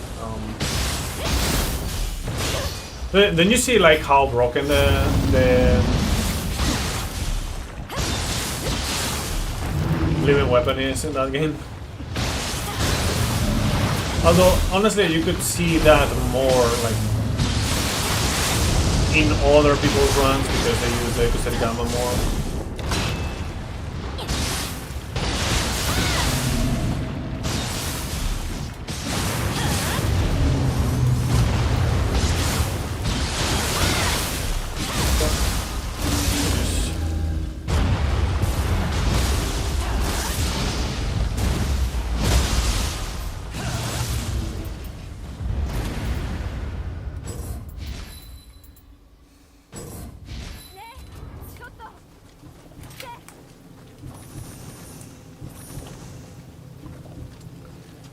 Then you see like how broken the living weapon is in that game. Although honestly, you could see that more like in other people's runs because they use the Kusarigama more.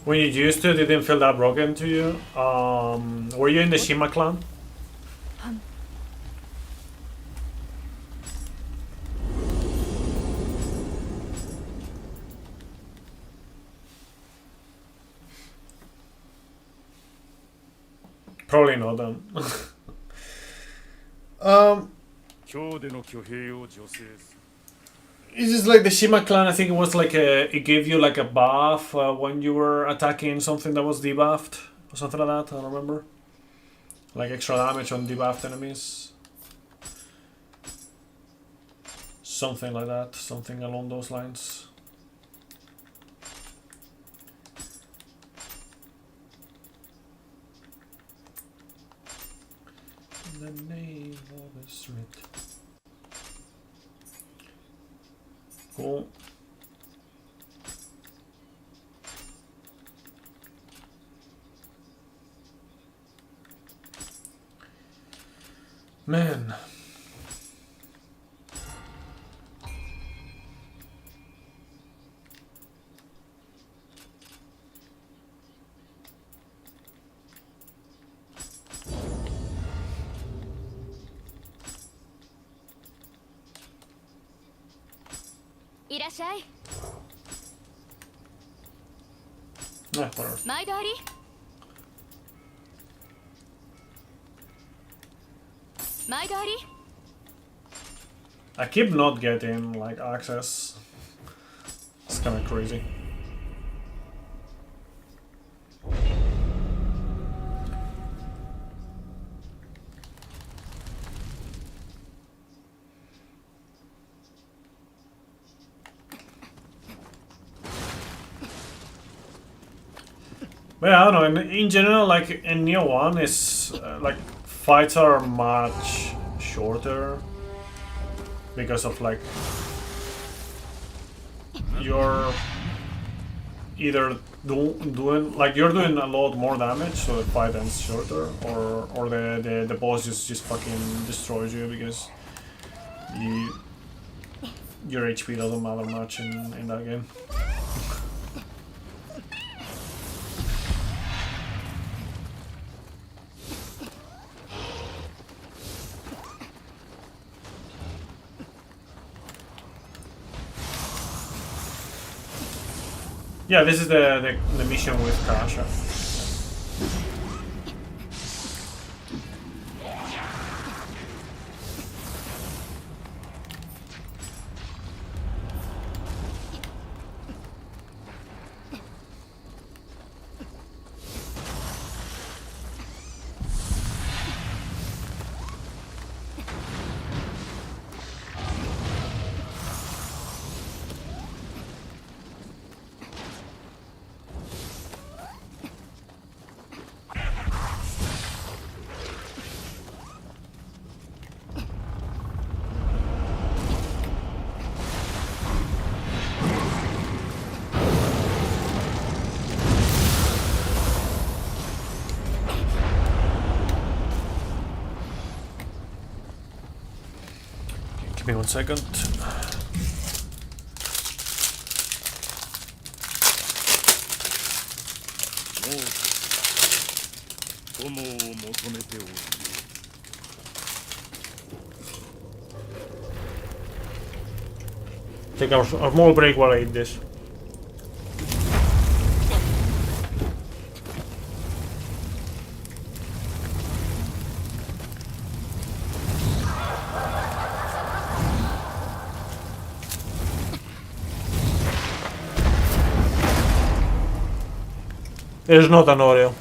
When you used it, it didn't feel that broken to you. Were you in the Shima clan? Probably not then. 今日での挙兵を助成する It's just like the Shima clan. I think it was like it gave you like a buff when you were attacking something that was debuffed or something like that. I don't remember. Like extra damage on debuffed enemies. Something like that. Something along those lines. In the name of a street. Cool. Man. Whatever. 毎度あり。毎度あり。 I keep not getting like access. It's kind of crazy. But yeah, I don't know. In general, like in Neo 1, is like fights are much shorter because of like you're either doing like you're doing a lot more damage, so the fight ends shorter, or the boss just fucking destroys you because your HP doesn't matter much in that game. Yeah, this is the mission with Kasha. Give me 1 second. Take a small break while I eat this. It's not an Oreo.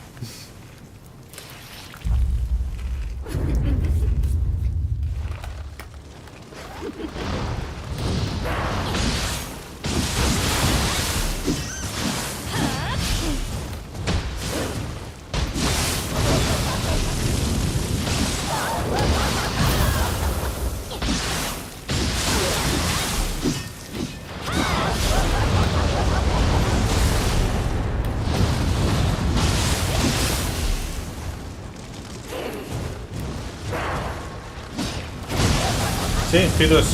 See, Peter's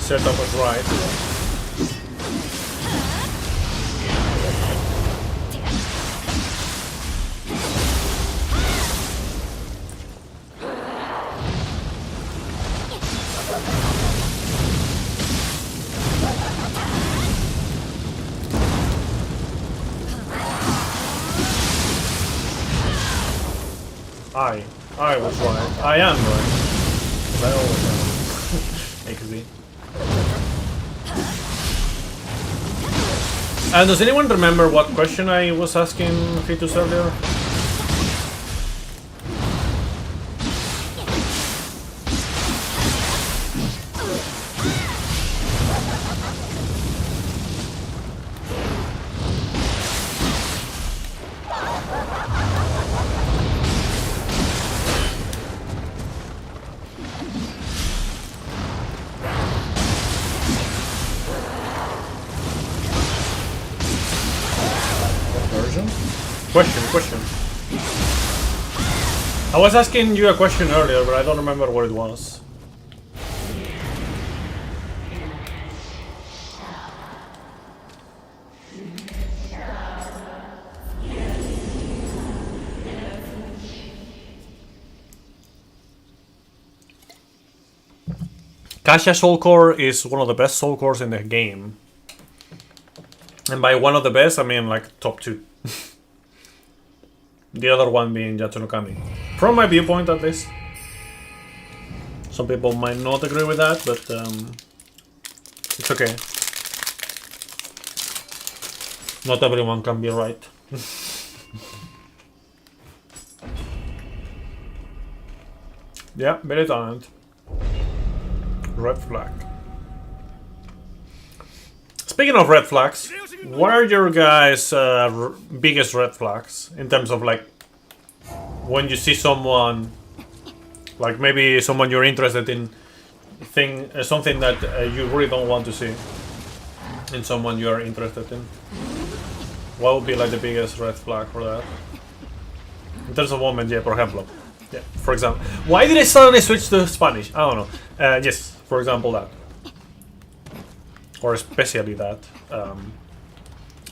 setup was right. I was right. I am right. I always am. XD. And does anyone remember what question I was asking Fitus earlier? Question. I was asking you a question earlier, but I don't remember what it was. Kasha Soul Core is one of the best Soul Cores in the game. And by one of the best, I mean like top 2. The other one being Yatsu no Kami. From my viewpoint, at least. Some people might not agree with that, but it's okay. Not everyone can be right. Yeah, very talented. Red flag. Speaking of red flags, what are your guys' biggest red flags in terms of like when you see someone, like maybe someone you're interested in, something that you really don't want to see in someone you are interested in? What would be like the biggest red flag for that? In terms of women, yeah, for example. Yeah, for example. Why did I suddenly switch to Spanish? I don't know. Yes, for example that. Or especially that.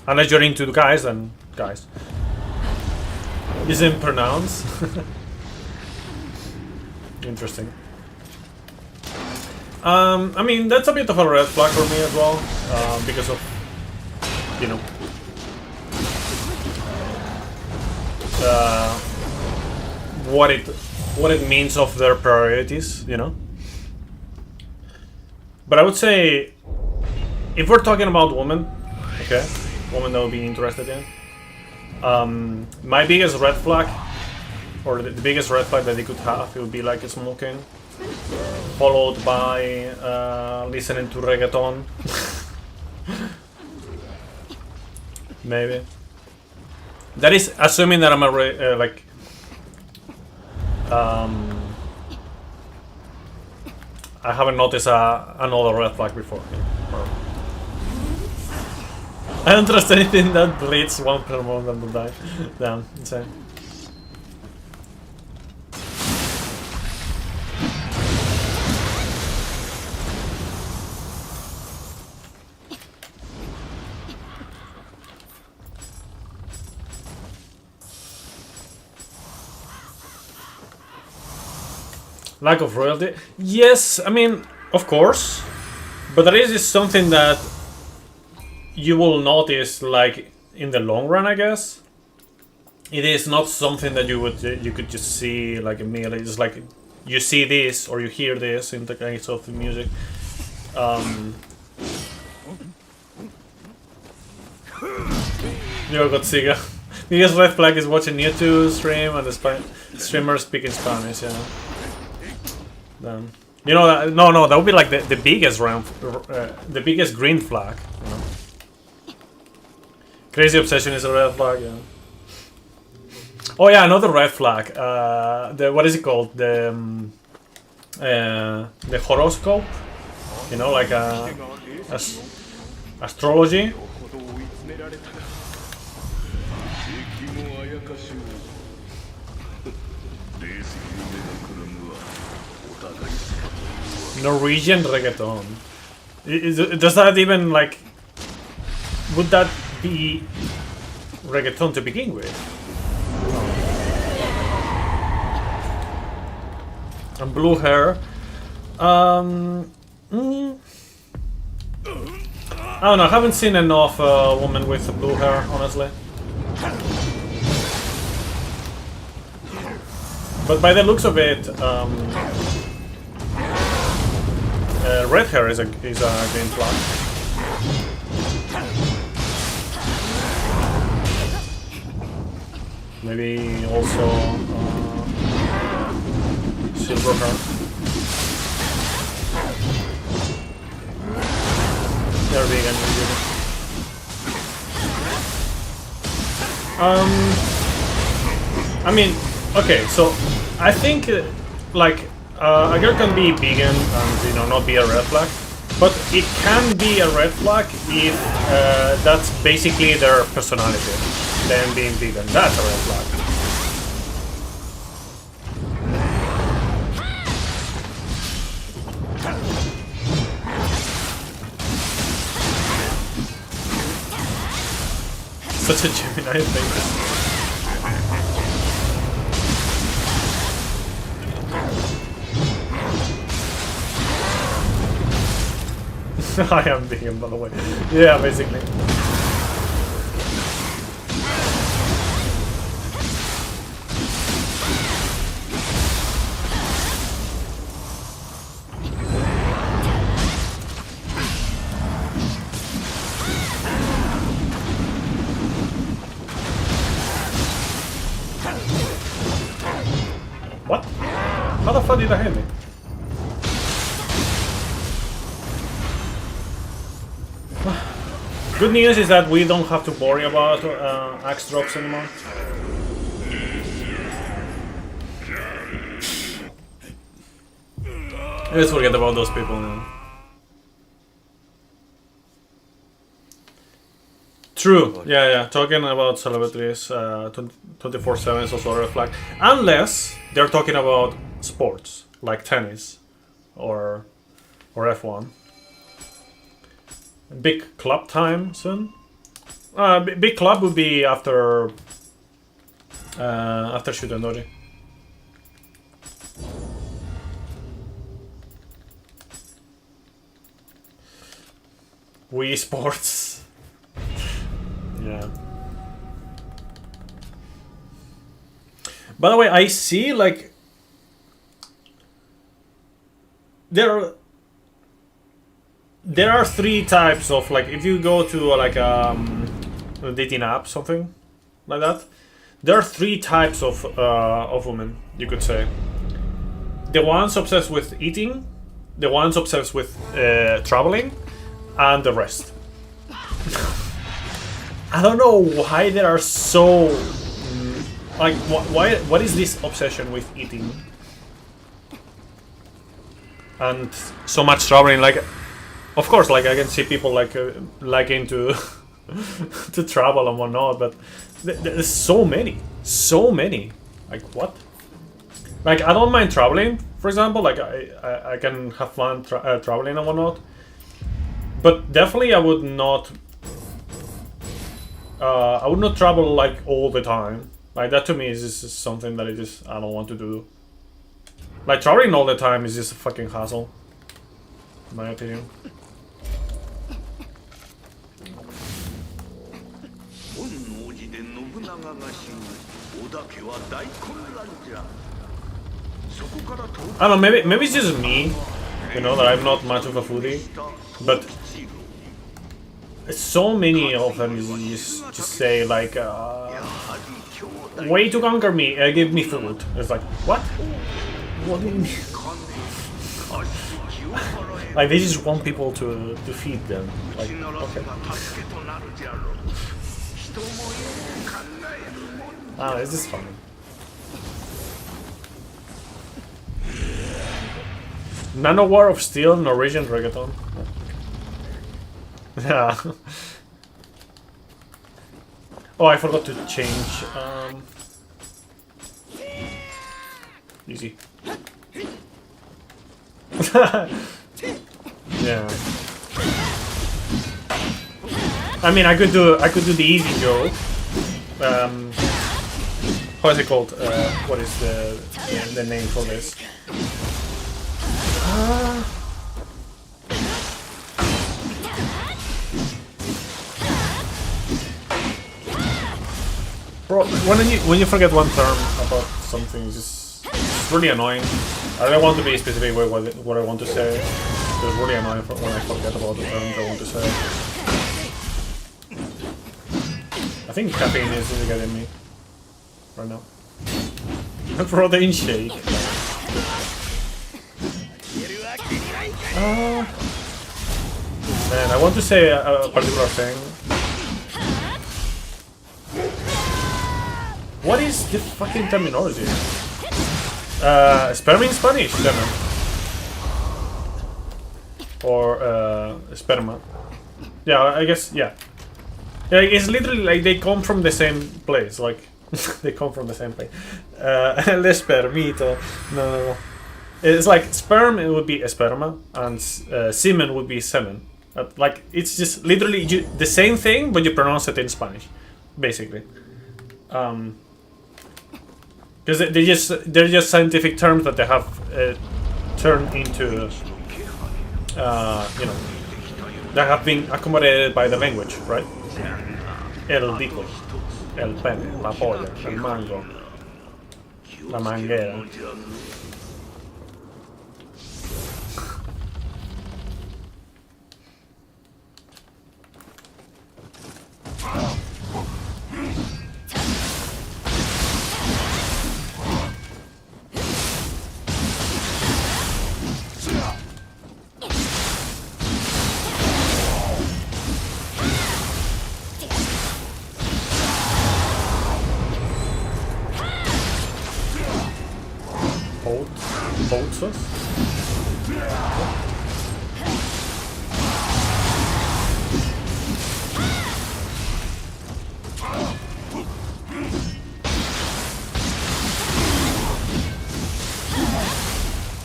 Unless you're into the guys, then guys. Isn't pronounced. Interesting. I mean, that's a bit of a red flag for me as well. Because of, you know, what it means of their priorities, you know. But I would say, if we're talking about women, okay, women that would be interested in, my biggest red flag, or the biggest red flag that they could have, it would be like smoking, followed by listening to reggaeton. Maybe. That is assuming that I'm a like. I haven't noticed another red flag before. I don't trust anything that bleeds one per month and will die. Damn, insane. Lack of royalty? Yes, I mean, of course. But that is something that you will notice, like, in the long run, I guess. It is not something that you could just see, like, immediately. It's like, you see this, or you hear this, in the case of the music. Yo, Godziga. Biggest red flag is watching YouTube stream and the streamer speaking Spanish, yeah. You know, no, that would be like the biggest the biggest green flag. You know? Crazy obsession is a red flag. Yeah. Oh yeah, another red flag. What is it called? The horoscope. You know, like astrology. Norwegian reggaeton. Does that even like? Would that be reggaeton to begin with? And blue hair. I don't know. I haven't seen enough women with blue hair, honestly. But by the looks of it, red hair is a green flag. Maybe also silver hair. They're big and good. I mean, okay, so I think like a girl can be vegan and not be a red flag, but it can be a red flag if that's basically their personality. Them being vegan, that's a red flag. Such a Gemini thing. I am vegan, by the way. Yeah, basically. What? How the fuck did that hit me? Good news is that we don't have to worry about axe drops anymore. Let's forget about those people now. True, yeah. Talking about celebrities 24/7 is also a red flag. Unless they're talking about sports, like tennis or F1. Big club time soon. Big club would be after Shuten Doji. Wii Sports. Yeah. By the way, I see like there are three types of, like, if you go to like a dating app, something like that, there are three types of women, you could say. The ones obsessed with eating, the ones obsessed with traveling, and the rest. I don't know why there are so like what is this obsession with eating and so much traveling? Like, of course, like I can see people like liking to to travel and whatnot, but there's so many. Like, what? Like, I don't mind traveling, for example. Like I can have fun traveling and whatnot, but definitely I would not travel like all the time. Like, that to me is just something that I don't want to do. Like, traveling all the time is just a fucking hassle, in my opinion. I don't know, maybe it's just me, that I'm not much of a foodie, but so many of them just say like, way to conquer me, give me food. It's like, what? What do you mean? Like, they just want people to feed them. Like, okay. It's just funny. Nano War of Steel, Norwegian reggaeton. Yeah. Oh, I forgot to change. Easy. Yeah. I mean, I could do the easy joke. How is it called? What is the name for this? Bro, when you forget one term about something, it's just it's really annoying. I don't want to be specific with what I want to say. It's really annoying when I forget about the terms I want to say. I think caffeine is really getting me right now. Protein shake. Man, I want to say a particular thing. What is the fucking terminology? Sperm in Spanish, semen. Or sperma. Yeah, I guess, yeah. Yeah, it's literally like they come from the same place, like they come from the same place. Le spermito. No. It's like sperm, it would be sperma, and semen would be semen. Like it's just literally the same thing, but you pronounce it in Spanish, basically. Because they're just scientific terms that they have turned into, you know, that have been accommodated by the language, right? El dico, el pene, la polla, el mango, la manguera. Boltzos?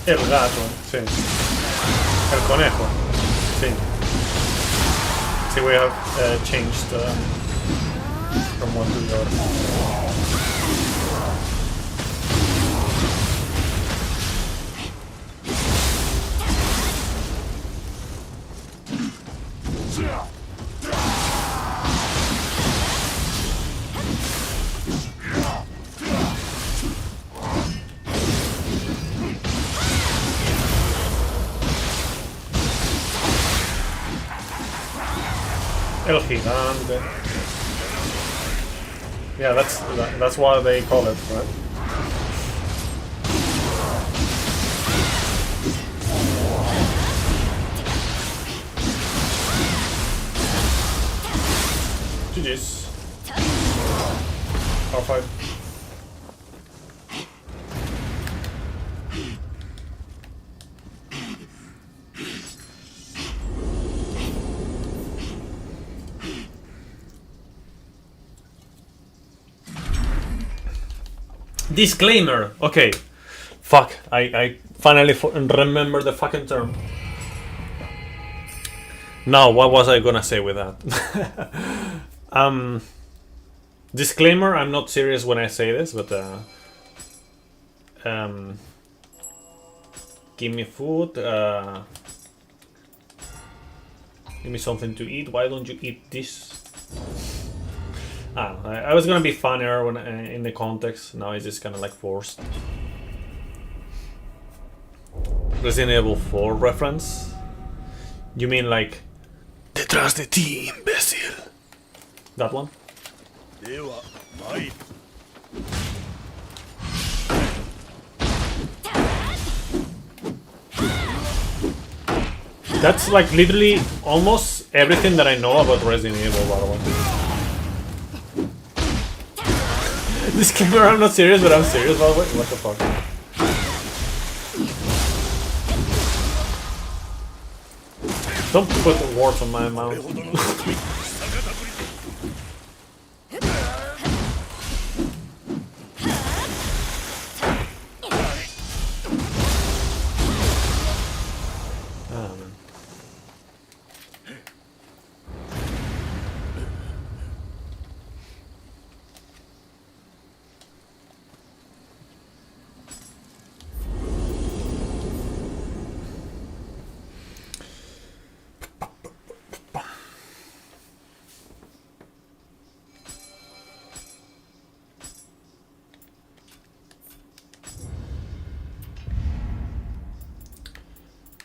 El gato, sí. El conejo, sí. Sí, we have changed from one to the other. El gigante. Yeah, that's why they call it, right? GG's. R5. Disclaimer. Okay. Fuck. I finally remember the fucking term. Now, what was I gonna say with that? Disclaimer. I'm not serious when I say this, but give me food. Give me something to eat. Why don't you eat this? I was gonna be funnier when in the context. Now it's just kind of like forced. Resident Evil 4 reference? You mean like detrás de ti, imbécil? That one? That's like literally almost everything that I know about Resident Evil, by the way. Disclaimer, I'm not serious, but I'm serious, by the way. What the fuck? Don't put words on my mouth.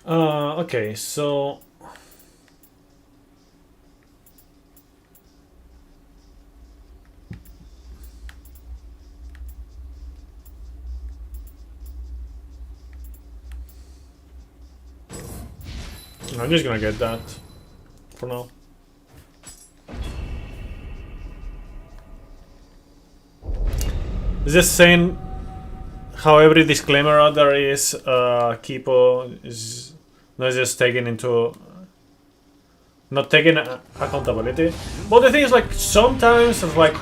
Okay, so I'm just gonna get that for now. It's just saying how every disclaimer out there is Kipo is not just taken into not taking accountability. But the thing is, like, sometimes it's like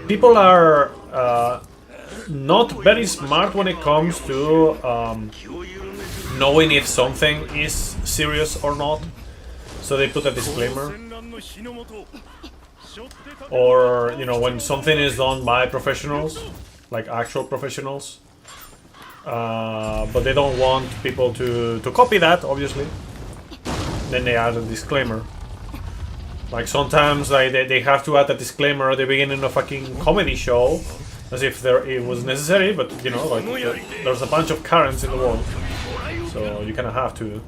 people are not very smart when it comes to knowing if something is serious or not. So they put a disclaimer. Or, you know, when something is done by professionals, like actual professionals, but they don't want people to copy that, obviously, then they add a disclaimer. Like sometimes they have to add a disclaimer at the beginning of a fucking comedy show, as if it was necessary, but you know, like there's a bunch of Karens in the world, so you kind of have to.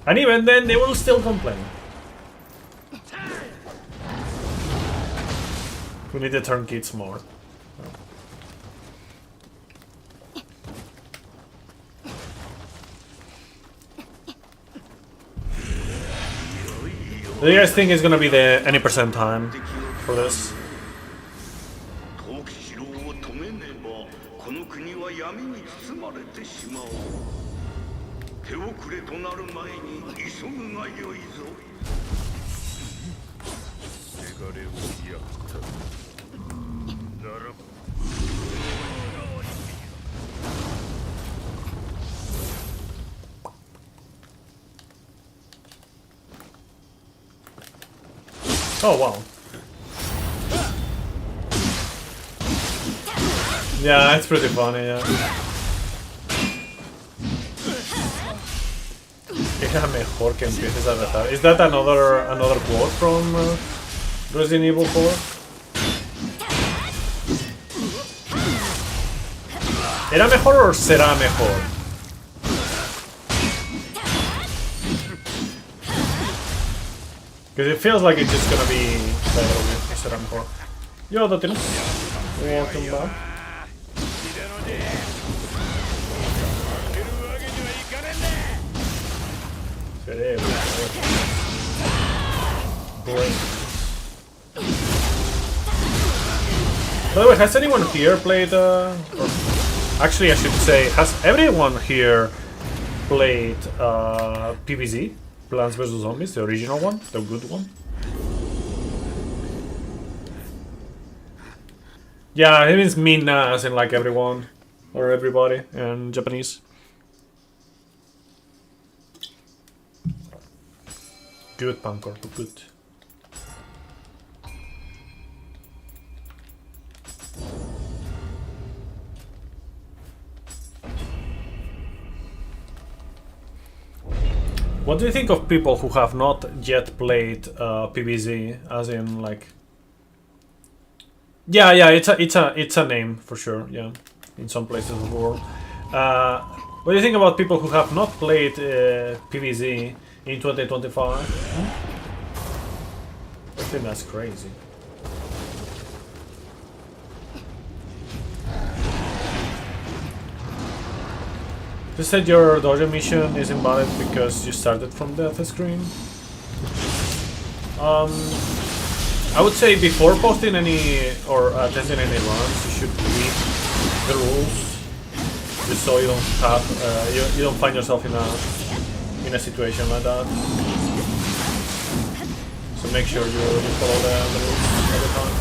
And even then, they will still complain. We need to turn kids more. Do you guys think it's gonna be the any percent time for this? Oh wow. Yeah, it's pretty funny, yeah. Era mejor que empieces a rezar. Is that another quote from Resident Evil 4? ¿Era mejor o será mejor? Because it feels like it's just gonna be better with será mejor. Yo, Dotinus. Welcome back. Great. By the way, has anyone here played, or actually I should say, has everyone here played PvZ? Plants vs Zombies, the original one, the good one? Yeah, it means minna as in like everyone, or everybody in Japanese. Good, Pancor, good. What do you think of people who have not yet played PvZ, as in like? Yeah, it's a name for sure. Yeah, in some places of the world. What do you think about people who have not played PvZ in 2025? I think that's crazy. You said your dojo mission is invalid because you started from death screen. I would say before posting any or attending any runs, you should read the rules, just so you don't have you don't find yourself in a situation like that. So make sure you follow the rules all the time.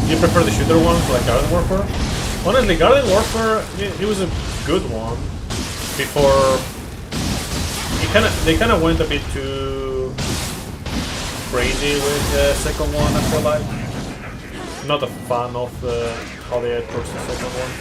You prefer the shooter ones like Garden Warfare? Honestly, Garden Warfare, it was a good one. Before, they kind of went a bit too crazy with the second one. I feel like not a fan of how they approached the second one.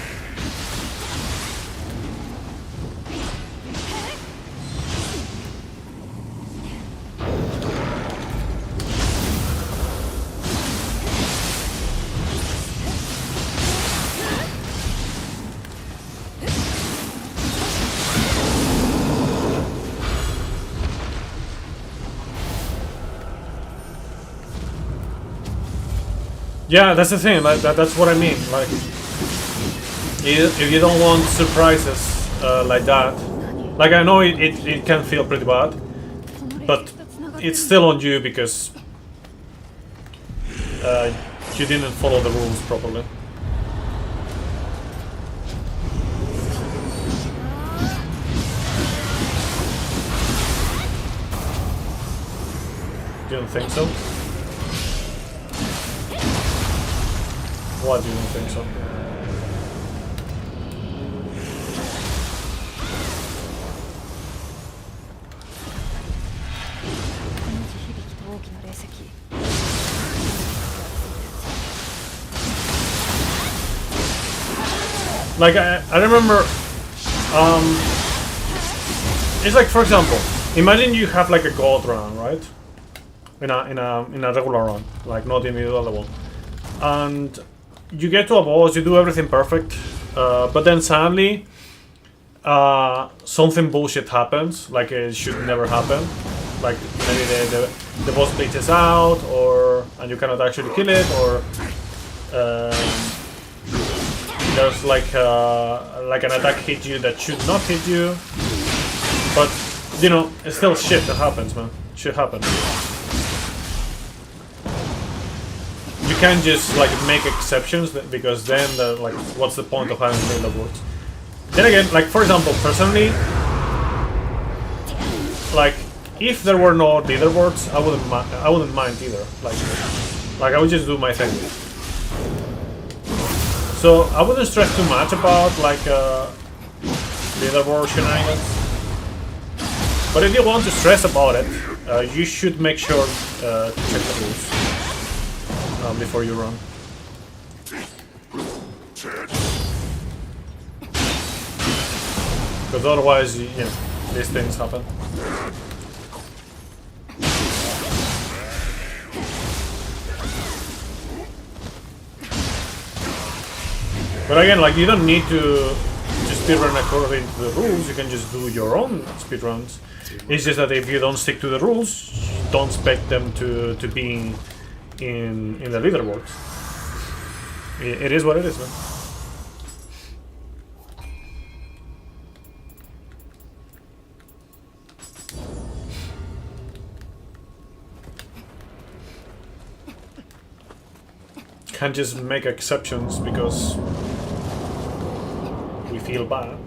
Yeah, that's the thing. Like that's what I mean. Like, if you don't want surprises like that, like I know it can feel pretty bad, but it's still on you because you didn't follow the rules properly. You don't think so? Why do you not think so? 響きと大きな霊石 Like I remember, it's like, for example, imagine you have like a gold run, right? In a regular run, like not individual level, and you get to a boss, you do everything perfect, but then suddenly something bullshit happens, like it should never happen. Like maybe the boss glitches out, and you cannot actually kill it, or there's like an attack hit you that should not hit you. But you know, it's still shit that happens, man. Shit happens. You can't just like make exceptions because then like what's the point of having leaderboards? Then again, like for example, personally, like if there were no leaderboards, I wouldn't mind either. Like I would just do my thing. So I wouldn't stress too much about like leaderboard shenanigans. But if you want to stress about it, you should make sure to check the rules before you run. Because otherwise, you know, these things happen. But again, like you don't need to speedrun according to the rules. You can just do your own speedruns. It's just that if you don't stick to the rules, don't expect them to be in the leaderboards. It is what it is, man. Can't just make exceptions because we feel bad.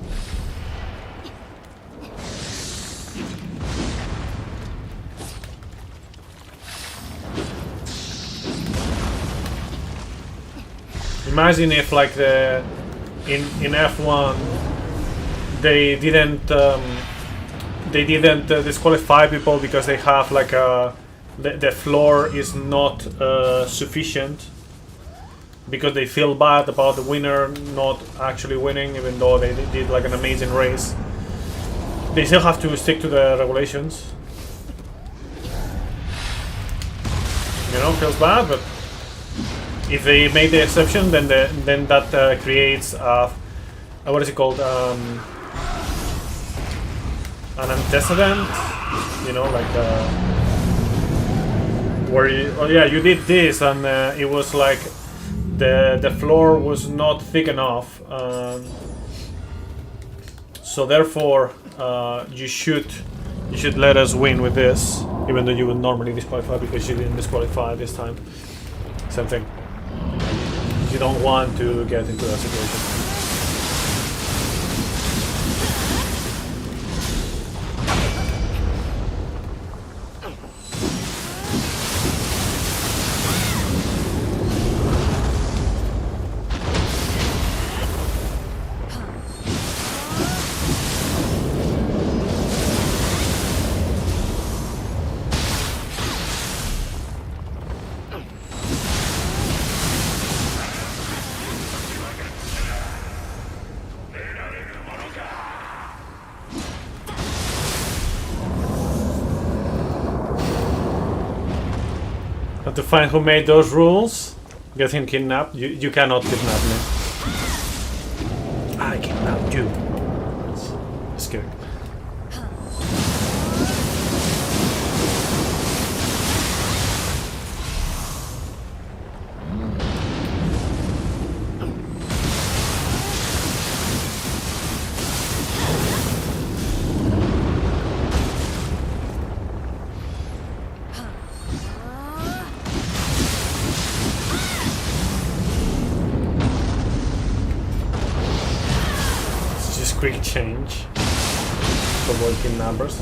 Imagine if, like, in F1 they didn't disqualify people because they have like the floor is not sufficient, because they feel bad about the winner not actually winning, even though they did like an amazing race. They still have to stick to the regulations. You know, feels bad, but if they make the exception, then that creates what is it called? An antecedent. You know, like where you did this, and it was like the floor was not thick enough, so therefore you should let us win with this, even though you would normally disqualify because you didn't disqualify this time. Same thing. You don't want to get into that situation. To find who made those rules, get him kidnapped. You cannot kidnap me. I kidnapped you. It's scary. just quick change to avoid kidnappers.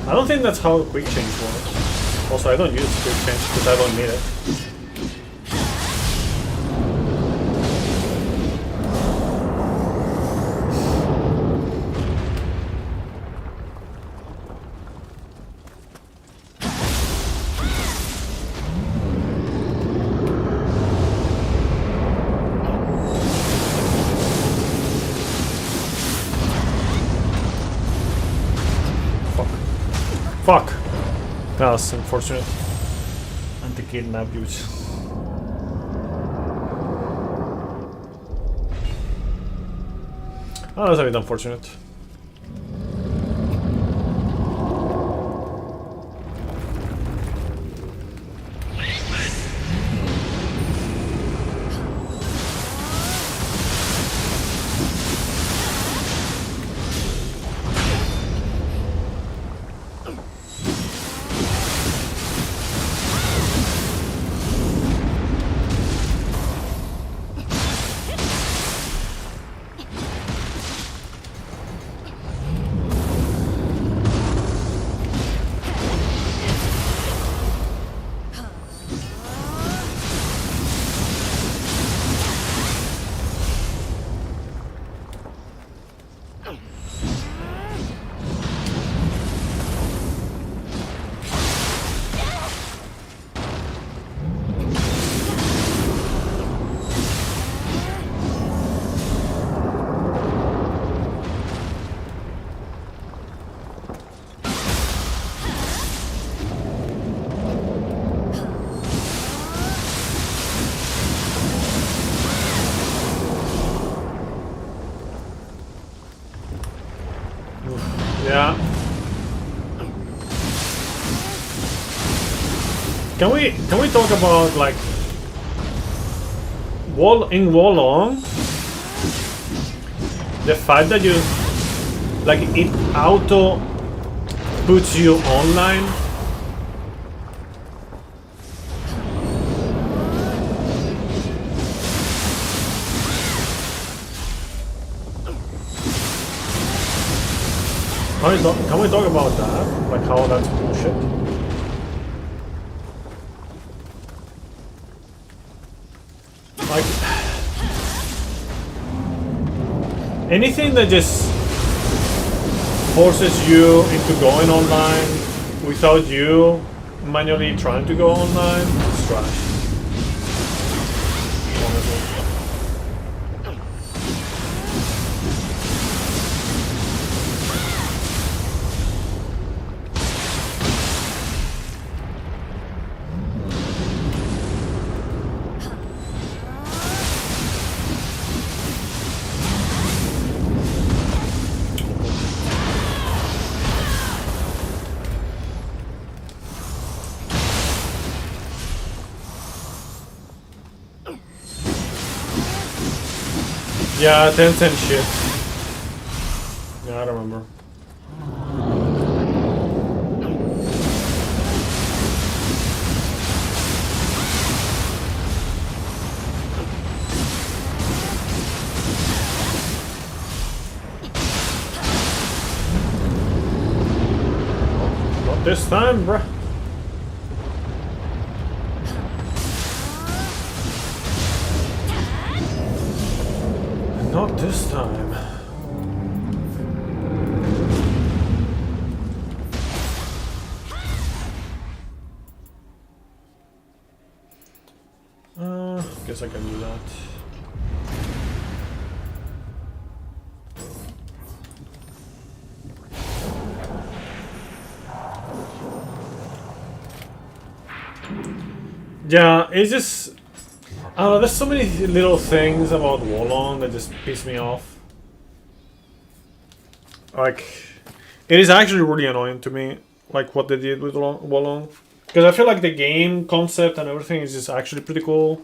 I don't think that's how quick change works. Also, I don't use quick change because I don't need it. Fuck! That was unfortunate. Anti-kidnap use. Oh, that's a bit unfortunate. Yeah. Can we talk about like Wolong? The fact that you like it auto puts you online. Can we talk about that? Like how that's bullshit? Like anything that just forces you into going online without you manually trying to go online is trash. Honestly. Yeah, Tencent shit. Yeah, I remember. Not this time, bruh. Not this time. Guess I can do that. Yeah, it's just I don't know, there's so many little things about Wolong that just piss me off. Like, it is actually really annoying to me, like what they did with Wolong. Because I feel like the game concept and everything is just actually pretty cool.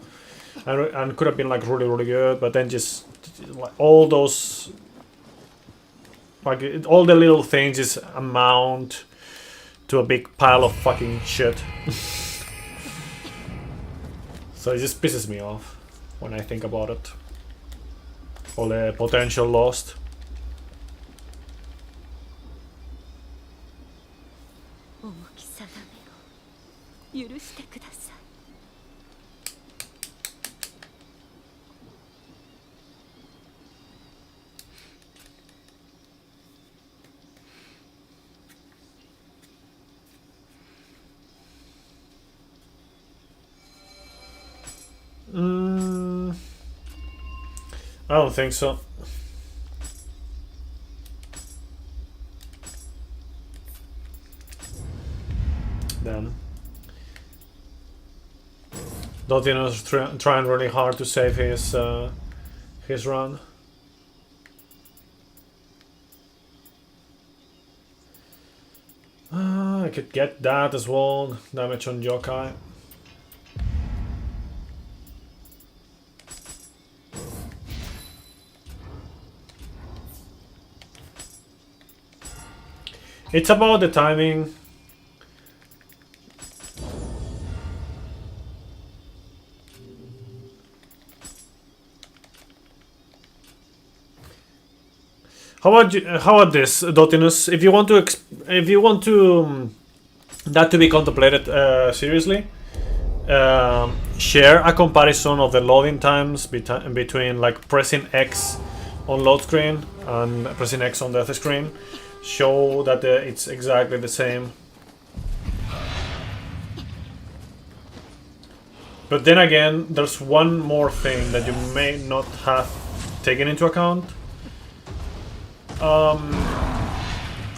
And could have been like really, really good, but then just like all those, like all the little things just amount to a big pile of fucking shit. So it just pisses me off when I think about it. All the potential lost. 重き定めを許してください。I don't think so. Damn. Dotino's trying really hard to save his run. I could get that as well. Damage on Yokai. It's about the timing. How about this, Dotinus? If you want to that to be contemplated seriously, share a comparison of the loading times between like pressing X on load screen and pressing X on death screen. Show that it's exactly the same. But then again, there's one more thing that you may not have taken into account.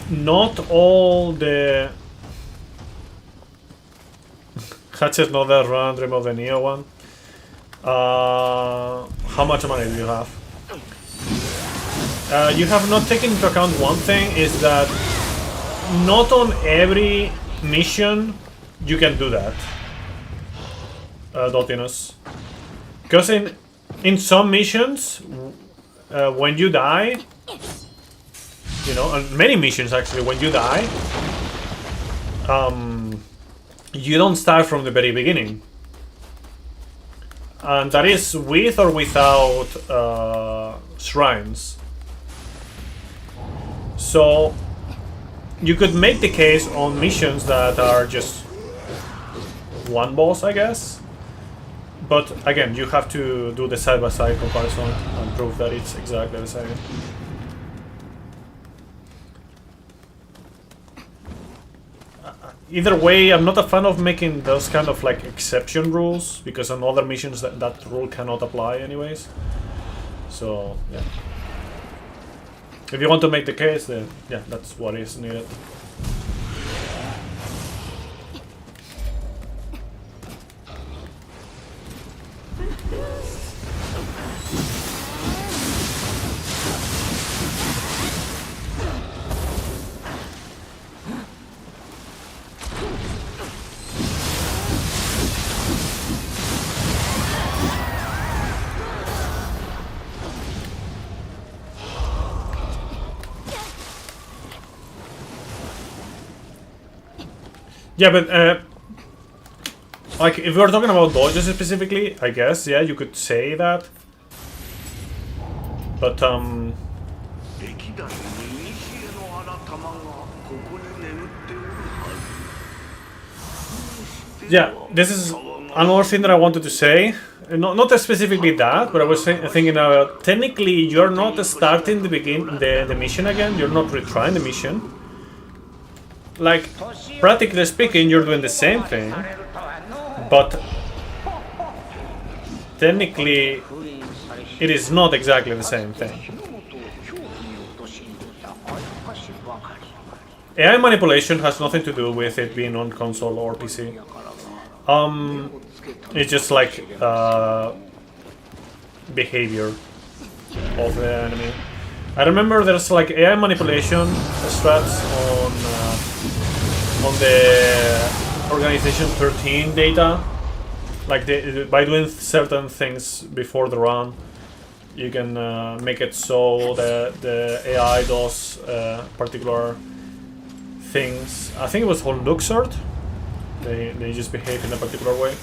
Not all the Hatchet, not the run, dream of the Neo one. How much money do you have? You have not taken into account one thing, is that not on every mission you can do that, Dotinus. Because in some missions, when you die, you know, and many missions actually, when you die, you don't start from the very beginning. And that is with or without shrines. So you could make the case on missions that are just one boss, I guess. But again, you have to do the side-by-side comparison and prove that it's exactly the same. Either way, I'm not a fan of making those kind of like exception rules, because on other missions that rule cannot apply anyways. So yeah. If you want to make the case, then yeah, that's what is needed. Yeah, but like if we're talking about dodges specifically, I guess, yeah, you could say that. But yeah, this is another thing that I wanted to say. Not specifically that, but I was thinking about, technically you're not starting the mission again, you're not retrying the mission. Like, practically speaking, you're doing the same thing, but technically it is not exactly the same thing. AI manipulation has nothing to do with it being on console or PC. It's just like behavior of the enemy. I remember there's like AI manipulation strats on the Organization 13 data. Like by doing certain things before the run, you can make it so that the AI does particular things. I think it was on Luxord. They just behave in a particular way.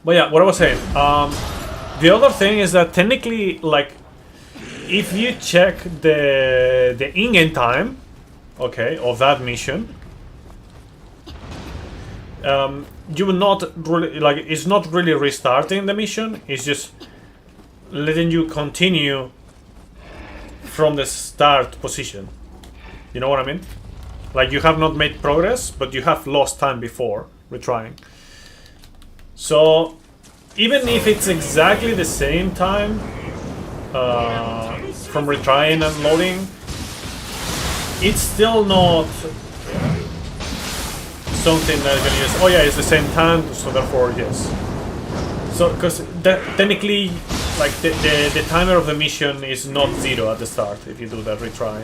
But yeah, what I was saying. The other thing is that technically, like, if you check the in-game time, okay, of that mission, you will not really, like, it's not really restarting the mission, it's just letting you continue from the start position. You know what I mean? Like, you have not made progress, but you have lost time before retrying. So even if it's exactly the same time from retrying and loading, it's still not something that you can use. Oh yeah, it's the same time, so therefore yes. So because technically, like, the timer of the mission is not 0 at the start if you do that retry.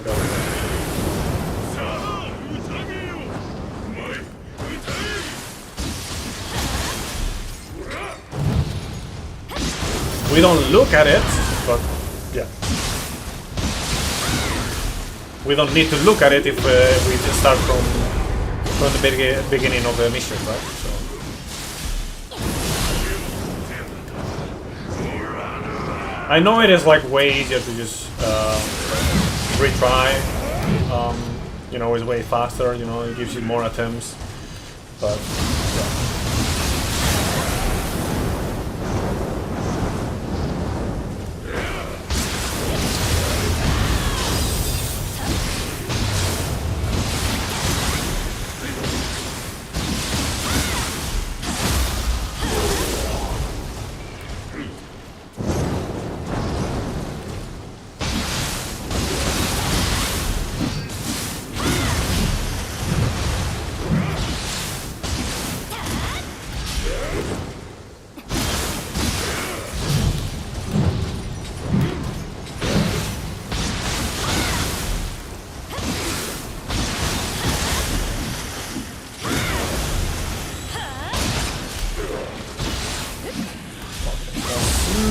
We don't look at it, but yeah. We don't need to look at it if we just start from the beginning of the mission, right? So. I know it is like way easier to just retry. You know, it's way faster. You know, it gives you more attempts, but. Yeah.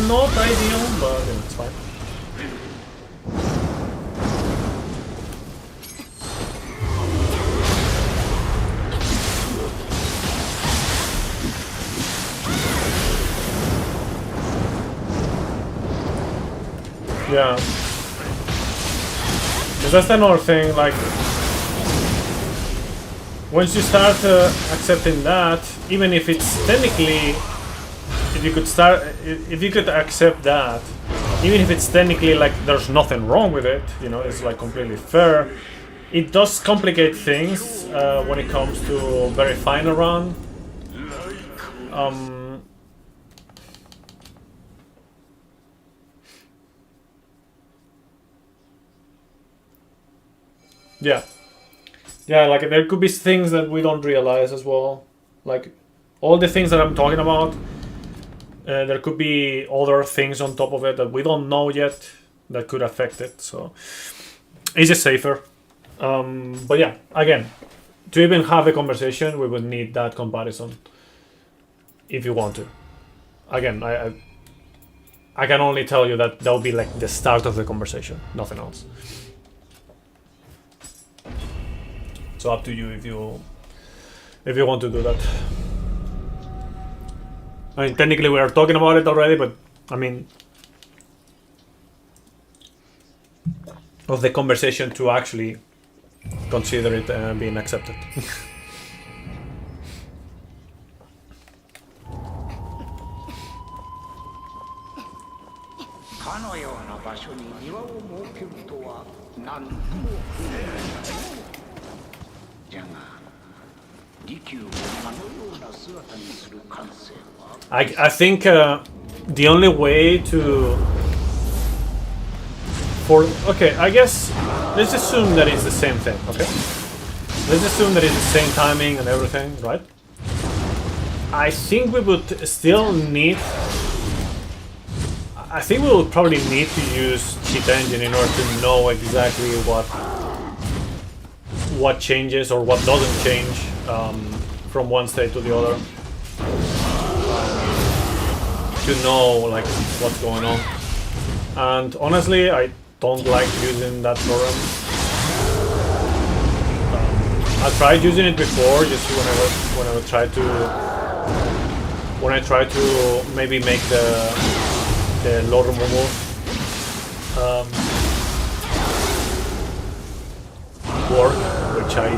Not ideal, but it's fine. Yeah. Because that's another thing, like, once you start accepting that, even if it's technically, if you could accept that, even if it's technically like there's nothing wrong with it, you know, it's like completely fair, it does complicate things when it comes to verifying a run. Yeah. Yeah, like there could be things that we don't realize as well. Like all the things that I'm talking about, there could be other things on top of it that we don't know yet that could affect it. So it's just safer. But yeah, again, to even have a conversation, we would need that comparison if you want to. Again, I can only tell you that that'll be like the start of the conversation, nothing else. So up to you if you want to do that. I mean, technically we are talking about it already, but I mean, of the conversation to actually consider it being accepted. かのような場所に庭を設けるとは何とも不便だじゃが利休をあのような姿にする感性は I think the only way to okay, I guess let's assume that it's the same thing, okay? Let's assume that it's the same timing and everything, right? I think we would still need, I think we will probably need to use cheat engine in order to know exactly what changes or what doesn't change from one state to the other, to know like what's going on. And honestly, I don't like using that program. I tried using it before, just when I try to maybe make the load removal work, which I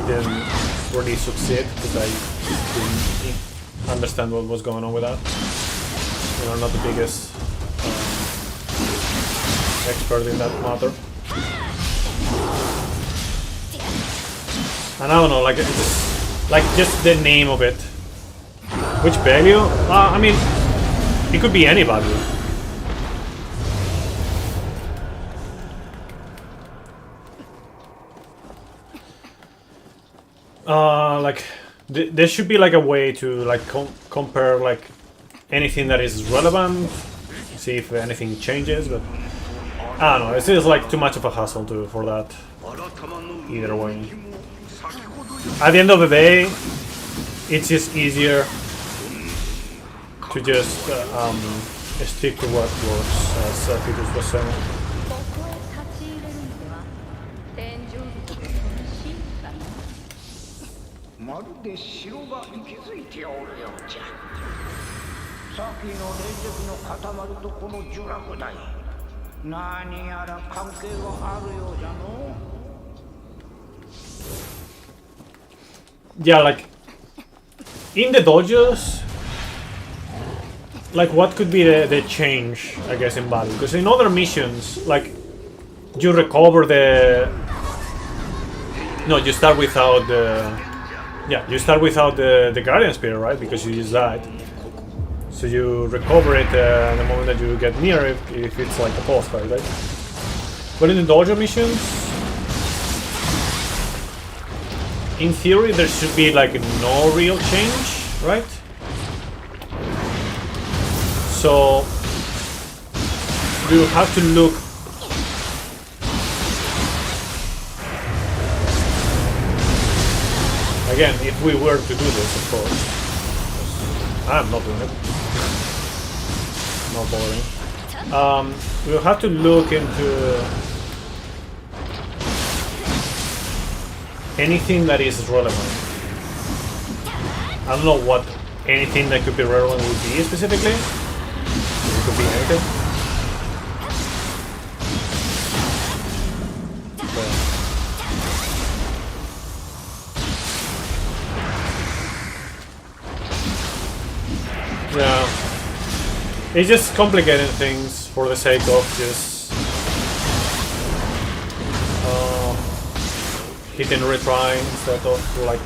really succeed because I didn't understand what was going on with that. You know, not the biggest expert in that matter. And I don't know, like just the name of it. Which value? I mean, it could be any value. Like there should be like a way to like compare like anything that is relevant, see if anything changes, but I don't know. It feels like too much of a hassle for that. Either way, at the end of the day, it's just easier to just stick to what works, as Peter was saying. ここへ立ち入れるのは天井人の進化。まるで城が息づいておるようじゃ。さっきの連石の塊とこの呪落台、何やら関係があるようじゃの。Yeah, like in the dojos, like what could be the change, I guess, in battle? Because in other missions, like you recover the. No, you start without the. Yeah, you start without the Guardian Spear, right? Because you just died. So you recover it the moment that you get near it, if it's like a boss fight, right? But in the dojo missions, in theory, there should be like no real change, right? So you have to look. Again, if we were to do this, of course. I'm not doing it. Not bothering. We'll have to look into anything that is relevant. I don't know what anything that could be relevant would be specifically. It could be anything. Yeah. It's just complicating things for the sake of just hitting retry instead of like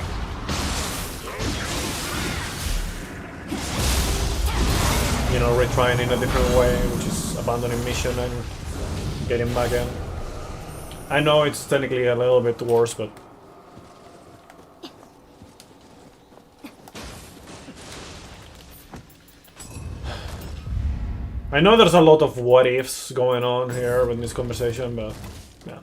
retrying in a different way, which is abandoning mission and getting back in. I know it's technically a little bit worse, but I know there's a lot of what ifs going on here in this conversation, but yeah.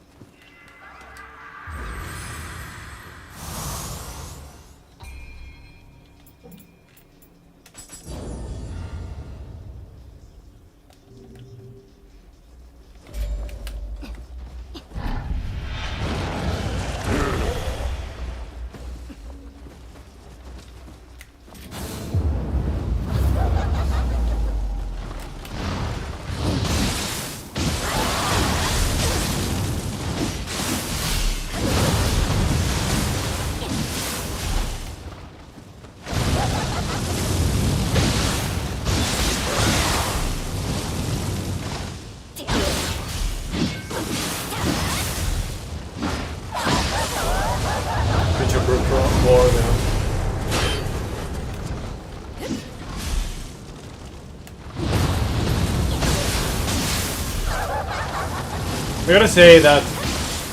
I gotta say that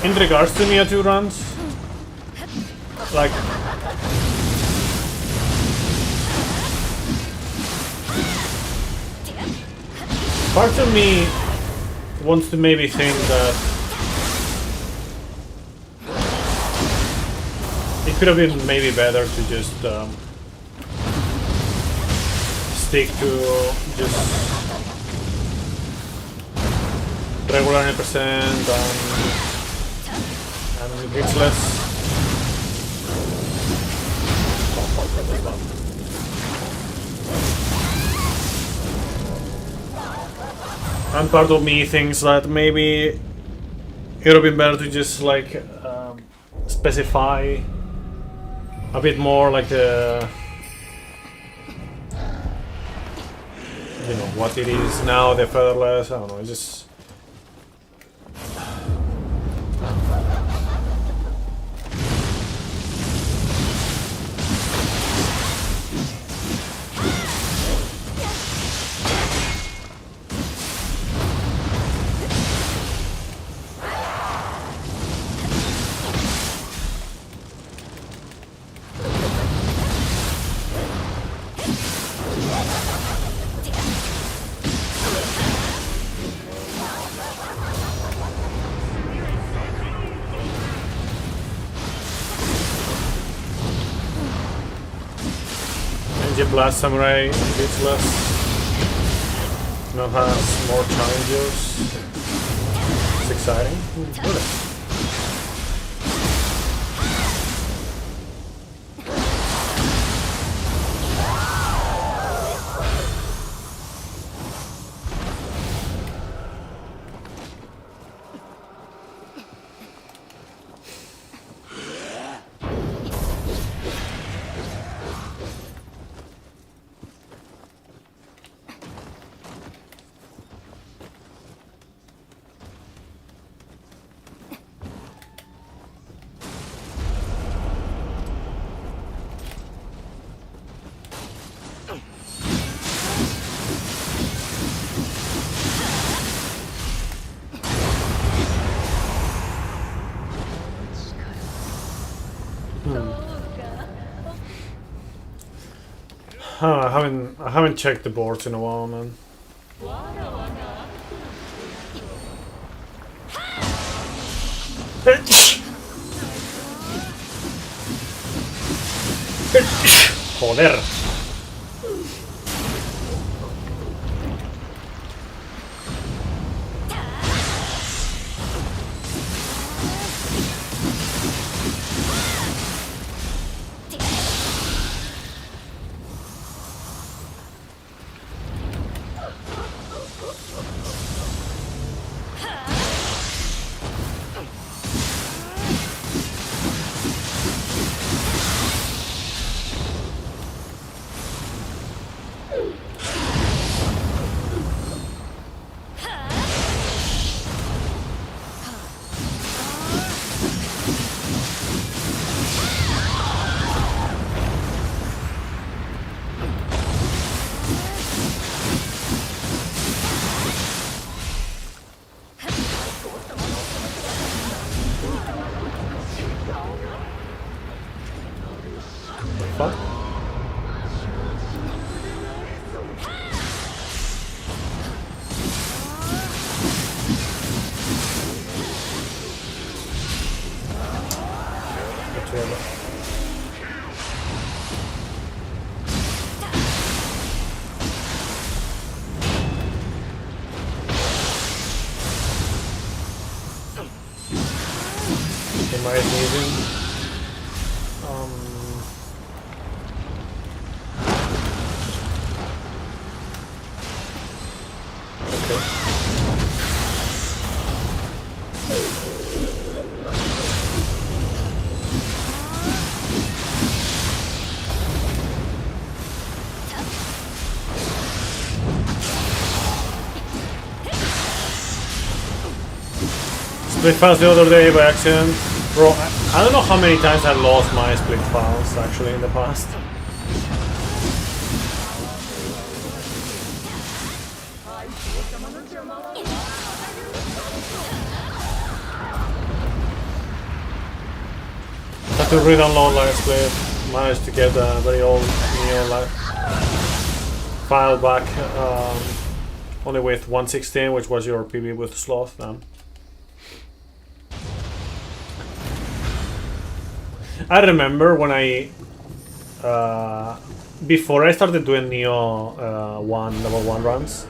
in regards to Ninjutsu runs, like part of me wants to maybe think that it could have been maybe better to just stick to just regular 9% and glitchless. And part of me thinks that maybe it would have been better to just like specify a bit more like the, you know, what it is now, the featherless. I don't know, it's just Blast Samurai gets less. Now has more challenges. It's exciting. Good. I haven't checked the boards in a while, man. Joder. Split files the other day by accident. Bro, I don't know how many times I lost my split files actually in the past. Had to re-download like split. Managed to get a very old Neo like file back only with 116, which was your PB with Sloth then. I remember when I before I started doing Neo level 1 runs,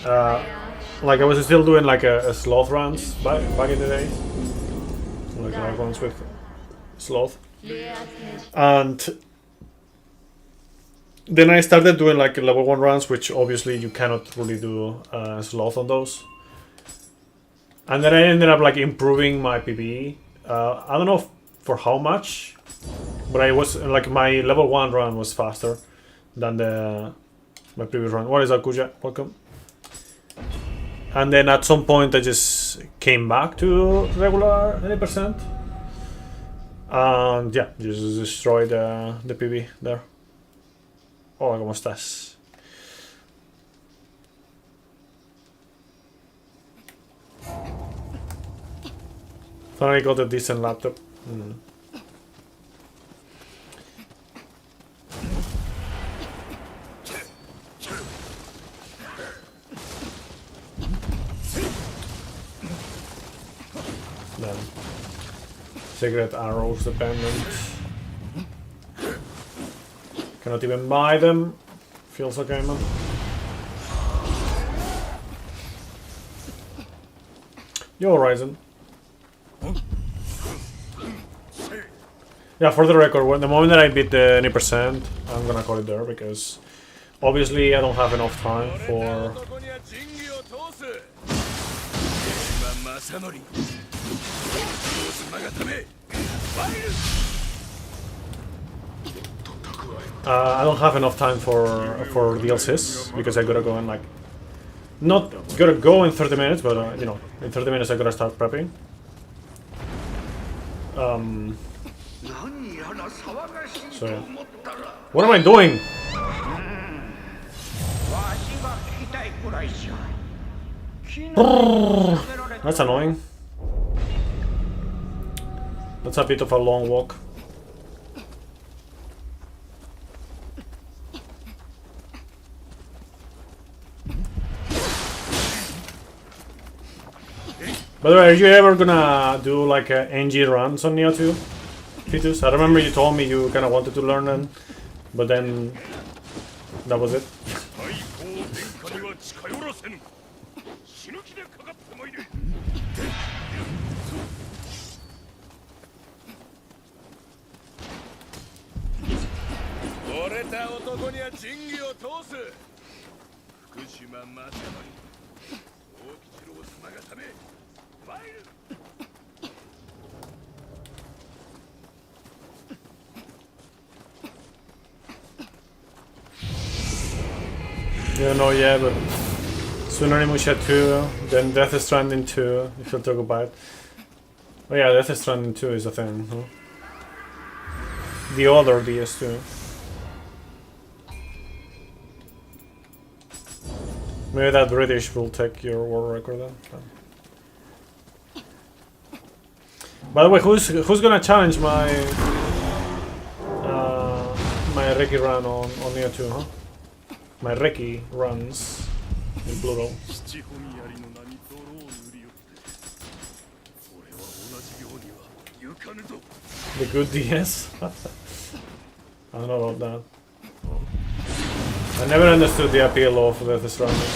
like I was still doing like a Sloth runs back in the day, like runs with Sloth, and then I started doing like level 1 runs, which obviously you cannot really do Sloth on those, and then I ended up like improving my PB. I don't know for how much, But I was like my level 1 run was faster than my previous run. What is up, Kuja? Welcome. And then at some point I just came back to regular 80%. And yeah, just destroyed the PB there. Hola, ¿cómo estás? Finally got a decent laptop. Then cigarette arrows dependent. Cannot even buy them. Feels okay, man. Yo, Horizon. Yeah, for the record, when the moment that I beat the 80%, I'm gonna call it there because obviously I don't have enough time for. I don't have enough time for DLCs because I gotta go and like not gotta go in 30 minutes, but you know, in 30 minutes I gotta start prepping. So yeah. What am I doing? That's annoying. That's a bit of a long walk. By the way, are you ever gonna do like NG runs on Neo 2? Titus? I remember you told me you kinda wanted to learn them, but then that was it. You don't know yet, but Tsunarimusha 2, then Death Stranding 2, if you'll talk about it. Oh yeah, Death Stranding 2 is a thing, huh? The other DS2. Maybe that British will take your world record then. By the way, who's gonna challenge my my Reki run on Neo 2, huh? My Reki runs in plural. The good DS? I don't know about that. I never understood the appeal of Death Stranding.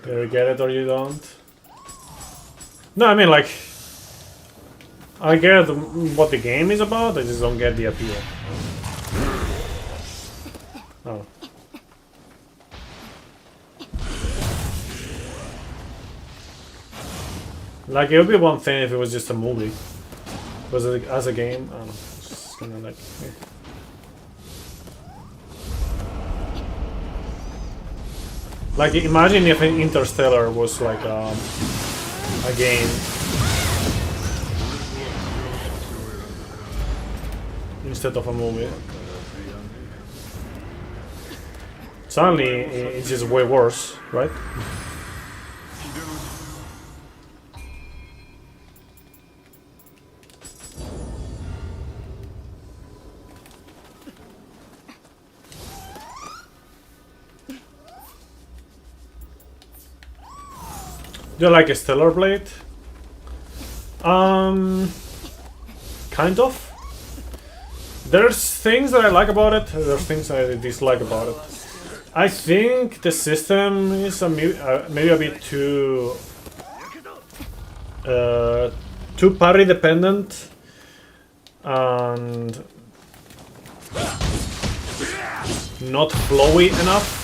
Do you get it or you don't? No, I mean like I get what the game is about, I just don't get the appeal. Oh. Like it would be one thing if it was just a movie. Was it as a game? I don't know. It's just kinda like yeah. Like imagine if Interstellar was like a game instead of a movie. Suddenly it's just way worse, right? Do you like a Stellar Blade? Kind of. There's things that I like about it, there's things I dislike about it. I think the system is maybe a bit too parry dependent and not flowy enough.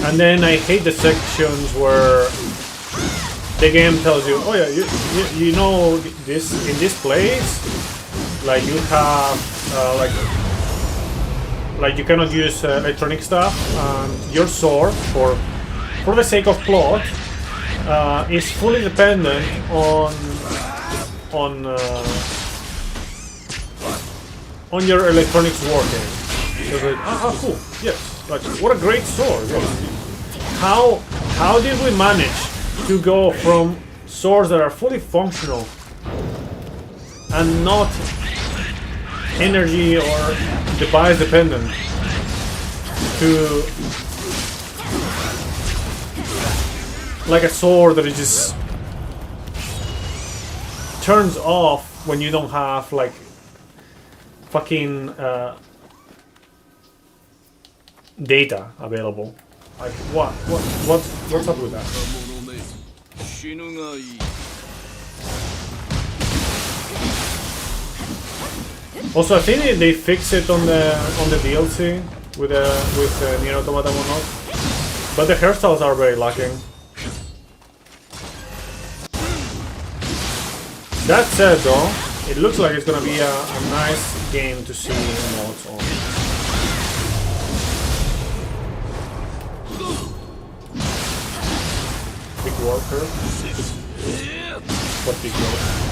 And then I hate the sections where the game tells you, oh yeah, you know this in this place, like you have like you cannot use electronic stuff, and your sword for the sake of plot is fully dependent on your electronics working. So it's like, cool, yes, like what a great sword. How did we manage to go from swords that are fully functional and not energy or device dependent to like a sword that it just turns off when you don't have like fucking data available? Like what's up with that? Also, I think they fix it on the DLC with Nier Automata and whatnot, but the hairstyles are very lacking. That said, though, it looks like it's gonna be a nice game to see mods on. Big worker. What big worker?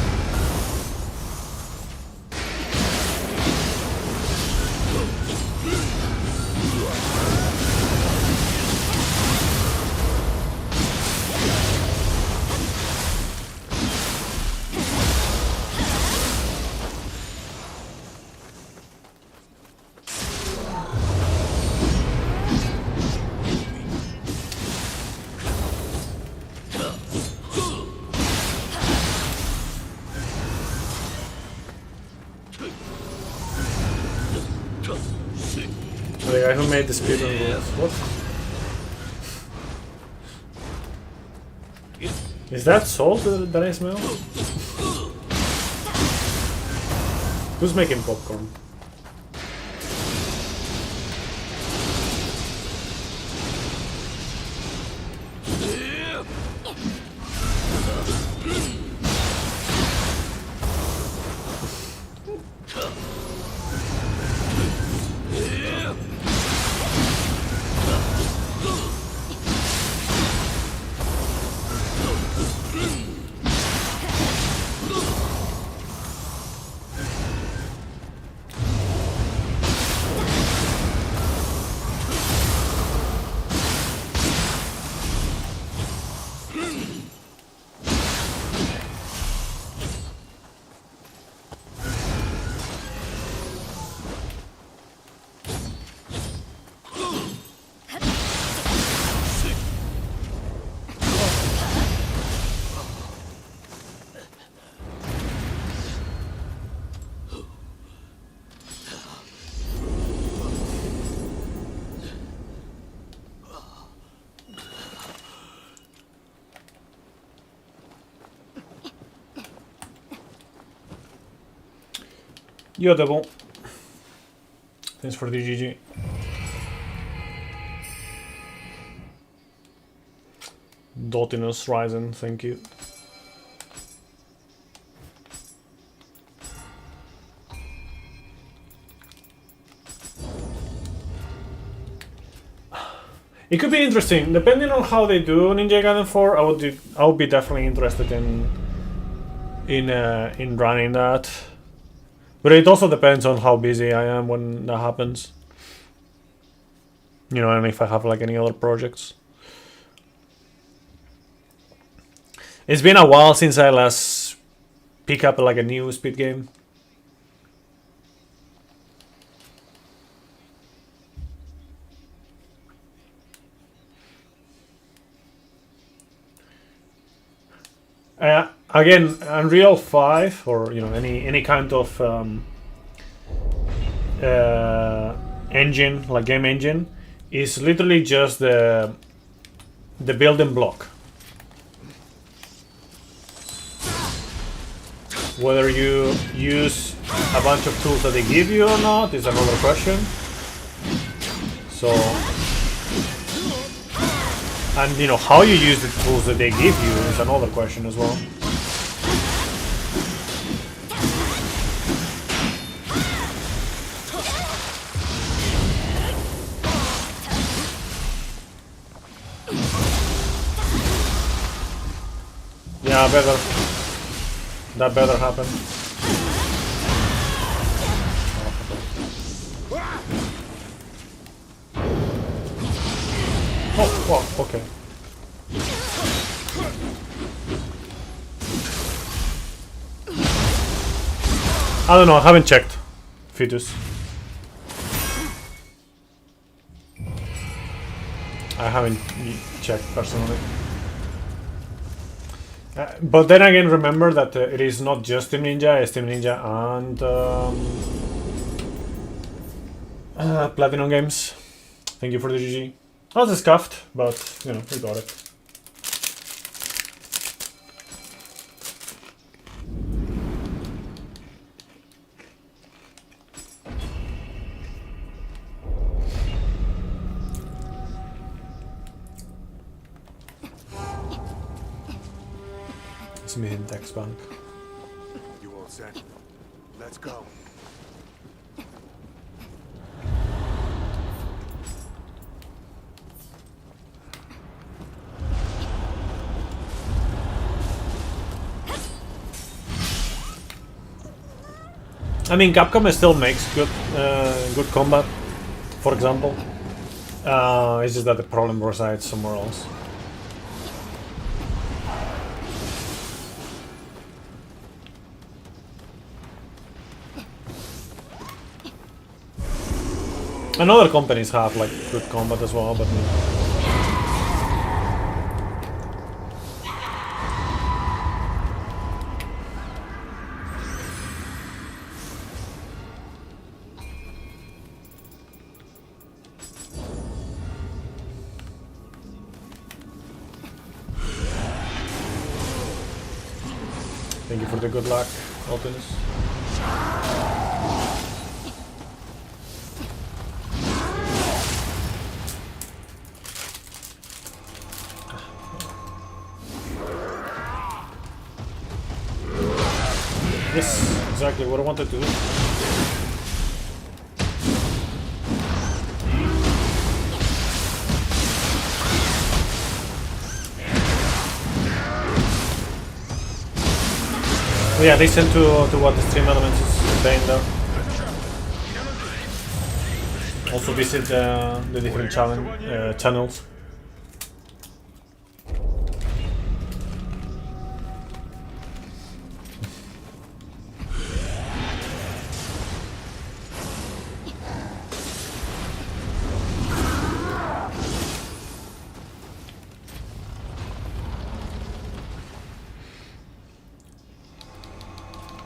The guy who made the speedrun rules. What? Is that salt that I smell? Who's making popcorn? Yo, Devil. Thanks for the GG. Dotinus Ryzen, thank you. It could be interesting, depending on how they do Ninja Gaiden 4. I would be definitely interested in running that. But it also depends on how busy I am when that happens. You know, and if I have like any other projects. It's been a while since I last pick up like a new speed game. Again, Unreal 5 or any kind of engine, like game engine, is literally just the building block. Whether you use a bunch of tools that they give you or not is another question. So, and you know, how you use the tools that they give you is another question as well. Yeah, better. That better happen. Oh, wow, okay. I don't know, I haven't checked. Fetus. I haven't checked personally. But then again, remember that it is not just Team Ninja, it's Team Ninja and Platinum Games. Thank you for the GG. I was scuffed, but you know, we got it. It's me in Dex Bank. You all set? Let's go. I mean, Capcom still makes good combat, for example. It's just that the problem resides somewhere else. And other companies have like good combat as well, but thank you for the good luck, Altinus. Yes, exactly what I wanted to do. Oh yeah, listen to what the stream elements is saying there. Also visit the different channels.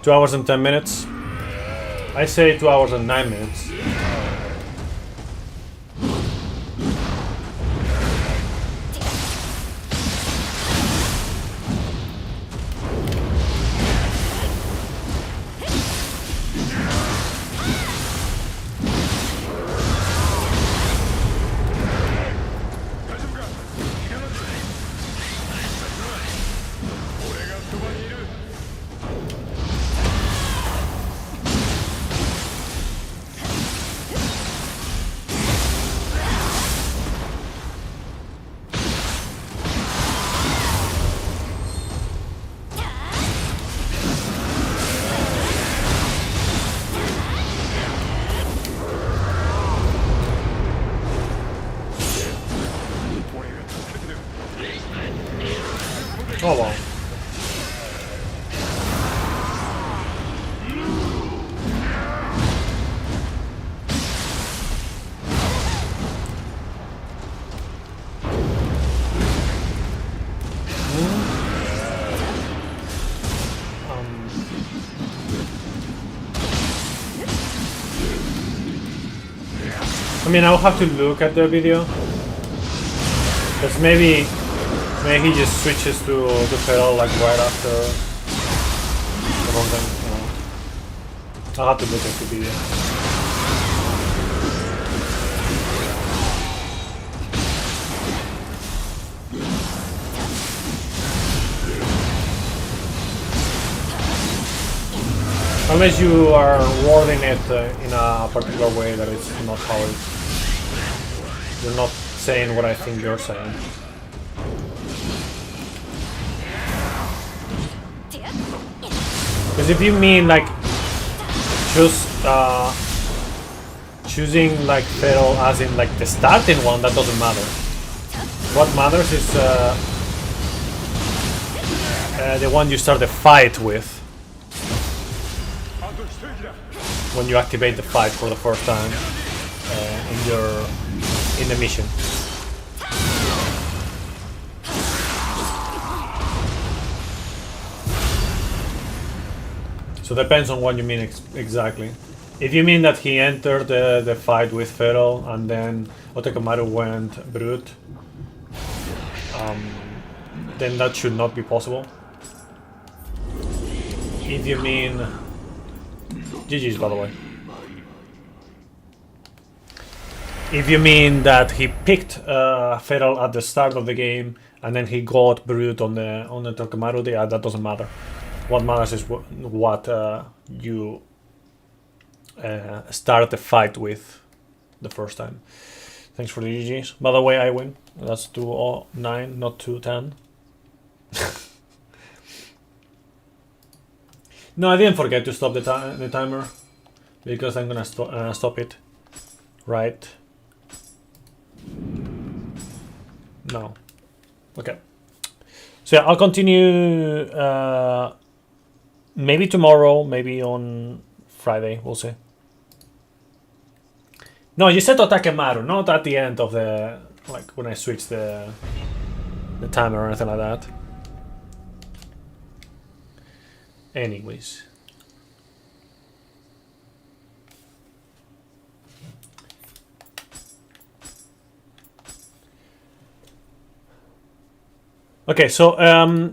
Two hours and 10 minutes. I say 2 hours and 9 minutes. Oh wow. I mean, I'll have to look at the video. Because maybe he just switches to the pedal like right after the wrong time, you know. I'll have to look at the video. Unless you are wording it in a particular way that it's not how you're not saying what I think you're saying. Because if you mean like just choosing like Feral as in like the starting one, that doesn't matter. What matters is the one you start the fight with. When you activate the fight for the first time in the mission. So depends on what you mean exactly. If you mean that he entered the fight with Feral and then Otakamaru went brute, then that should not be possible. If you mean GG's, by the way. If you mean that he picked Feral at the start of the game and then he got brute on the Otakamaru, that doesn't matter. What matters is what you start the fight with the first time. Thanks for the GG's. By the way, I win. That's 209, not 210. No, I didn't forget to stop the timer because I'm gonna stop it. Right. No. Okay. So yeah, I'll continue. Maybe tomorrow, maybe on Friday, we'll see. No, you said Otakemaru, not at the end of the, like when I switch the timer or anything like that. Anyways. Okay, so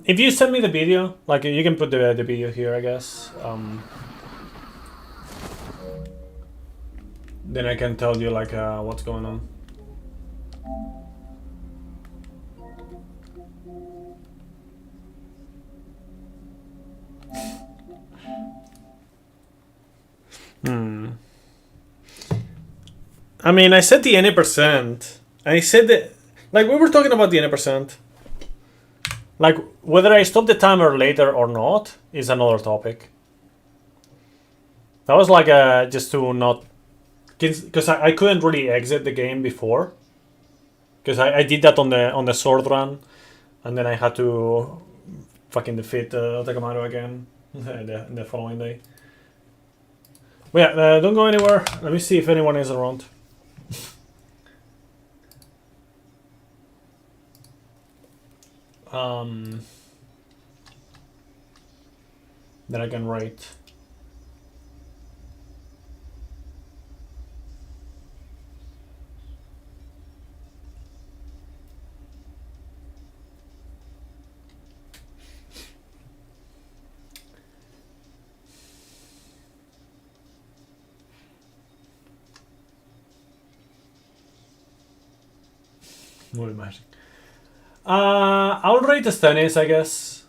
if you send me the video, like you can put the video here, I guess. Then I can tell you like what's going on. I mean, I said the any%. I said that, like we were talking about the any%. Like, whether I stop the timer later or not is another topic. That was like just to not... Because I couldn't really exit the game before. Because I did that on the sword run. And then I had to fucking defeat Otakamaru again the following day. But yeah, don't go anywhere. Let me see if anyone is around. Then I can write. Muy magic. I'll rate the Stennis, I guess.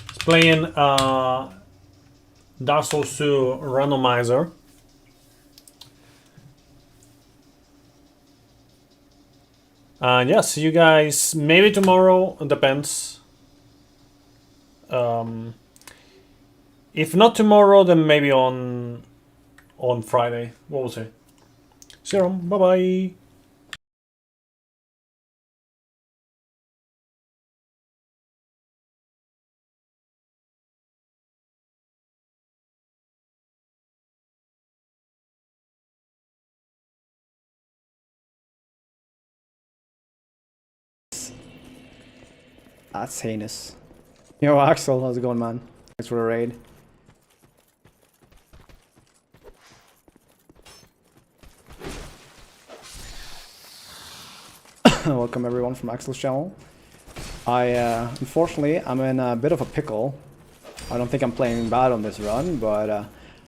It's playing Dark Souls 2 randomizer. And yeah, see you guys maybe tomorrow. It depends. If not tomorrow, then maybe on Friday. What was it? Serum. Bye bye. That's heinous. Yo, Axel, how's it going, man? Thanks for the raid. Welcome everyone from Axel's channel. Unfortunately, I'm in a bit of a pickle. I don't think I'm playing bad on this run, but